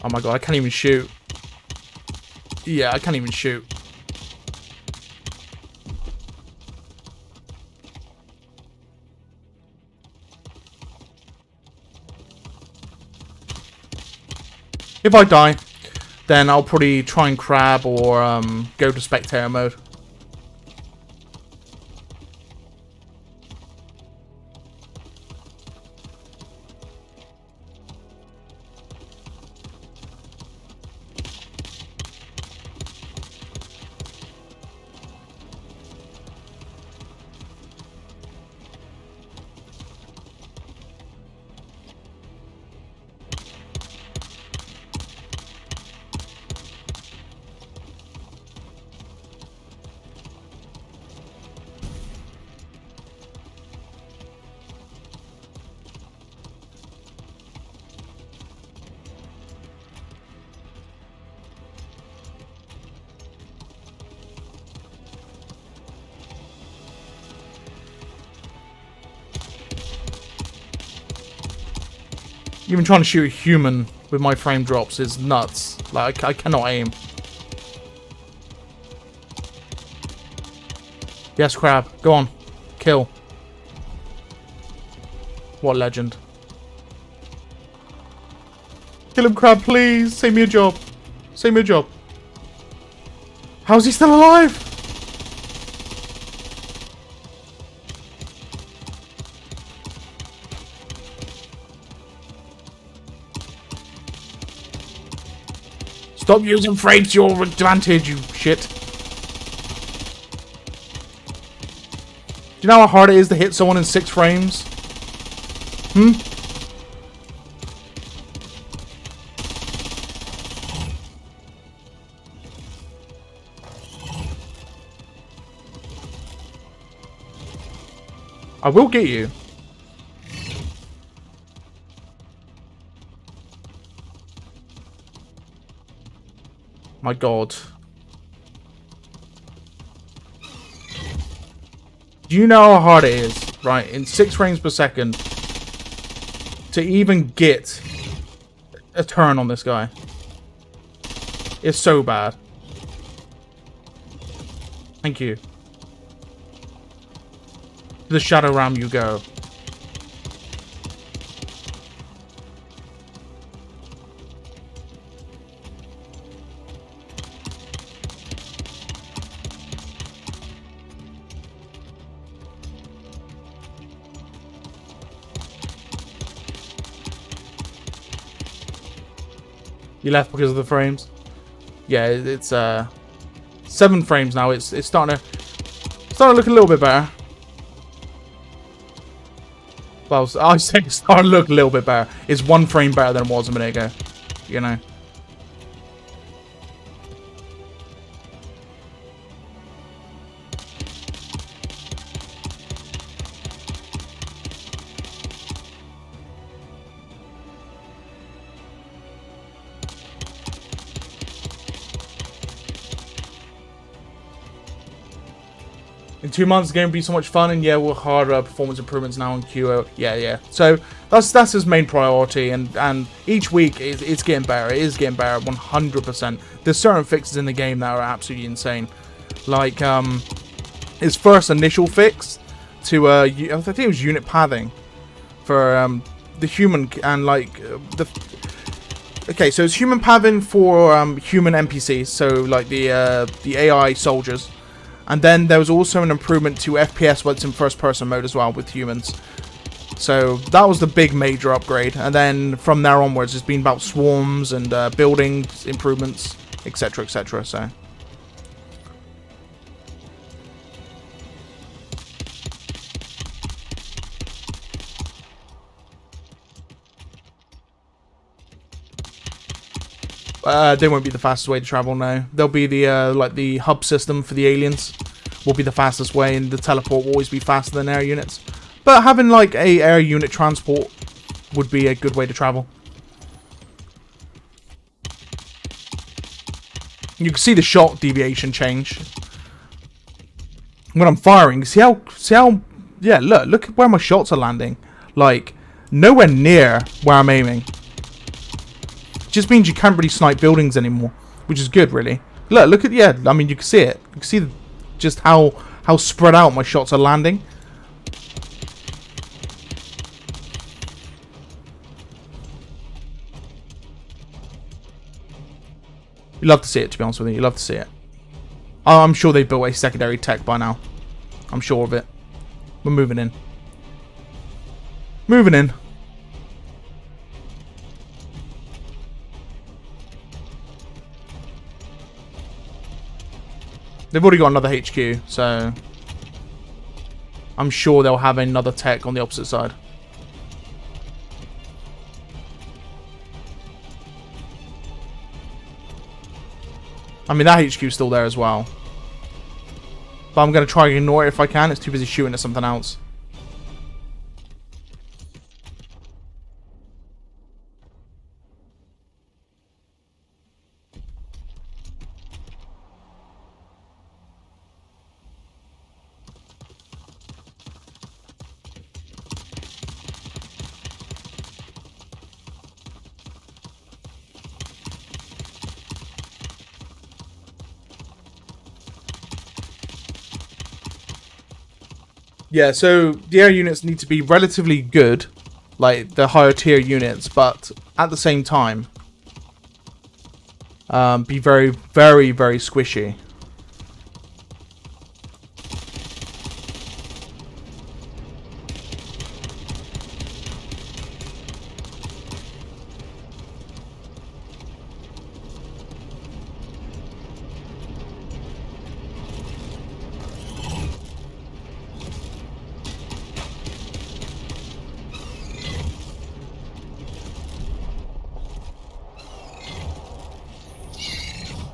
Oh my god, I can't even shoot. Yeah, I can't even shoot. If I die, then I'll probably try and crab or go to spectator mode. Even trying to shoot a human with my frame drops is nuts. Like, I cannot aim. Yes, crab. Go on. Kill. What legend. Kill him, crab, please. Save me a job. Save me a job. How's he still alive? Stop using frames to your advantage, you shit. Do you know how hard it is to hit someone in 6 frames? Hmm? I will get you. My god. Do you know how hard it is, right, in 6 frames per second to even get a turn on this guy? It's so bad. Thank you. To the Shadow Ram you go. You left because of the frames? Yeah, it's 7 frames now. It's starting to look a little bit better. Well, I say it's starting to look a little bit better. It's 1 frame better than it was a minute ago. You know. In 2 months, the game will be so much fun, and yeah, we'll harder performance improvements now in QO. Yeah. So that's his main priority, and each week it's getting better. It is getting better, 100%. There's certain fixes in the game that are absolutely insane, like his first initial fix to I think it was unit pathing for the human and like the. Okay, so it's human pathing for human NPCs, so like the AI soldiers. And then there was also an improvement to FPS when it's in first-person mode as well with humans. So that was the big major upgrade. And then from there onwards, it's been about swarms and building improvements, etc., etc. So they won't be the fastest way to travel now. They'll be the like the hub system for the aliens will be the fastest way, and the teleport will always be faster than air units. But having like a air unit transport would be a good way to travel. You can see the shot deviation change when I'm firing. See how yeah, look at where my shots are landing. Like nowhere near where I'm aiming. Just means you can't really snipe buildings anymore, which is good, really. Look at, yeah, I mean, you can see it. You can see just how spread out my shots are landing. You love to see it, to be honest with you. You love to see it. I'm sure they built a secondary tech by now. I'm sure of it. We're moving in. Moving in. They've already got another HQ, so I'm sure they'll have another tech on the opposite side. I mean, that HQ is still there as well. But I'm going to try and ignore it if I can. It's too busy shooting at something else. Yeah, so the air units need to be relatively good, like the higher tier units, but at the same time, be very, very, very squishy.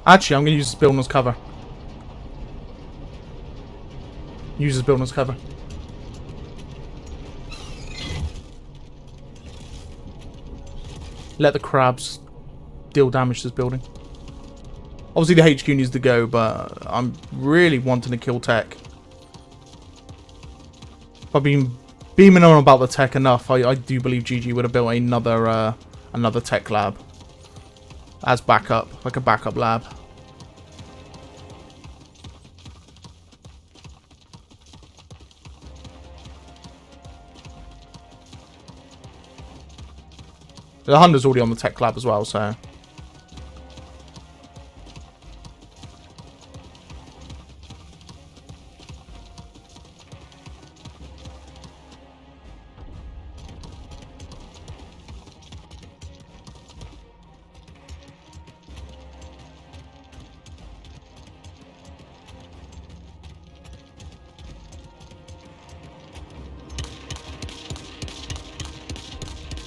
Actually, I'm going to use this building as cover. Use this building as cover. Let the crabs deal damage to this building. Obviously, the HQ needs to go, but I'm really wanting to kill tech. If I've been beaming on about the tech enough, I do believe GG would have built another tech lab as backup, like a backup lab. The Hunter's already on the tech lab as well, so.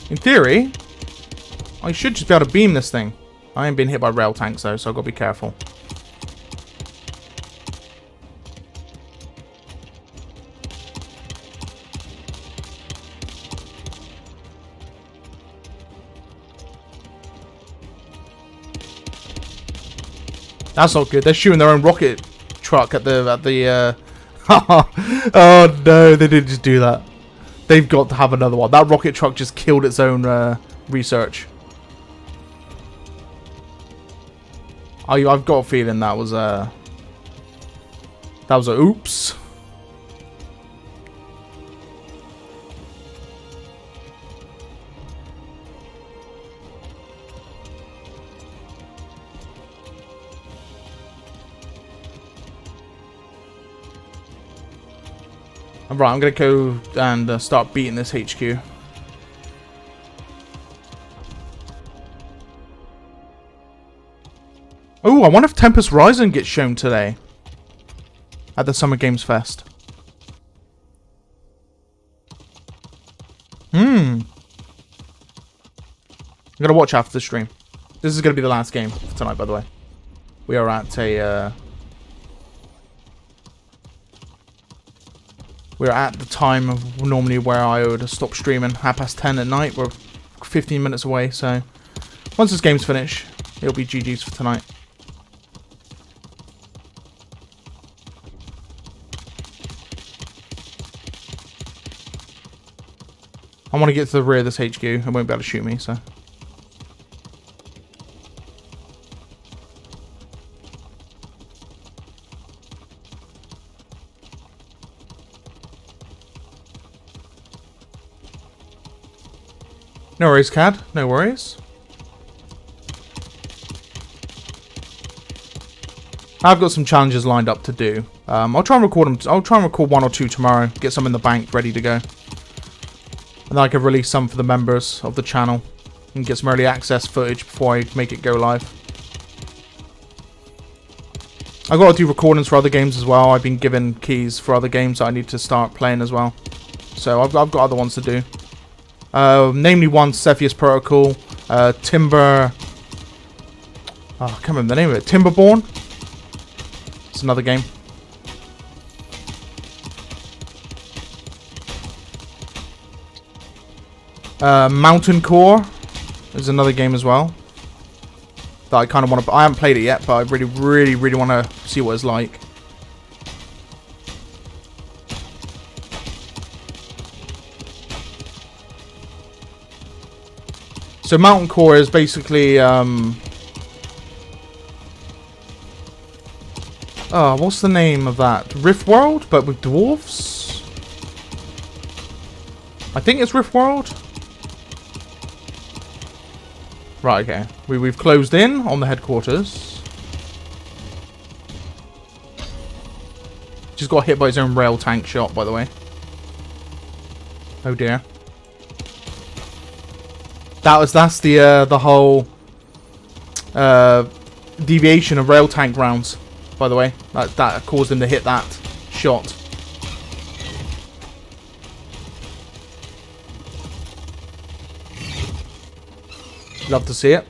In theory, I should just be able to beam this thing. I ain't been hit by rail tanks though, so I've got to be careful. That's not good. They're shooting their own rocket truck at the oh no, they didn't just do that. They've got to have another one. That rocket truck just killed its own research. I've got a feeling that was a oops. Right, I'm gonna go and start beating this HQ. Oh, I wonder if Tempest Rising gets shown today at the Summer Games Fest. I'm gonna watch after the stream. This is gonna be the last game for tonight, by the way. We are at a we're at the time of normally where I would stop streaming, 10:30 at night. We're 15 minutes away, so once this game's finished, it'll be GG's for tonight. I want to get to the rear of this HQ. It won't be able to shoot me, so. No worries, Cad. No worries. I've got some challenges lined up to do. I'll try and record them. I'll try and record 1 or 2 tomorrow. Get some in the bank ready to go. And then I can release some for the members of the channel and get some early access footage before I make it go live. I've got to do recordings for other games as well. I've been given keys for other games that I need to start playing as well. So I've got other ones to do. Namely one, Cepheus Protocol, Timber... Oh, I can't remember the name of it. Timberborn? It's another game. Mountain Core is another game as well that I kind of want to... I haven't played it yet, but I really want to see what it's like. So Mountain Core is basically... what's the name of that? Rift World, but with dwarves? I think it's Rift World. Right, okay. We've closed in on the headquarters. Just got hit by his own rail tank shot, by the way. Oh dear. That's the whole deviation of rail tank rounds, by the way. That caused him to hit that shot. Love to see it.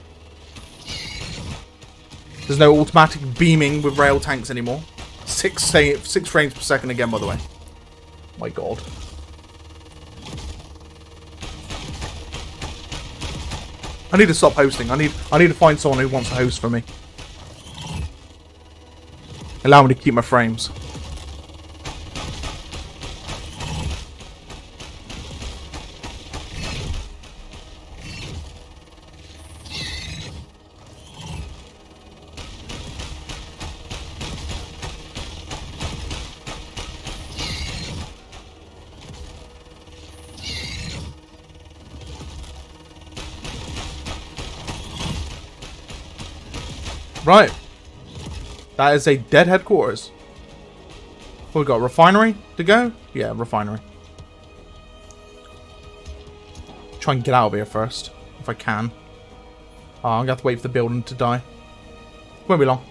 There's no automatic beaming with rail tanks anymore. 6 frames per second again, by the way. My god. I need to stop hosting. I need to find someone who wants to host for me. Allow me to keep my frames. Right. That is a dead headquarters. What we got? Refinery to go? Yeah, refinery. Try and get out of here first, if I can. Oh, I'm gonna have to wait for the building to die. Won't be long.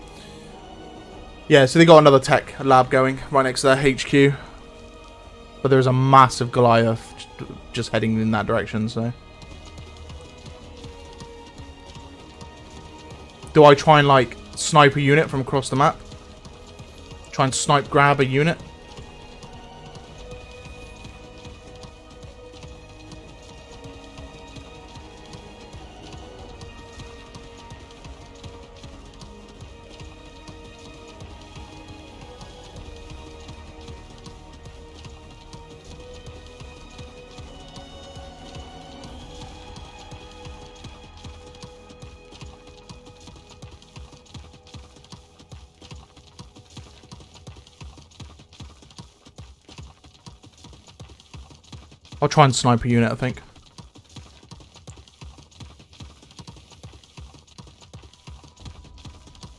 Yeah, so they got another tech lab going right next to their HQ. But there's a massive Goliath just heading in that direction, so. Do I try and, like, snipe a unit from across the map? Try and snipe grab a unit? I'll try and snipe a unit, I think.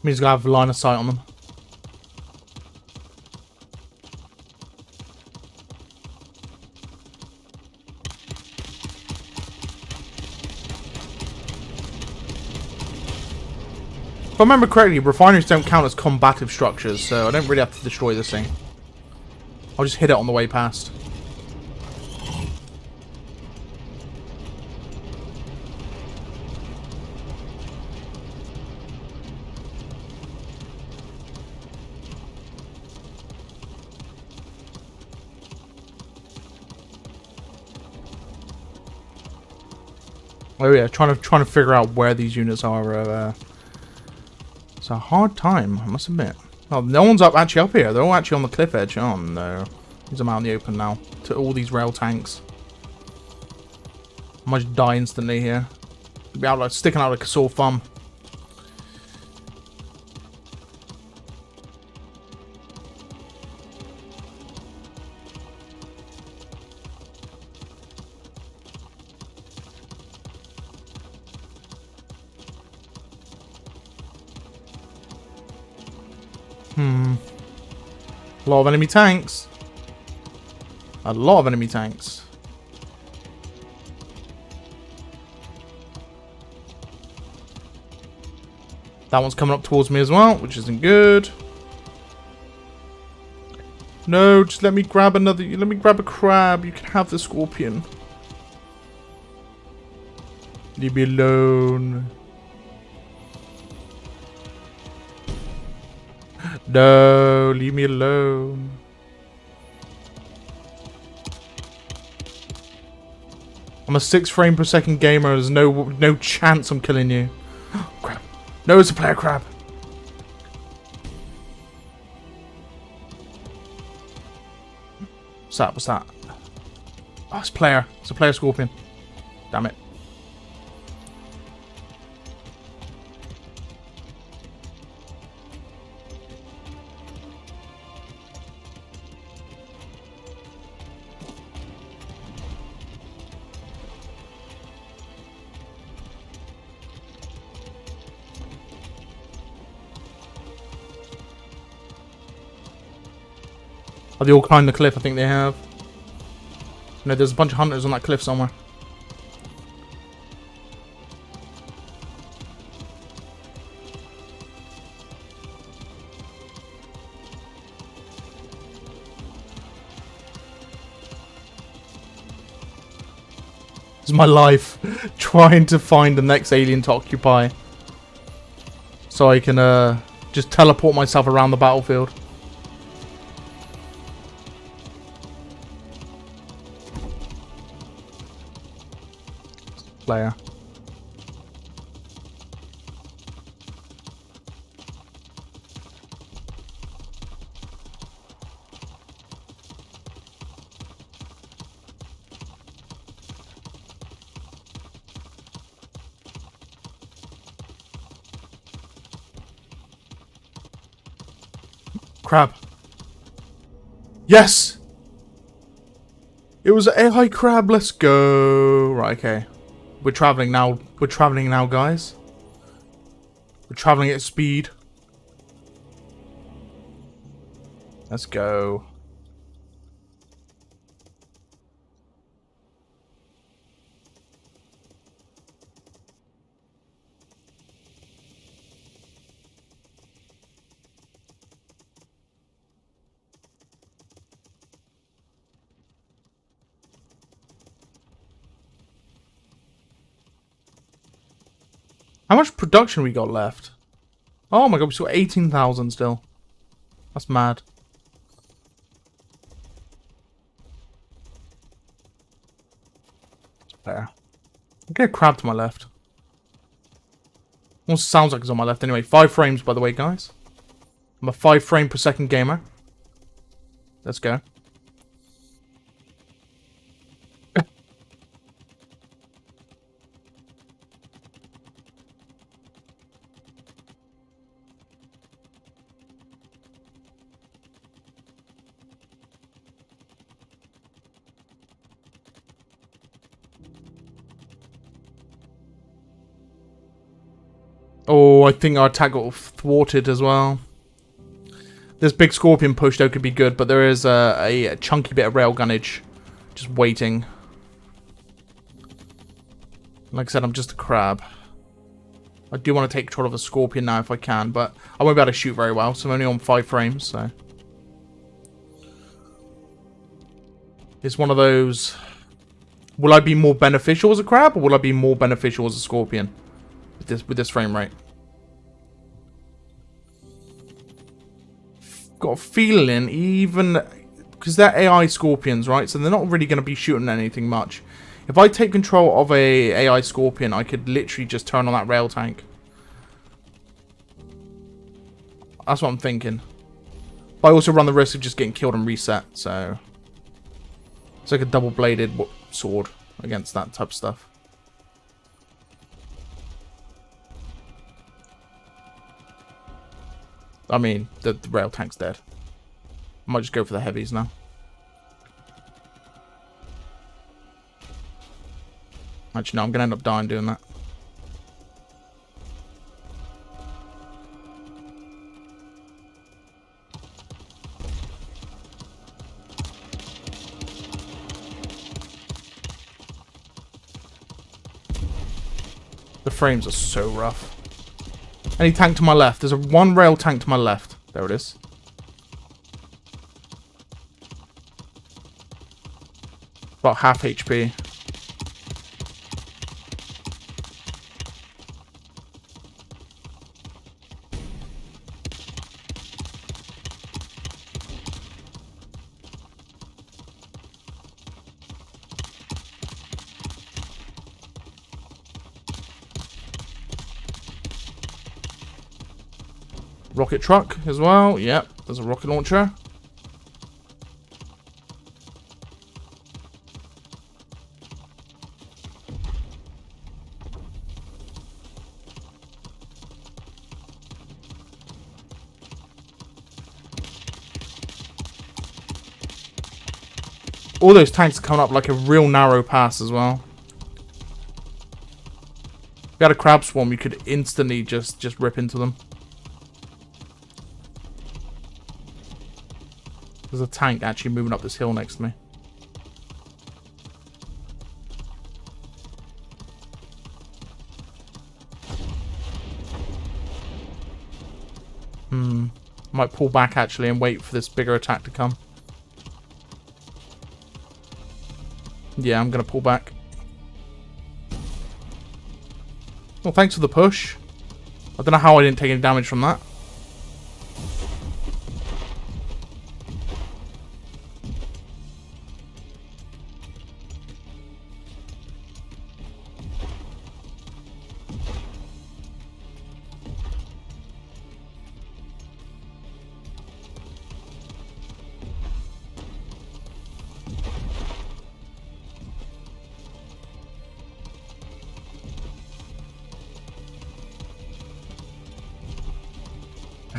Means gonna have line of sight on them. If I remember correctly, refineries don't count as combative structures, so I don't really have to destroy this thing. I'll just hit it on the way past. Oh yeah, trying to figure out where these units are. It's a hard time, I must admit. Oh, no one's actually up here. They're all actually on the cliff edge. Oh no, I'm out in the open now. To all these rail tanks. I might die instantly here. Be out like sticking out like a sore thumb. A lot of enemy tanks. A lot of enemy tanks. That one's coming up towards me as well, which isn't good. No, just let me grab another. Let me grab a crab. You can have the scorpion. Leave me alone. No, leave me alone. I'm a 6 frame per second gamer. There's no chance I'm killing you. Crap. No, it's a player crab. What's that? What's that? Oh, it's player. It's a player scorpion. Damn it. Are they all climbing the cliff? I think they have. No, there's a bunch of hunters on that cliff somewhere. This is my life. Trying to find the next alien to occupy. So I can just teleport myself around the battlefield. Player. Crab. Yes! It was an AI crab. Let's go. Right, okay. We're traveling now. We're traveling now, guys. We're traveling at speed. Let's go. How much production we got left? Oh my god, we still got 18,000 still. That's mad. There. I get a crab to my left. Almost sounds like it's on my left anyway. 5 frames, by the way, guys. I'm a 5 frame per second gamer. Let's go. Oh, I think our attack got thwarted as well. This big scorpion push, though, could be good, but there is a chunky bit of rail gunnage just waiting. Like I said, I'm just a crab. I do want to take control of a scorpion now if I can, but I won't be able to shoot very well, so I'm only on 5 frames, so. It's one of those... Will I be more beneficial as a crab, or will I be more beneficial as a scorpion? With this frame rate. Got a feeling, even because they're AI scorpions, right? So they're not really going to be shooting anything much. If I take control of a AI scorpion, I could literally just turn on that rail tank. That's what I'm thinking. But I also run the risk of just getting killed and reset. So it's like a double-bladed sword against that type of stuff. I mean, the rail tank's dead. I might just go for the heavies now. Actually, no, I'm going to end up dying doing that. The frames are so rough. Any tank to my left? There's a 1 rail tank to my left. There it is. About half HP. Rocket truck as well. Yep, there's a rocket launcher. All those tanks are coming up like a real narrow pass as well. If you had a crab swarm, you could instantly just rip into them. There's a tank actually moving up this hill next to me. Might pull back actually and wait for this bigger attack to come. Yeah, I'm gonna pull back. Well, thanks for the push. I don't know how I didn't take any damage from that.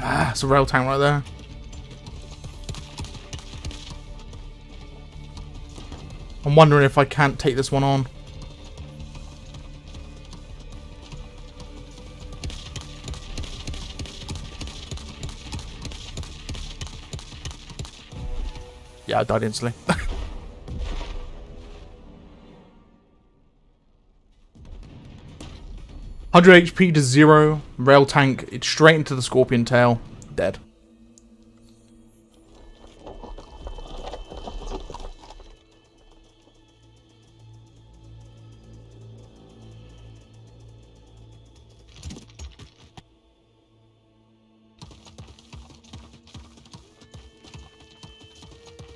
Ah, it's a rail tank right there. I'm wondering if I can't take this one on. Yeah, I died instantly. 100 HP to 0. Rail tank. It's straight into the scorpion tail. Dead.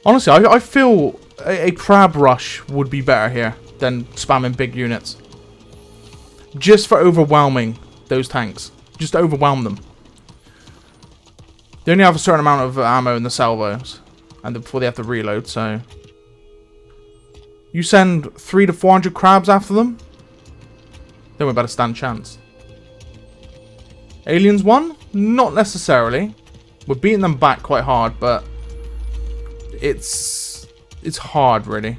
Honestly, I feel a crab rush would be better here than spamming big units. Just for overwhelming those tanks. Just overwhelm them. They only have a certain amount of ammo in the salvos. And before they have to reload, so... You send 300 to 400 crabs after them? Then we're about to stand a chance. Aliens won? Not necessarily. We're beating them back quite hard, but... It's hard, really.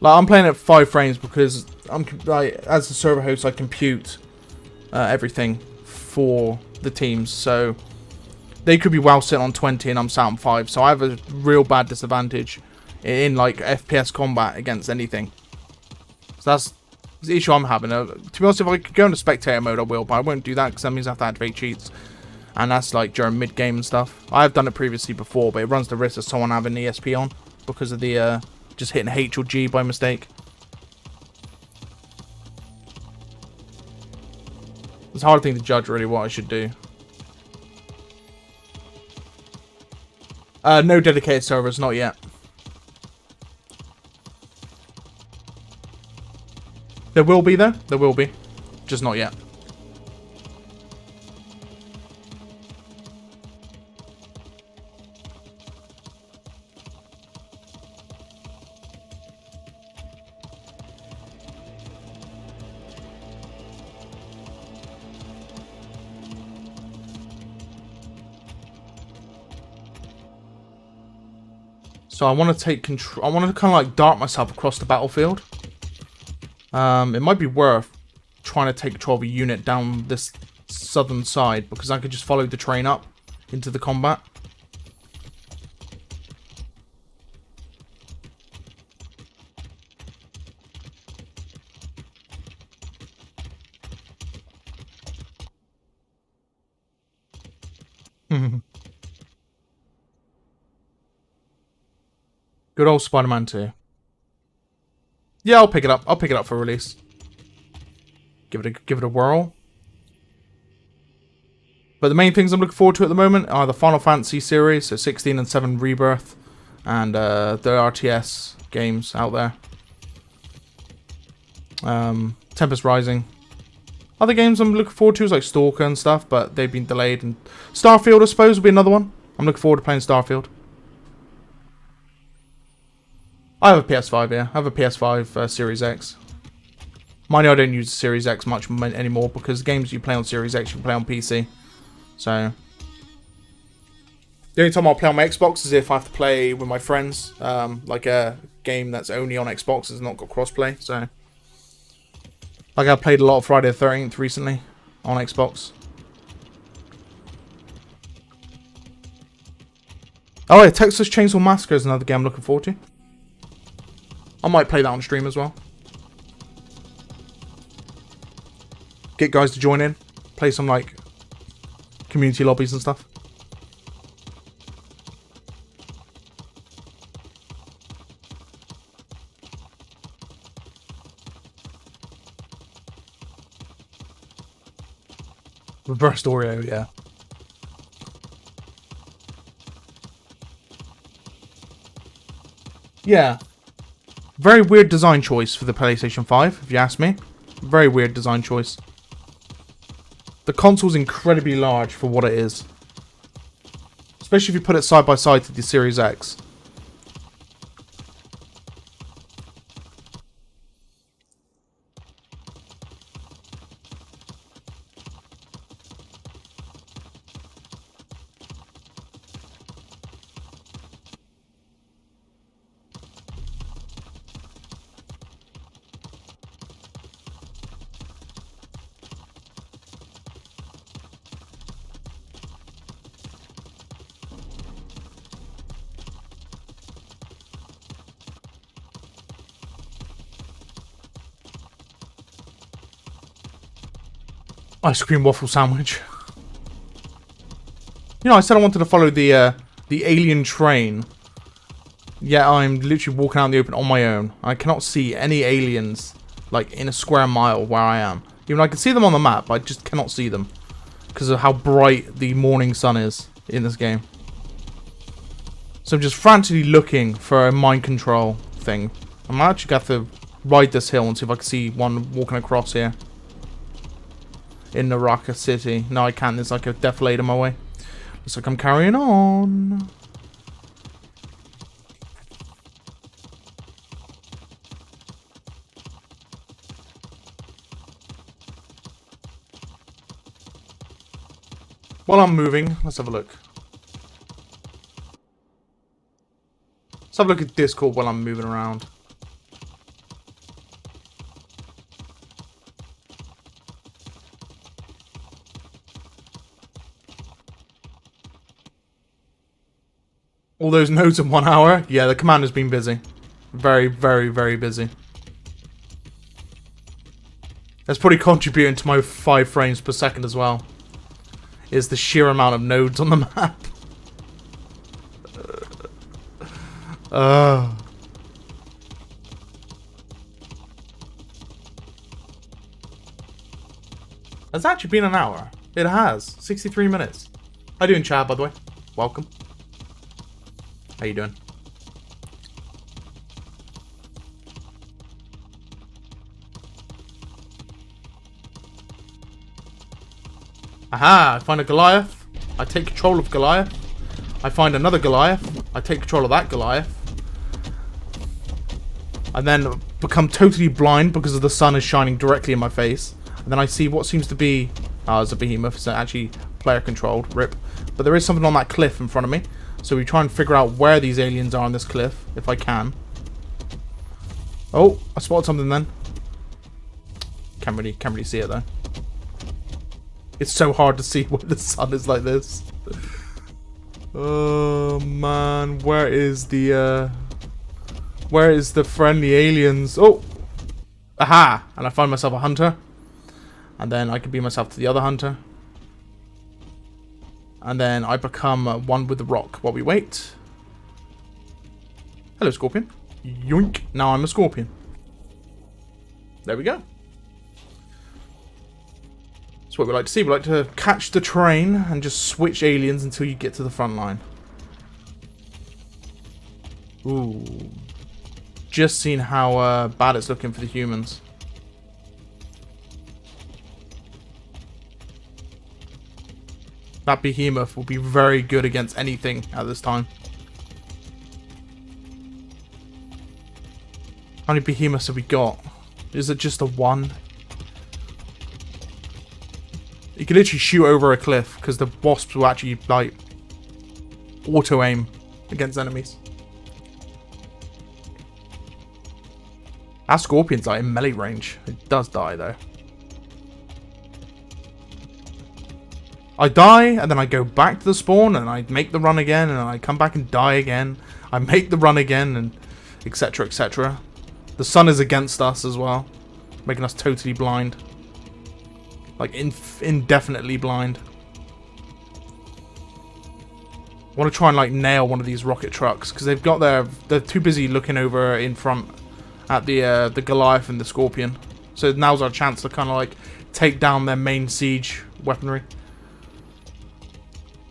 Like, I'm playing at 5 frames because as the server host, I compute everything for the teams. So they could be well sitting on 20 and I'm sat on 5. So I have a real bad disadvantage in like FPS combat against anything. So that's the issue I'm having. To be honest, if I could go into spectator mode, I will, but I won't do that because that means I have to activate cheats. And that's like during mid-game and stuff. I've done it previously before, but it runs the risk of someone having ESP on because of the just hitting H or G by mistake. It's a hard thing to judge really what I should do. No dedicated servers, not yet. There will be though. There will be. Just not yet. So I want to take control. I want to kind of like dart myself across the battlefield. It might be worth trying to take control of a unit down this southern side because I could just follow the train up into the combat. Good old Spider-Man 2. Yeah, I'll pick it up. I'll pick it up for release. Give it a whirl. But the main things I'm looking forward to at the moment are the Final Fantasy series, so 16 and 7 Rebirth, and the RTS games out there. Tempest Rising. Other games I'm looking forward to is like Stalker and stuff, but they've been delayed. And Starfield, I suppose, will be another one. I'm looking forward to playing Starfield. I have a PS5, yeah. I have a PS5 Series X. Mind you, I don't use the Series X much anymore because games you play on Series X, you can play on PC. So, the only time I'll play on my Xbox is if I have to play with my friends. Like a game that's only on Xbox, has not got crossplay. So, like I played a lot of Friday the 13th recently on Xbox. Oh yeah, Texas Chainsaw Massacre is another game I'm looking forward to. I might play that on stream as well. Get guys to join in. Play some, like, community lobbies and stuff. Reversed Oreo, yeah. Yeah. Very weird design choice for the PlayStation 5, if you ask me. Very weird design choice. The console's incredibly large for what it is. Especially if you put it side by side to the Series X. Ice cream waffle sandwich. You know, I said I wanted to follow the alien train. Yet I'm literally walking out in the open on my own. I cannot see any aliens, like, in a square mile where I am. Even I can see them on the map, I just cannot see them. Because of how bright the morning sun is in this game. So I'm just frantically looking for a mind control thing. I might actually have to ride this hill and see if I can see one walking across here. In Naraka City. No, I can't. There's like a deflator in my way. Looks like I'm carrying on. While I'm moving, let's have a look. Let's have a look at Discord while I'm moving around. All those nodes in 1 hour? Yeah, the commander's been busy. Very, very, very busy. That's probably contributing to my 5 frames per second as well. Is the sheer amount of nodes on the map. It's actually been an hour. It has. 63 minutes. How you doing, Chad, by the way? Welcome. How you doing? Aha! I find a Goliath. I take control of Goliath. I find another Goliath. I take control of that Goliath. And then become totally blind because of the sun is shining directly in my face. And then I see what seems to be... Oh, it's a behemoth. It's actually player controlled. RIP. But there is something on that cliff in front of me. So we try and figure out where these aliens are on this cliff, if I can. Oh, I spotted something then. Can't really see it though. It's so hard to see when the sun is like this. Oh man, where is the friendly aliens? Oh! Aha! And I find myself a hunter. And then I can be myself to the other hunter. And then I become one with the rock while we wait. Hello, Scorpion. Yoink. Now I'm a Scorpion. There we go. That's what we like to see. We like to catch the train and just switch aliens until you get to the front line. Ooh. Just seen how bad it's looking for the humans. That behemoth will be very good against anything at this time. How many behemoths have we got? Is it just a one? You can literally shoot over a cliff because the wasps will actually, like, auto-aim against enemies. That scorpion's like in melee range. It does die though. I die, and then I go back to the spawn, and I make the run again, and I come back and die again. I make the run again, and etc, etc. The sun is against us as well, making us totally blind. Like, indefinitely blind. I want to try and, like, nail one of these rocket trucks, because they've got they're too busy looking over in front at the Goliath and the Scorpion. So now's our chance to kind of, like, take down their main siege weaponry.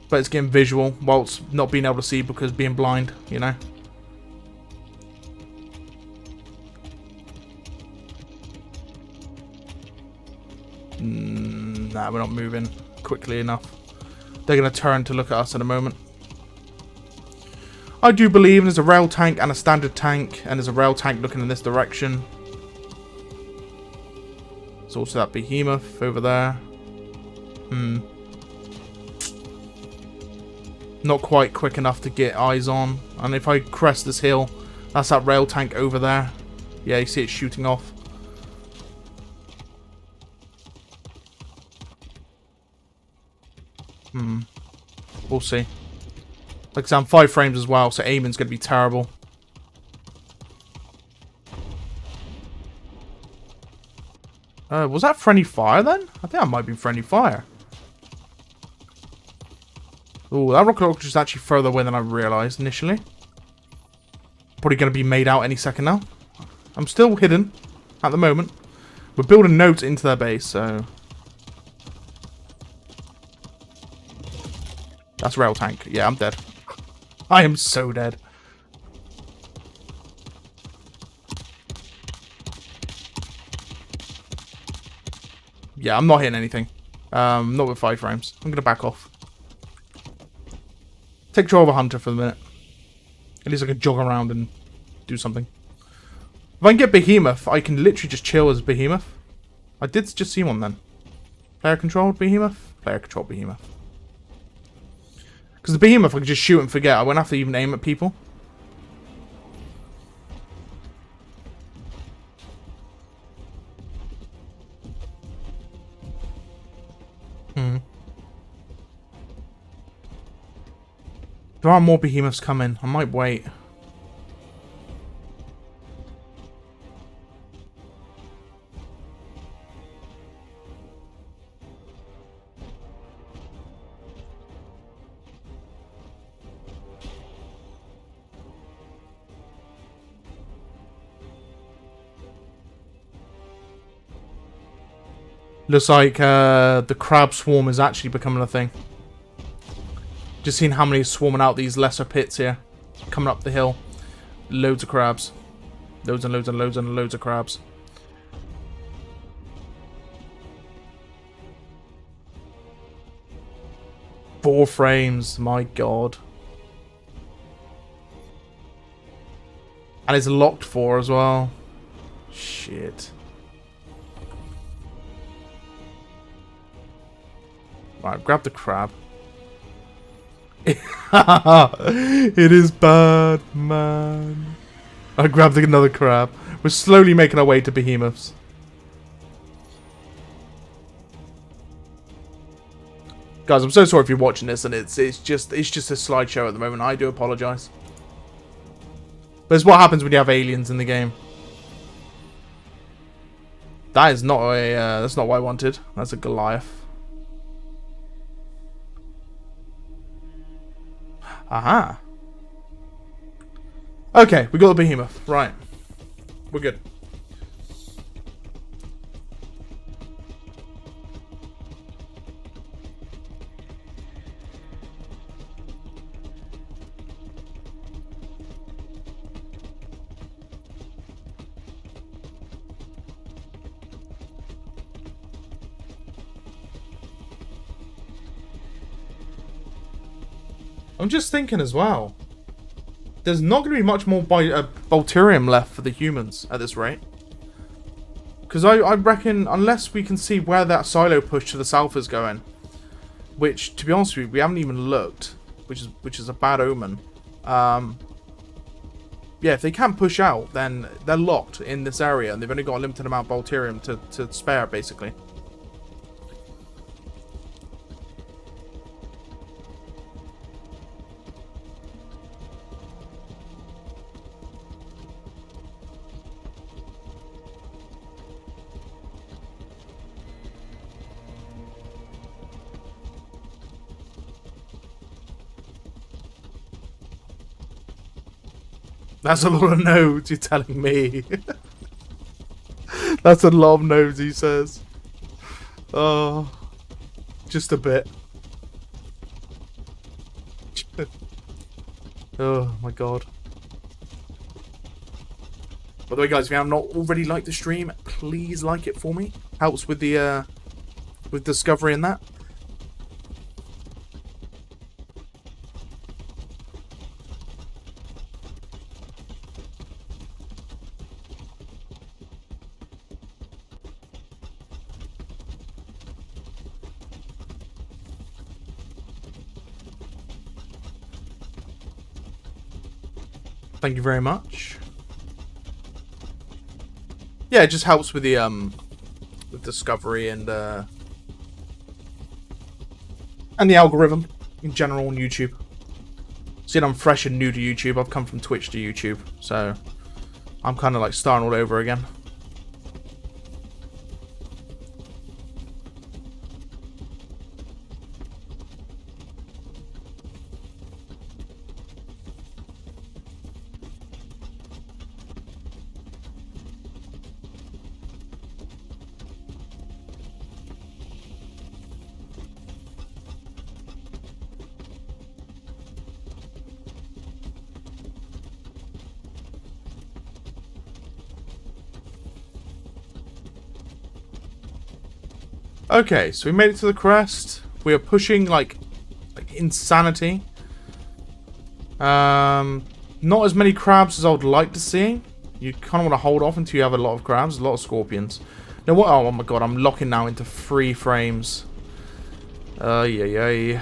But it's getting visual, whilst not being able to see because being blind, you know. Nah, we're not moving quickly enough. They're going to turn to look at us in a moment. I do believe there's a rail tank and a standard tank, and there's a rail tank looking in this direction. There's also that behemoth over there. Not quite quick enough to get eyes on. And if I crest this hill, that's that rail tank over there. Yeah, you see it shooting off. We'll see. Like I said, I'm 5 frames as well, so aiming's going to be terrible. Was that friendly fire then? I think that might be friendly fire. Oh, that rocket launcher is actually further away than I realised initially. Probably going to be made out any second now. I'm still hidden at the moment. We're building nodes into their base, so... That's rail tank. Yeah, I'm dead. I am so dead. Yeah, I'm not hitting anything. Not with 5 frames. I'm going to back off. Take control of a hunter for the minute. At least I can jog around and do something. If I can get Behemoth, I can literally just chill as Behemoth. I did just see one then. Player controlled Behemoth? Player controlled Behemoth. Because the Behemoth I can just shoot and forget. I won't have to even aim at people. There are more Behemoths coming. I might wait. Looks like the crab swarm is actually becoming a thing. Just seeing how many are swarming out these lesser pits here. Coming up the hill. Loads of crabs. Loads and loads and loads and loads of crabs. Four frames, my god. And it's locked for as well. Shit. Right, grab the crab. It is bad, man. I grabbed another crab. We're slowly making our way to behemoths. Guys, I'm so sorry if you're watching this and it's just a slideshow at the moment. I do apologize. But it's what happens when you have aliens in the game. That is not a that's not what I wanted. That's a Goliath. Aha. Okay, we got the behemoth. Right. We're good. I'm just thinking as well. There's not going to be much more Bolterium left for the humans at this rate. Because I reckon, unless we can see where that silo push to the south is going, which, to be honest with you, we haven't even looked, which is a bad omen. Yeah, if they can't push out, then they're locked in this area, and they've only got a limited amount of Bolterium to spare, basically. That's a lot of nodes, you're telling me. That's a lot of nodes, he says. Oh, just a bit. Oh my god. By the way, guys, if you have not already liked the stream, please like it for me. Helps with the with discovery and that. Thank you very much. Yeah, it just helps with the discovery and the algorithm in general on YouTube. Seeing I'm fresh and new to YouTube, I've come from Twitch to YouTube, so I'm kind of like starting all over again. Okay, so we made it to the crest. We are pushing like insanity. Not as many crabs as I would like to see. You kind of want to hold off until you have a lot of crabs, a lot of scorpions. Now what? Oh my god, I'm locking now into 3 frames. Yeah.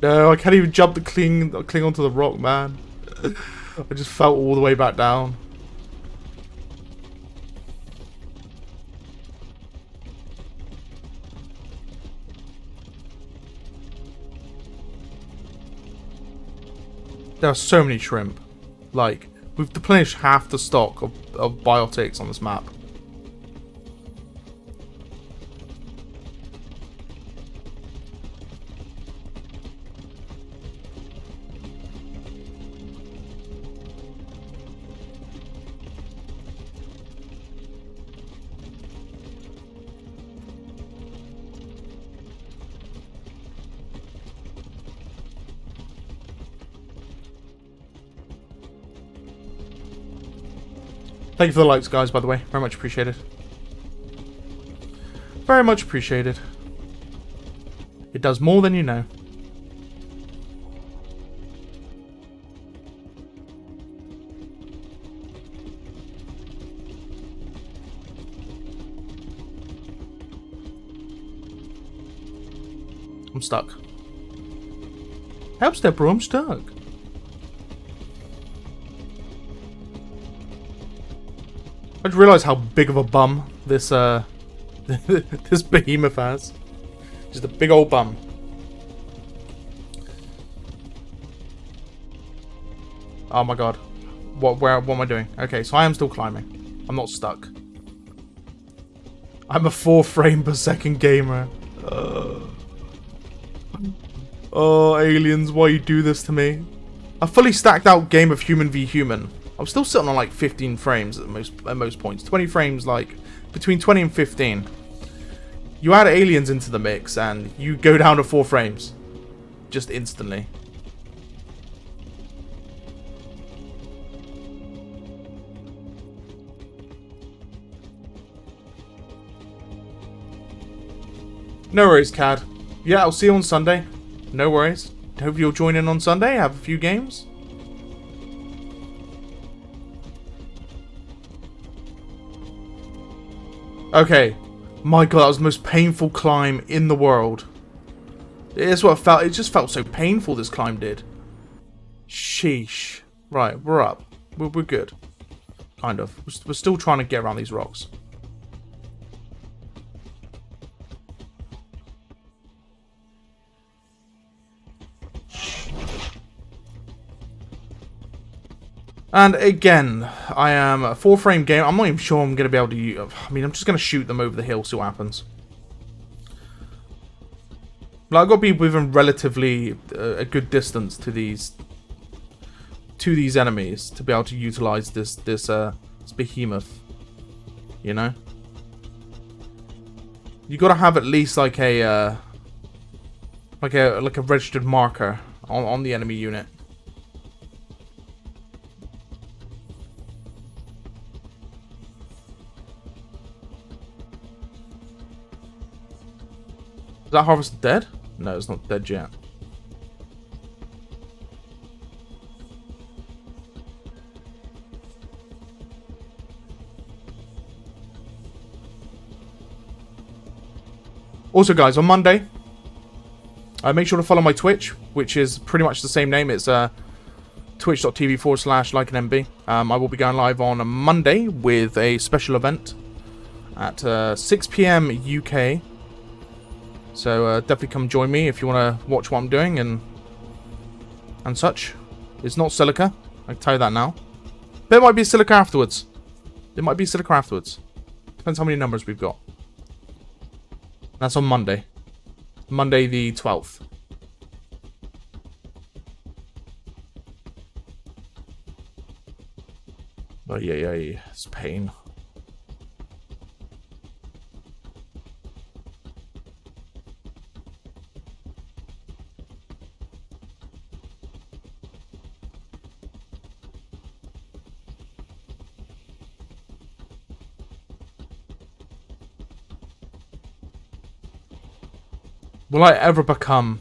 No, I can't even jump to cling onto the rock, man. I just fell all the way back down. There are so many shrimp. Like, we've depleted half the stock of biotics on this map. Thank you for the likes, guys, by the way. Very much appreciated. Very much appreciated. It does more than you know. I'm stuck. Help, step bro, I'm stuck. I just realised how big of a bum this this behemoth has. Just a big old bum. Oh my god. What am I doing? Okay, so I am still climbing. I'm not stuck. I'm a 4 frame per second gamer. Oh, aliens, why you do this to me? A fully stacked out game of human v human. I'm still sitting on like 15 frames at most points. 20 frames, like between 20 and 15. You add aliens into the mix and you go down to 4 frames. Just instantly. No worries, Cad. Yeah, I'll see you on Sunday. No worries. Hope you'll join in on Sunday, have a few games. Okay. My god, that was the most painful climb in the world. It's what it felt. It just felt so painful, this climb did. Sheesh. Right, we're up. We're good. Kind of. We're still trying to get around these rocks. And again, I am a 4-frame game. I'm not even sure I'm going to be able to use... I mean, I'm just going to shoot them over the hill, see what happens. Like, I've got to be within relatively a good distance to these enemies to be able to utilize this behemoth. You know? You got to have at least like a registered marker on the enemy unit. Is that harvest dead? No, it's not dead yet. Also, guys, on Monday, make sure to follow my Twitch, which is pretty much the same name. It's twitch.tv/LikeAnMB. I will be going live on a Monday with a special event at 6 PM UK. So definitely come join me if you want to watch what I'm doing and such. It's not Silica, I can tell you that now. There might be Silica afterwards. Depends how many numbers we've got. That's on Monday. Monday the 12th. Oh yeah, it's pain. Will I ever become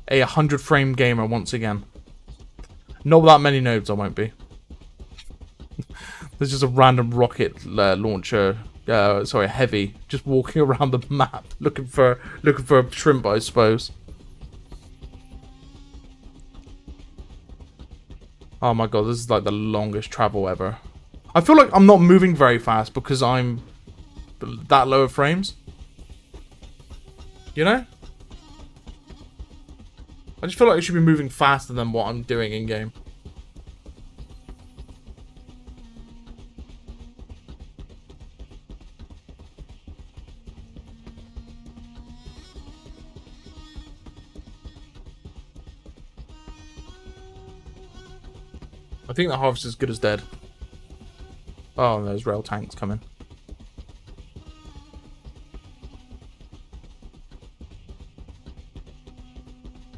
a 100-frame gamer once again? Not without many nodes, I won't be. There's just a random rocket launcher, sorry, heavy, just walking around the map looking for a shrimp, I suppose. Oh my god, this is like the longest travel ever. I feel like I'm not moving very fast because I'm that low of frames. You know? I just feel like I should be moving faster than what I'm doing in game. I think the harvest is as good as dead. Oh, there's rail tanks coming.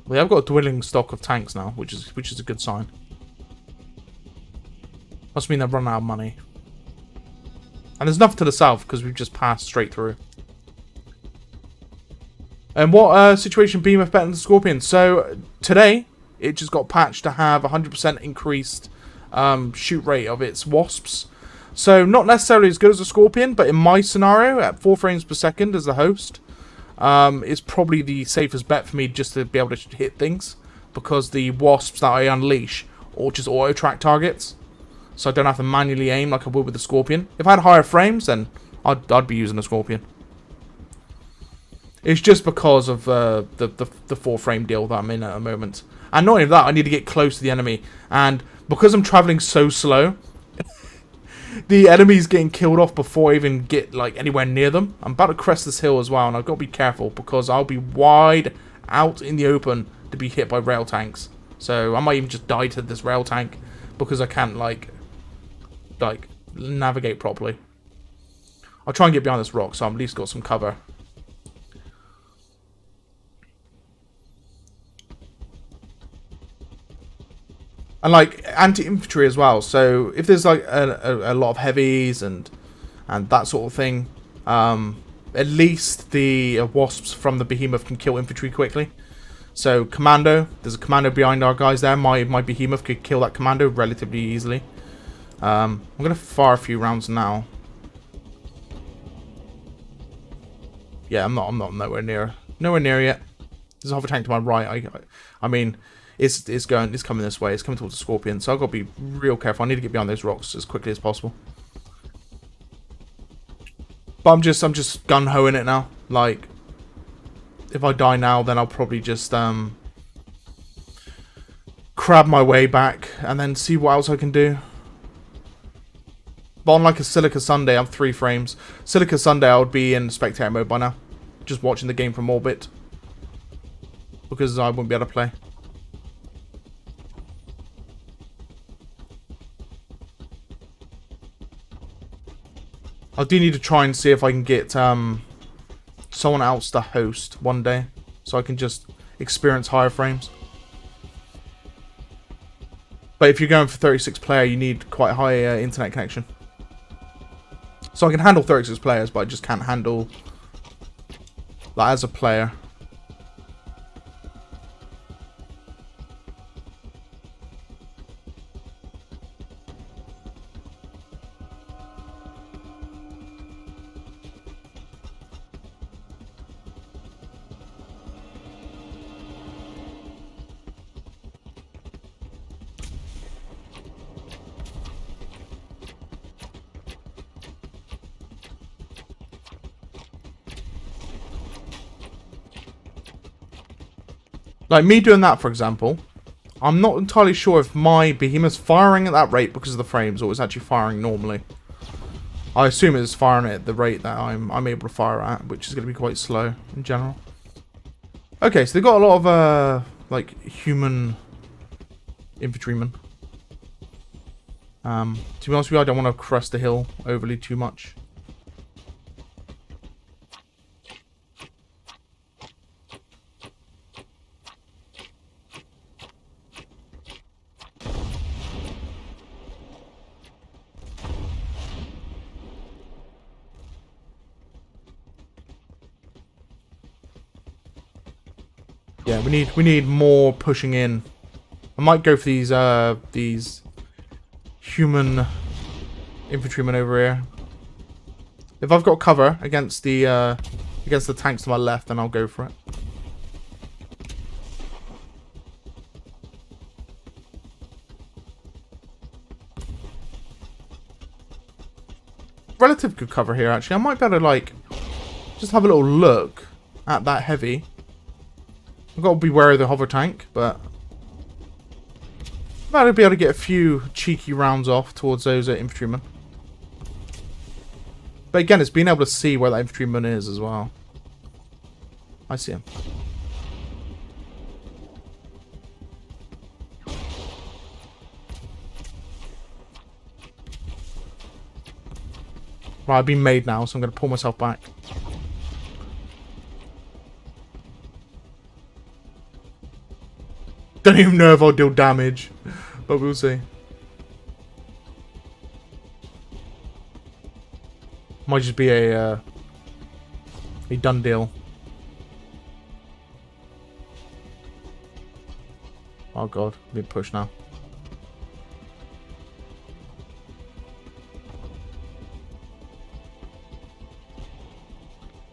We have got a dwindling stock of tanks now, which is a good sign. Must mean they've run out of money. And there's nothing to the south because we've just passed straight through. And what situation behemoth better than the Scorpion? So today it just got patched to have 100% increased shoot rate of its wasps. So not necessarily as good as a Scorpion, but in my scenario, at 4 frames per second as the host, is probably the safest bet for me just to be able to hit things, because the wasps that I unleash or just auto track targets, so I don't have to manually aim like I would with the Scorpion. If I had higher frames, then I'd be using a Scorpion. It's just because of the 4-frame deal that I'm in at the moment. And not only that, I need to get close to the enemy. And because I'm traveling so slow, the enemy's getting killed off before I even get like anywhere near them. I'm about to crest this hill as well, and I've got to be careful because I'll be wide out in the open to be hit by rail tanks. So I might even just die to this rail tank because I can't like navigate properly. I'll try and get behind this rock so I've at least got some cover. And like anti-infantry as well. So if there's like a lot of heavies and that sort of thing, at least the wasps from the behemoth can kill infantry quickly. So commando, there's a commando behind our guys there. My behemoth could kill that commando relatively easily. I'm gonna fire a few rounds now. Yeah, I'm not nowhere near yet. There's a hover tank to my right. I mean, it's coming this way. It's coming towards the Scorpion, so I've got to be real careful. I need to get behind those rocks as quickly as possible. But I'm just gun-hoing it now. Like, if I die now, then I'll probably just crab my way back and then see what else I can do. But on like a Silica Sunday, I'm 3 frames. Silica Sunday, I would be in spectator mode by now. Just watching the game from orbit. Because I wouldn't be able to play. I do need to try and see if I can get someone else to host one day. So I can just experience higher frames. But if you're going for 36 player, you need quite high internet connection. So I can handle 36 players, but I just can't handle that as a player. Like me doing that, for example, I'm not entirely sure if my behemoth's firing at that rate because of the frames, or it's actually firing normally. I assume it's firing at the rate that I'm able to fire at, which is going to be quite slow in general. Okay, so they've got a lot of like human infantrymen. To be honest with you, I don't want to crest the hill overly too much. Yeah, we need more pushing in. I might go for these human infantrymen over here. If I've got cover against the tanks to my left, then I'll go for it. Relative good cover here, actually. I might better like just have a little look at that heavy. I've got to be wary of the hover tank, but I might be able to get a few cheeky rounds off towards those infantrymen. But again, it's being able to see where that infantryman is as well. I see him. Right, I've been made now, so I'm going to pull myself back. Don't even know if I'll deal damage, but we'll see. Might just be a done deal. Oh god, I'm being pushed now.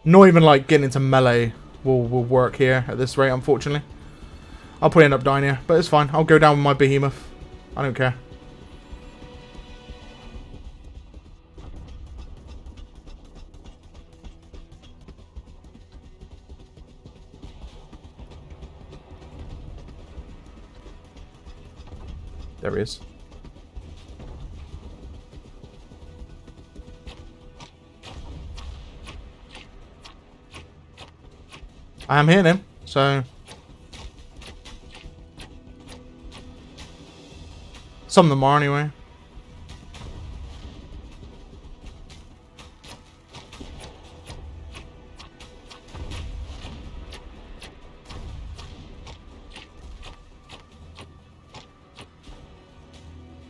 Not even like getting into melee will work here at this rate, unfortunately. I'll probably end up dying here, but it's fine. I'll go down with my behemoth. I don't care. There he is. I am hitting him, so... Some of them are, anyway.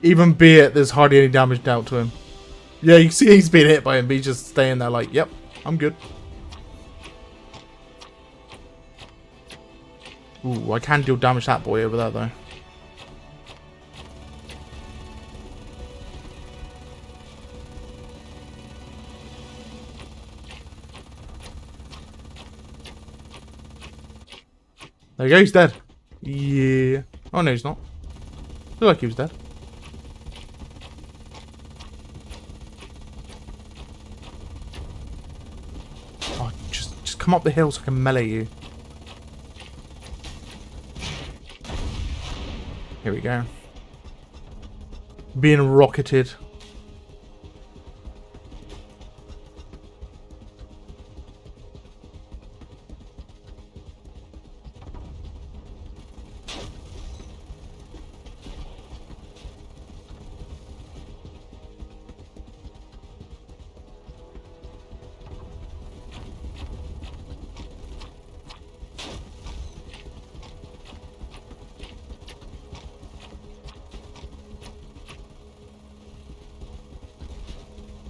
Even be it, there's hardly any damage dealt to him. Yeah, you can see he's being hit by him, but he's just staying there like, yep, I'm good. Ooh, I can deal damage to that boy over there, though. There you go, he's dead. Yeah. Oh, no, he's not. Looked like he was dead. Oh, just come up the hill so I can melee you. Here we go. Being rocketed.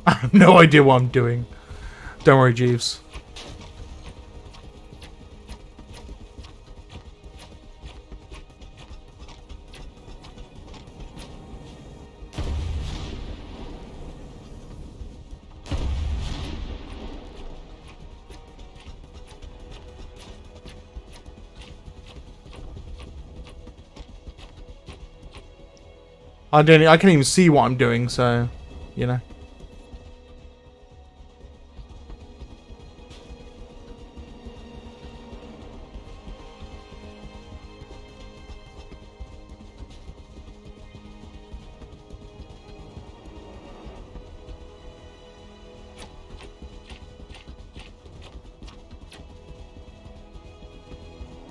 I have no idea what I'm doing. Don't worry, Jeeves. I can't even see what I'm doing, so, you know.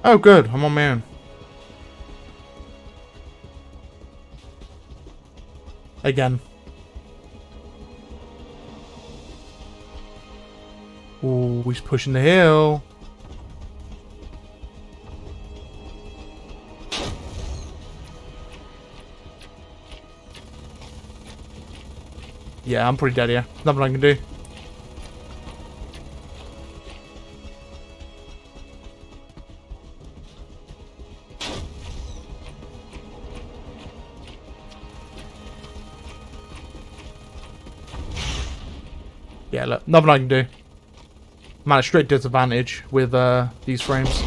Oh, good. I'm on my own. Again. Ooh, he's pushing the hill. Yeah, I'm pretty dead here. Nothing I can do. Yeah, look, nothing I can do. I'm at a strict disadvantage with these frames.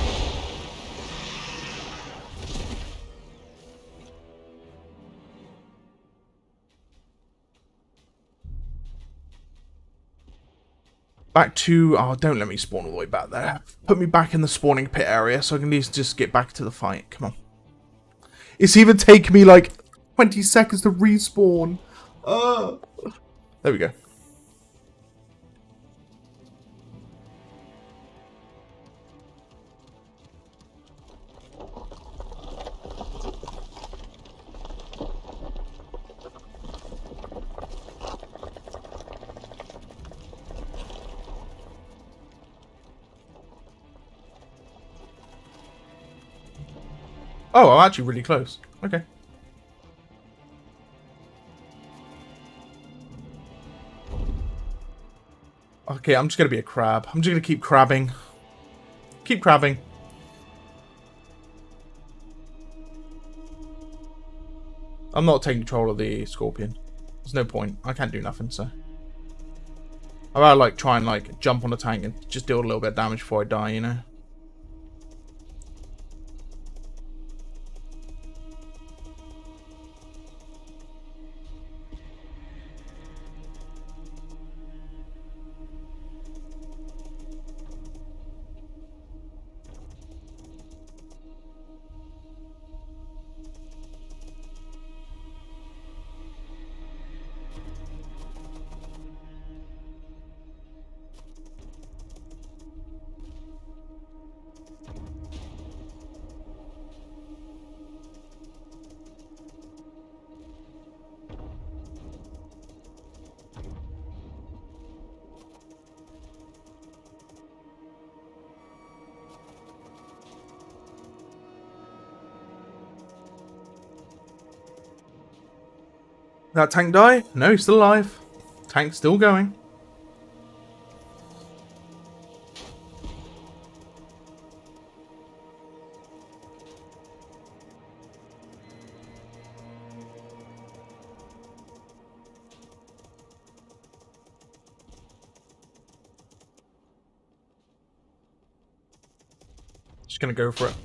Back to... Oh, don't let me spawn all the way back there. Put me back in the spawning pit area so I can at least just get back to the fight. Come on. It's even taken me like 20 seconds to respawn. There we go. Oh, I'm actually really close. Okay. Okay, I'm just going to be a crab. I'm just going to keep crabbing. Keep crabbing. I'm not taking control of the scorpion. There's no point. I can't do nothing, so. I'd rather, like, try and, like, jump on the tank and just deal a little bit of damage before I die, you know? That tank die? No, he's still alive. Tank's still going. Just gonna go for it.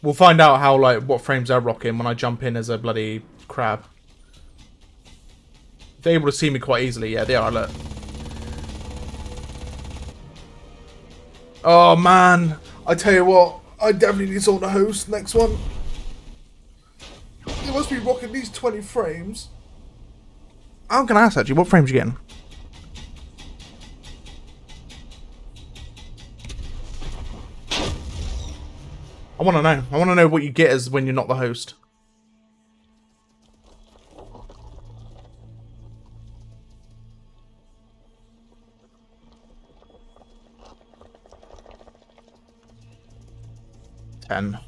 We'll find out how, like, what frames they're rocking when I jump in as a bloody crab. They're able to see me quite easily. Yeah, they are, look. Oh, man. I tell you what, I definitely need to sort the host next one. It must be rocking these 20 frames. I'm gonna ask actually, what frames are you getting? I want to know. I want to know what you get as when you're not the host. $10.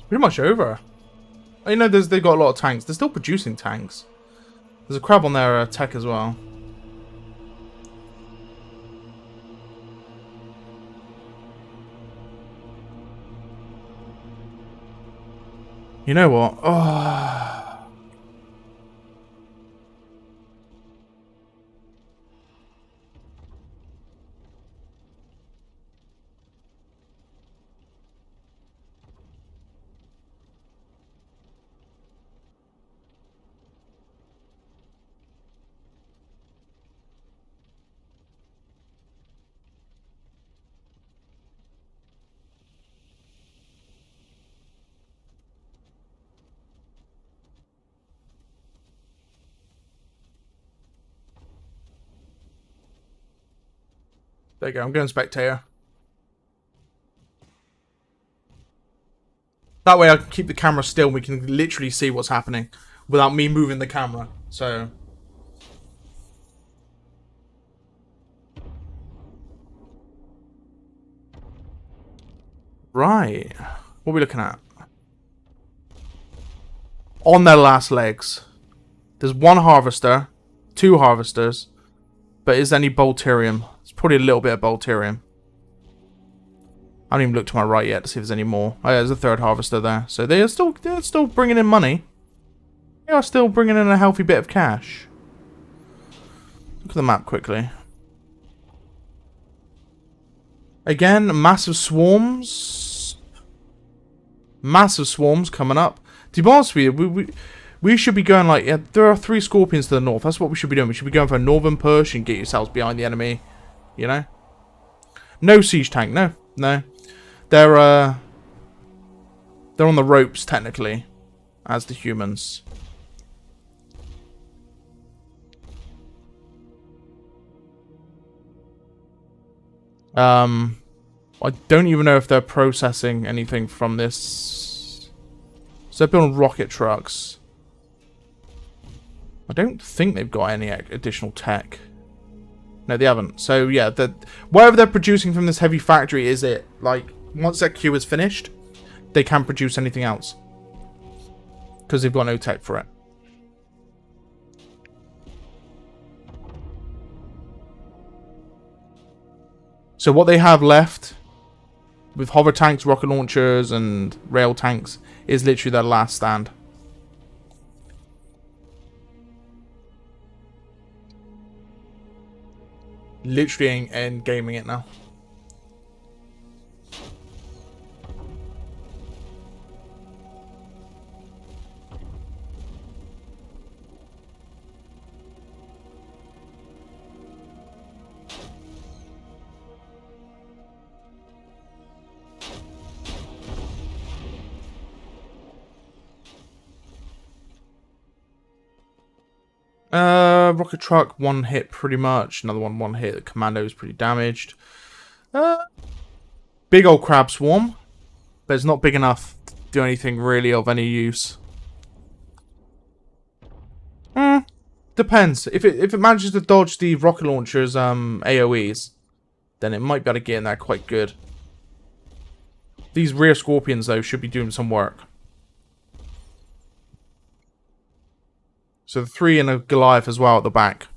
Pretty much over. You know, they've got a lot of tanks. They're still producing tanks. There's a crab on their tech as well. You know what? Oh. There you go, I'm going spectator. That way I can keep the camera still and we can literally see what's happening without me moving the camera. So... Right. What are we looking at? On their last legs. There's one harvester, 2 harvesters, but is there any Bolterium? It's probably a little bit of Bolterium. I haven't even looked to my right yet to see if there's any more. Oh yeah, there's a 3rd harvester there. So they're still bringing in money. They are still bringing in a healthy bit of cash. Look at the map quickly. Again, massive swarms. Massive swarms coming up. To be honest with you, we should be going like... Yeah, there are 3 scorpions to the north. That's what we should be doing. We should be going for a northern push and get yourselves behind the enemy. You know? No siege tank. No. No. They're on the ropes, technically. As the humans. I don't even know if they're processing anything from this. So they're building rocket trucks. I don't think they've got any additional tech. No, they haven't. So yeah, whatever they're producing from this heavy factory is it. Like, once that queue is finished, they can't produce anything else. Because they've got no tech for it. So what they have left with hover tanks, rocket launchers, and rail tanks is literally their last stand. Literally end gaming it now. Rocket truck, 1 hit pretty much. Another one hit. The commando is pretty damaged. Big old crab swarm. But it's not big enough to do anything really of any use. The Depends. If it manages to dodge the rocket launcher's AoEs, then it might be able to get in there quite good. These rear Scorpions, though, should be doing some work. So the 3 and a Goliath as well at the back.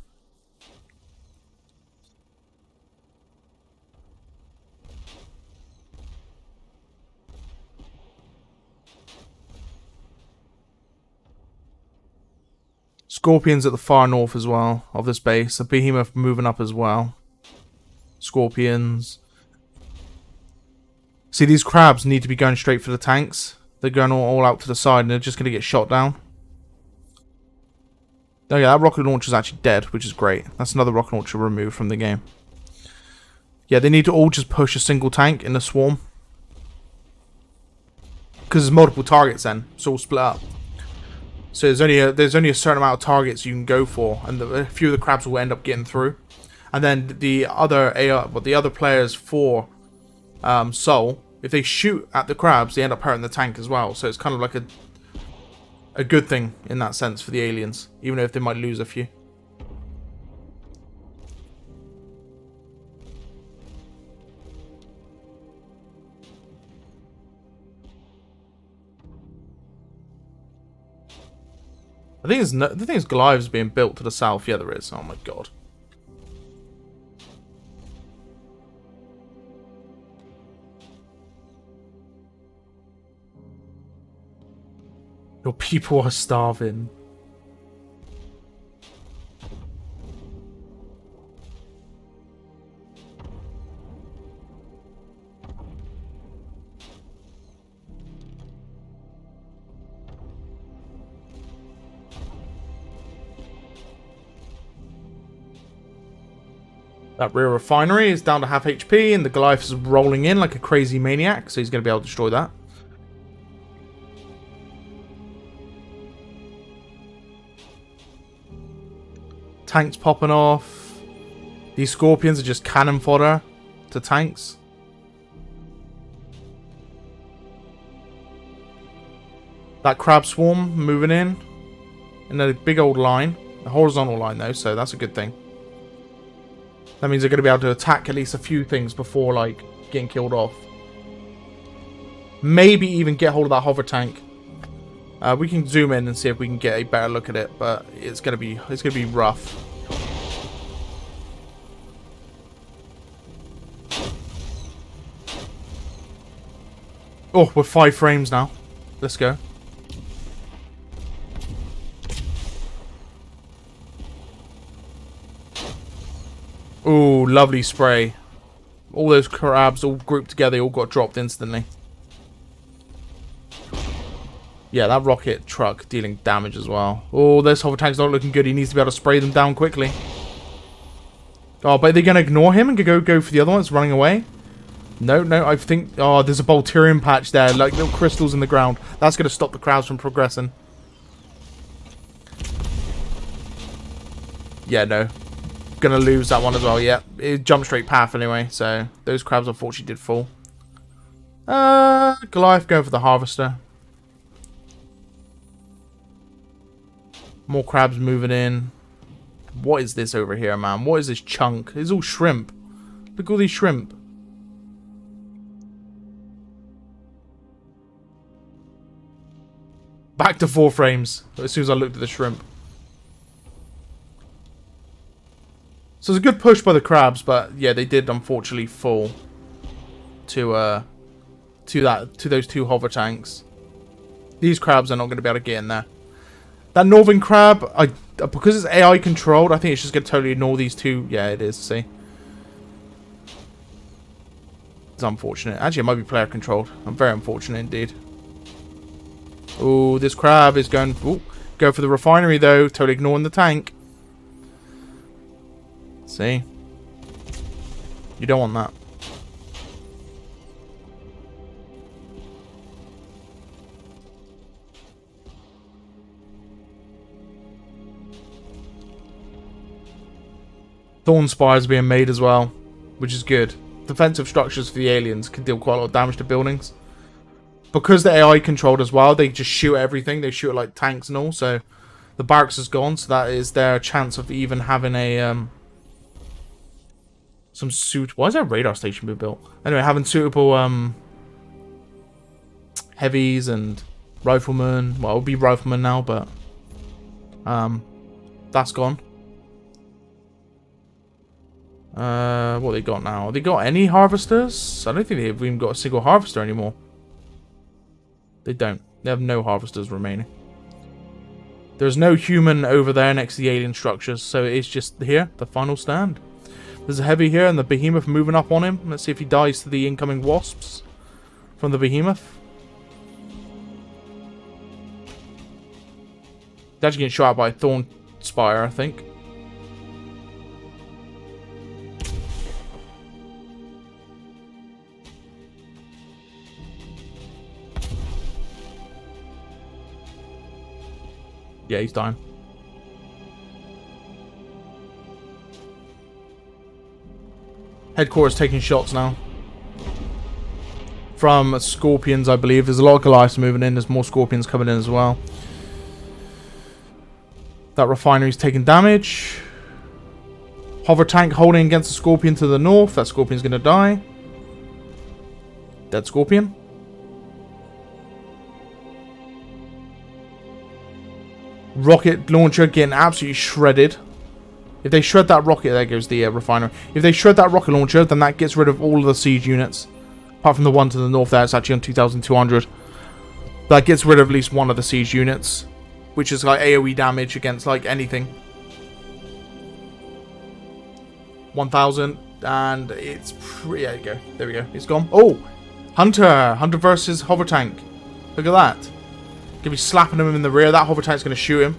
Scorpions at the far north as well of this base. A Behemoth moving up as well. Scorpions. See, these crabs need to be going straight for the tanks. They're going all out to the side and they're just going to get shot down. Oh yeah, that rocket launcher is actually dead, which is great. That's another rocket launcher removed from the game. Yeah, they need to all just push a single tank in the swarm. Because there's multiple targets then. It's all split up. So there's only a certain amount of targets you can go for, and a few of the crabs will end up getting through. And then the other players for Soul, if they shoot at the crabs, they end up hurting the tank as well. So it's kind of like a good thing in that sense for the aliens, even if they might lose a few. I think the thing is Goliath's being built to the south. Yeah, there is. Oh my god. Your people are starving. That rear refinery is down to half HP, and the Goliath is rolling in like a crazy maniac, so he's going to be able to destroy that. Tanks popping off. These Scorpions are just cannon fodder to tanks. That crab swarm moving in a big old line. A horizontal line though, so that's a good thing. That means they're going to be able to attack at least a few things before, like, getting killed off. Maybe even get hold of that hover tank. We can zoom in and see if we can get a better look at it, but it's going to be rough. Oh, we're 5 frames now. Let's go. Ooh, lovely spray. All those crabs all grouped together, all got dropped instantly. Yeah, that rocket truck dealing damage as well. Oh, this hover tank's not looking good. He needs to be able to spray them down quickly. Oh, but are they going to ignore him and go for the other one that's running away? No, I think... Oh, there's a Bolterium patch there, like little crystals in the ground. That's going to stop the crowds from progressing. Yeah, no. Gonna lose that one as well. Yeah, it jumped straight path anyway, so those crabs unfortunately did fall. Goliath going for the harvester. More crabs moving in. What is this over here, man? What is this chunk? It's all shrimp. Look at all these shrimp. Back to 4 frames as soon as I looked at the shrimp. So it's a good push by the crabs, but yeah, they did unfortunately fall to those 2 hover tanks. These crabs are not going to be able to get in there. That northern crab, because it's AI controlled, I think it's just going to totally ignore these 2. Yeah, it is. See, it's unfortunate. Actually, it might be player controlled. I'm very unfortunate indeed. Oh, this crab is going. Ooh, go for the refinery though, totally ignoring the tank. See? You don't want that. Thorn spires being made as well, which is good. Defensive structures for the aliens can deal quite a lot of damage to buildings. Because they're AI controlled as well, they just shoot at everything. They shoot at like tanks and all, so The barracks is gone, so that is their chance of even having a some suit. Why is that radar station being built? Anyway, having suitable heavies and riflemen. Well, it would be riflemen now, but that's gone. What they got now? They got any harvesters? I don't think they've even got a single harvester anymore. They don't. They have no harvesters remaining. There's no human over there next to the alien structures, so it's just here, the final stand. There's a heavy here and the behemoth moving up on him. Let's see if he dies to the incoming wasps from the behemoth. He's actually getting shot out by a thorn spire, I think. Yeah, he's dying. Headquarters taking shots now. From scorpions, I believe. There's a lot of Goliaths moving in. There's more scorpions coming in as well. That refinery's taking damage. Hover tank holding against the scorpion to the north. That scorpion's going to die. Dead scorpion. Rocket launcher getting absolutely shredded. If they shred that rocket, there goes the refinery. If they shred that rocket launcher, then that gets rid of all of the siege units. Apart from the one to the north there, it's actually on 2,200. That gets rid of at least one of the siege units. Which is like AoE damage against like anything. 1,000. And it's pretty... There you go. There we go. It's gone. Oh! Hunter! Hunter versus hover tank. Look at that. Gonna be slapping him in the rear. That hover tank's gonna shoot him.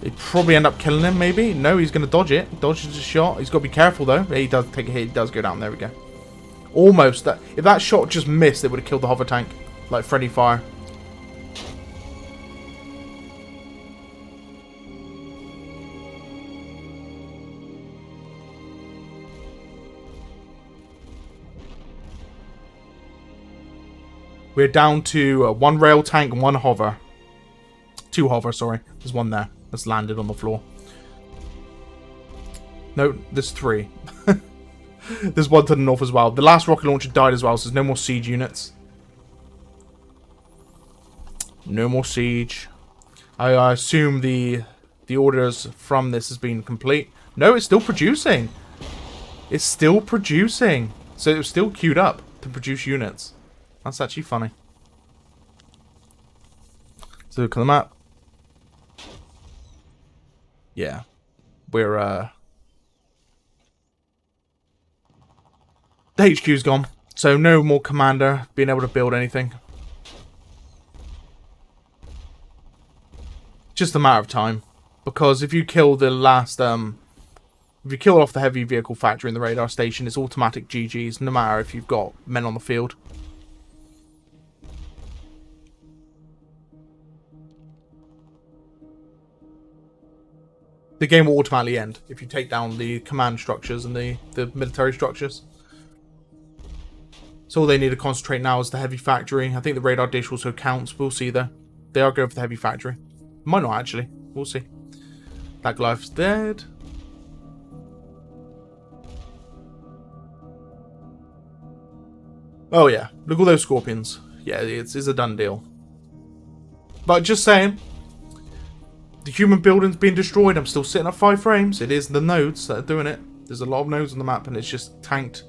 He'd probably end up killing him, maybe. No, he's gonna dodge it. Dodges the shot. He's got to be careful though. He does take a hit. He does go down. There we go. Almost. That. If that shot just missed, it would have killed the hover tank, like friendly fire. We're down to one rail tank and one hover. Two hover, sorry. There's one there that's landed on the floor. No, there's three. There's one to the north as well. The last rocket launcher died as well, so there's no more siege units. No more siege. I assume the orders from this has been complete. No, it's still producing. It's still producing. So it was still queued up to produce units. That's actually funny. So look at the map. Yeah. We're the HQ's gone. So no more commander being able to build anything. Just a matter of time. Because if you kill the last if you kill off the heavy vehicle factory in the radar station, it's automatic GG's, no matter if you've got men on the field. The game will automatically end if you take down the command structures and the military structures. So all they need to concentrate now is the heavy factory. I think the radar dish also counts. We'll see though. They are going for the heavy factory. Might not actually. We'll see. That Goliath's dead. Oh yeah. Look at all those scorpions. Yeah, it's a done deal. But just saying. The human building's being destroyed. I'm still sitting at 5 frames. It is the nodes that are doing it. There's a lot of nodes on the map and it's just tanked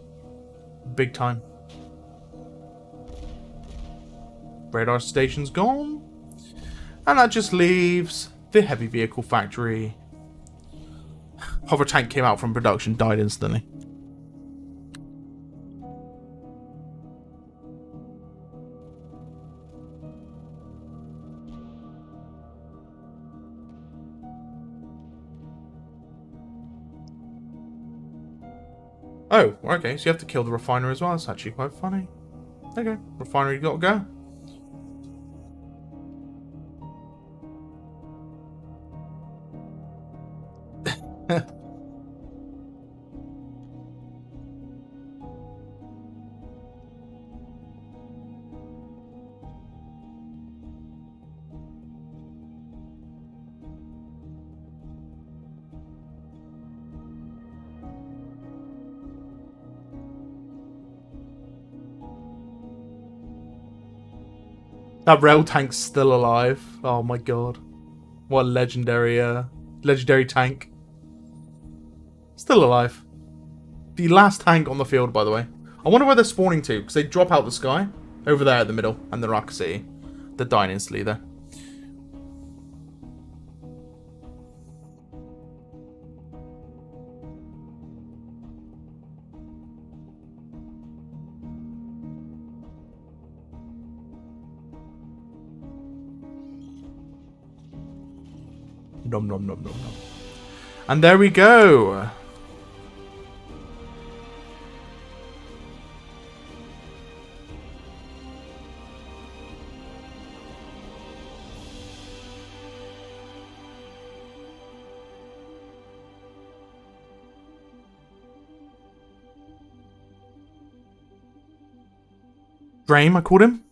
big time. Radar station's gone. And that just leaves the heavy vehicle factory. Hover tank came out from production, died instantly. Oh, okay, so you have to kill the refinery as well. That's actually quite funny. Okay, refinery got to go. That rail tank's still alive. Oh my god. What a legendary tank. Still alive. The last tank on the field, by the way. I wonder where they're spawning to, because they drop out the sky. Over there in the middle, and the Rock City. They're dying instantly there. Nom nom nom nom nom. And there we go. Drame, I called him.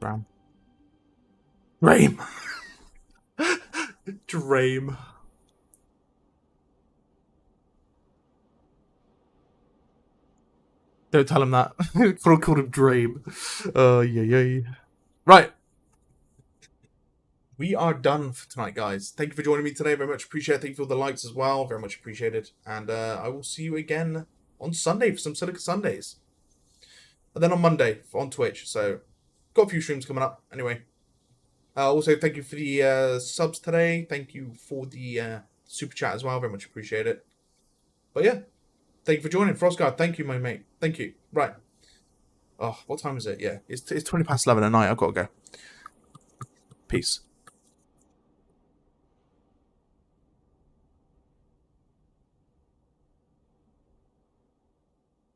Drame. Drame. Don't tell him that. I called him Drame. Yay. Right. We are done for tonight, guys. Thank you for joining me today. Very much appreciate it. Thank you for all the likes as well. Very much appreciated. And I will see you again on Sunday for some Silica Sundays. And then on Monday on Twitch. So, got a few streams coming up. Anyway. Also, thank you for the subs today. Thank you for the super chat as well. Very much appreciate it. But yeah. Thank you for joining. Frostguard, thank you, my mate. Thank you. Right. Oh, what time is it? Yeah. It's 20 past 11 at night. I've got to go. Peace.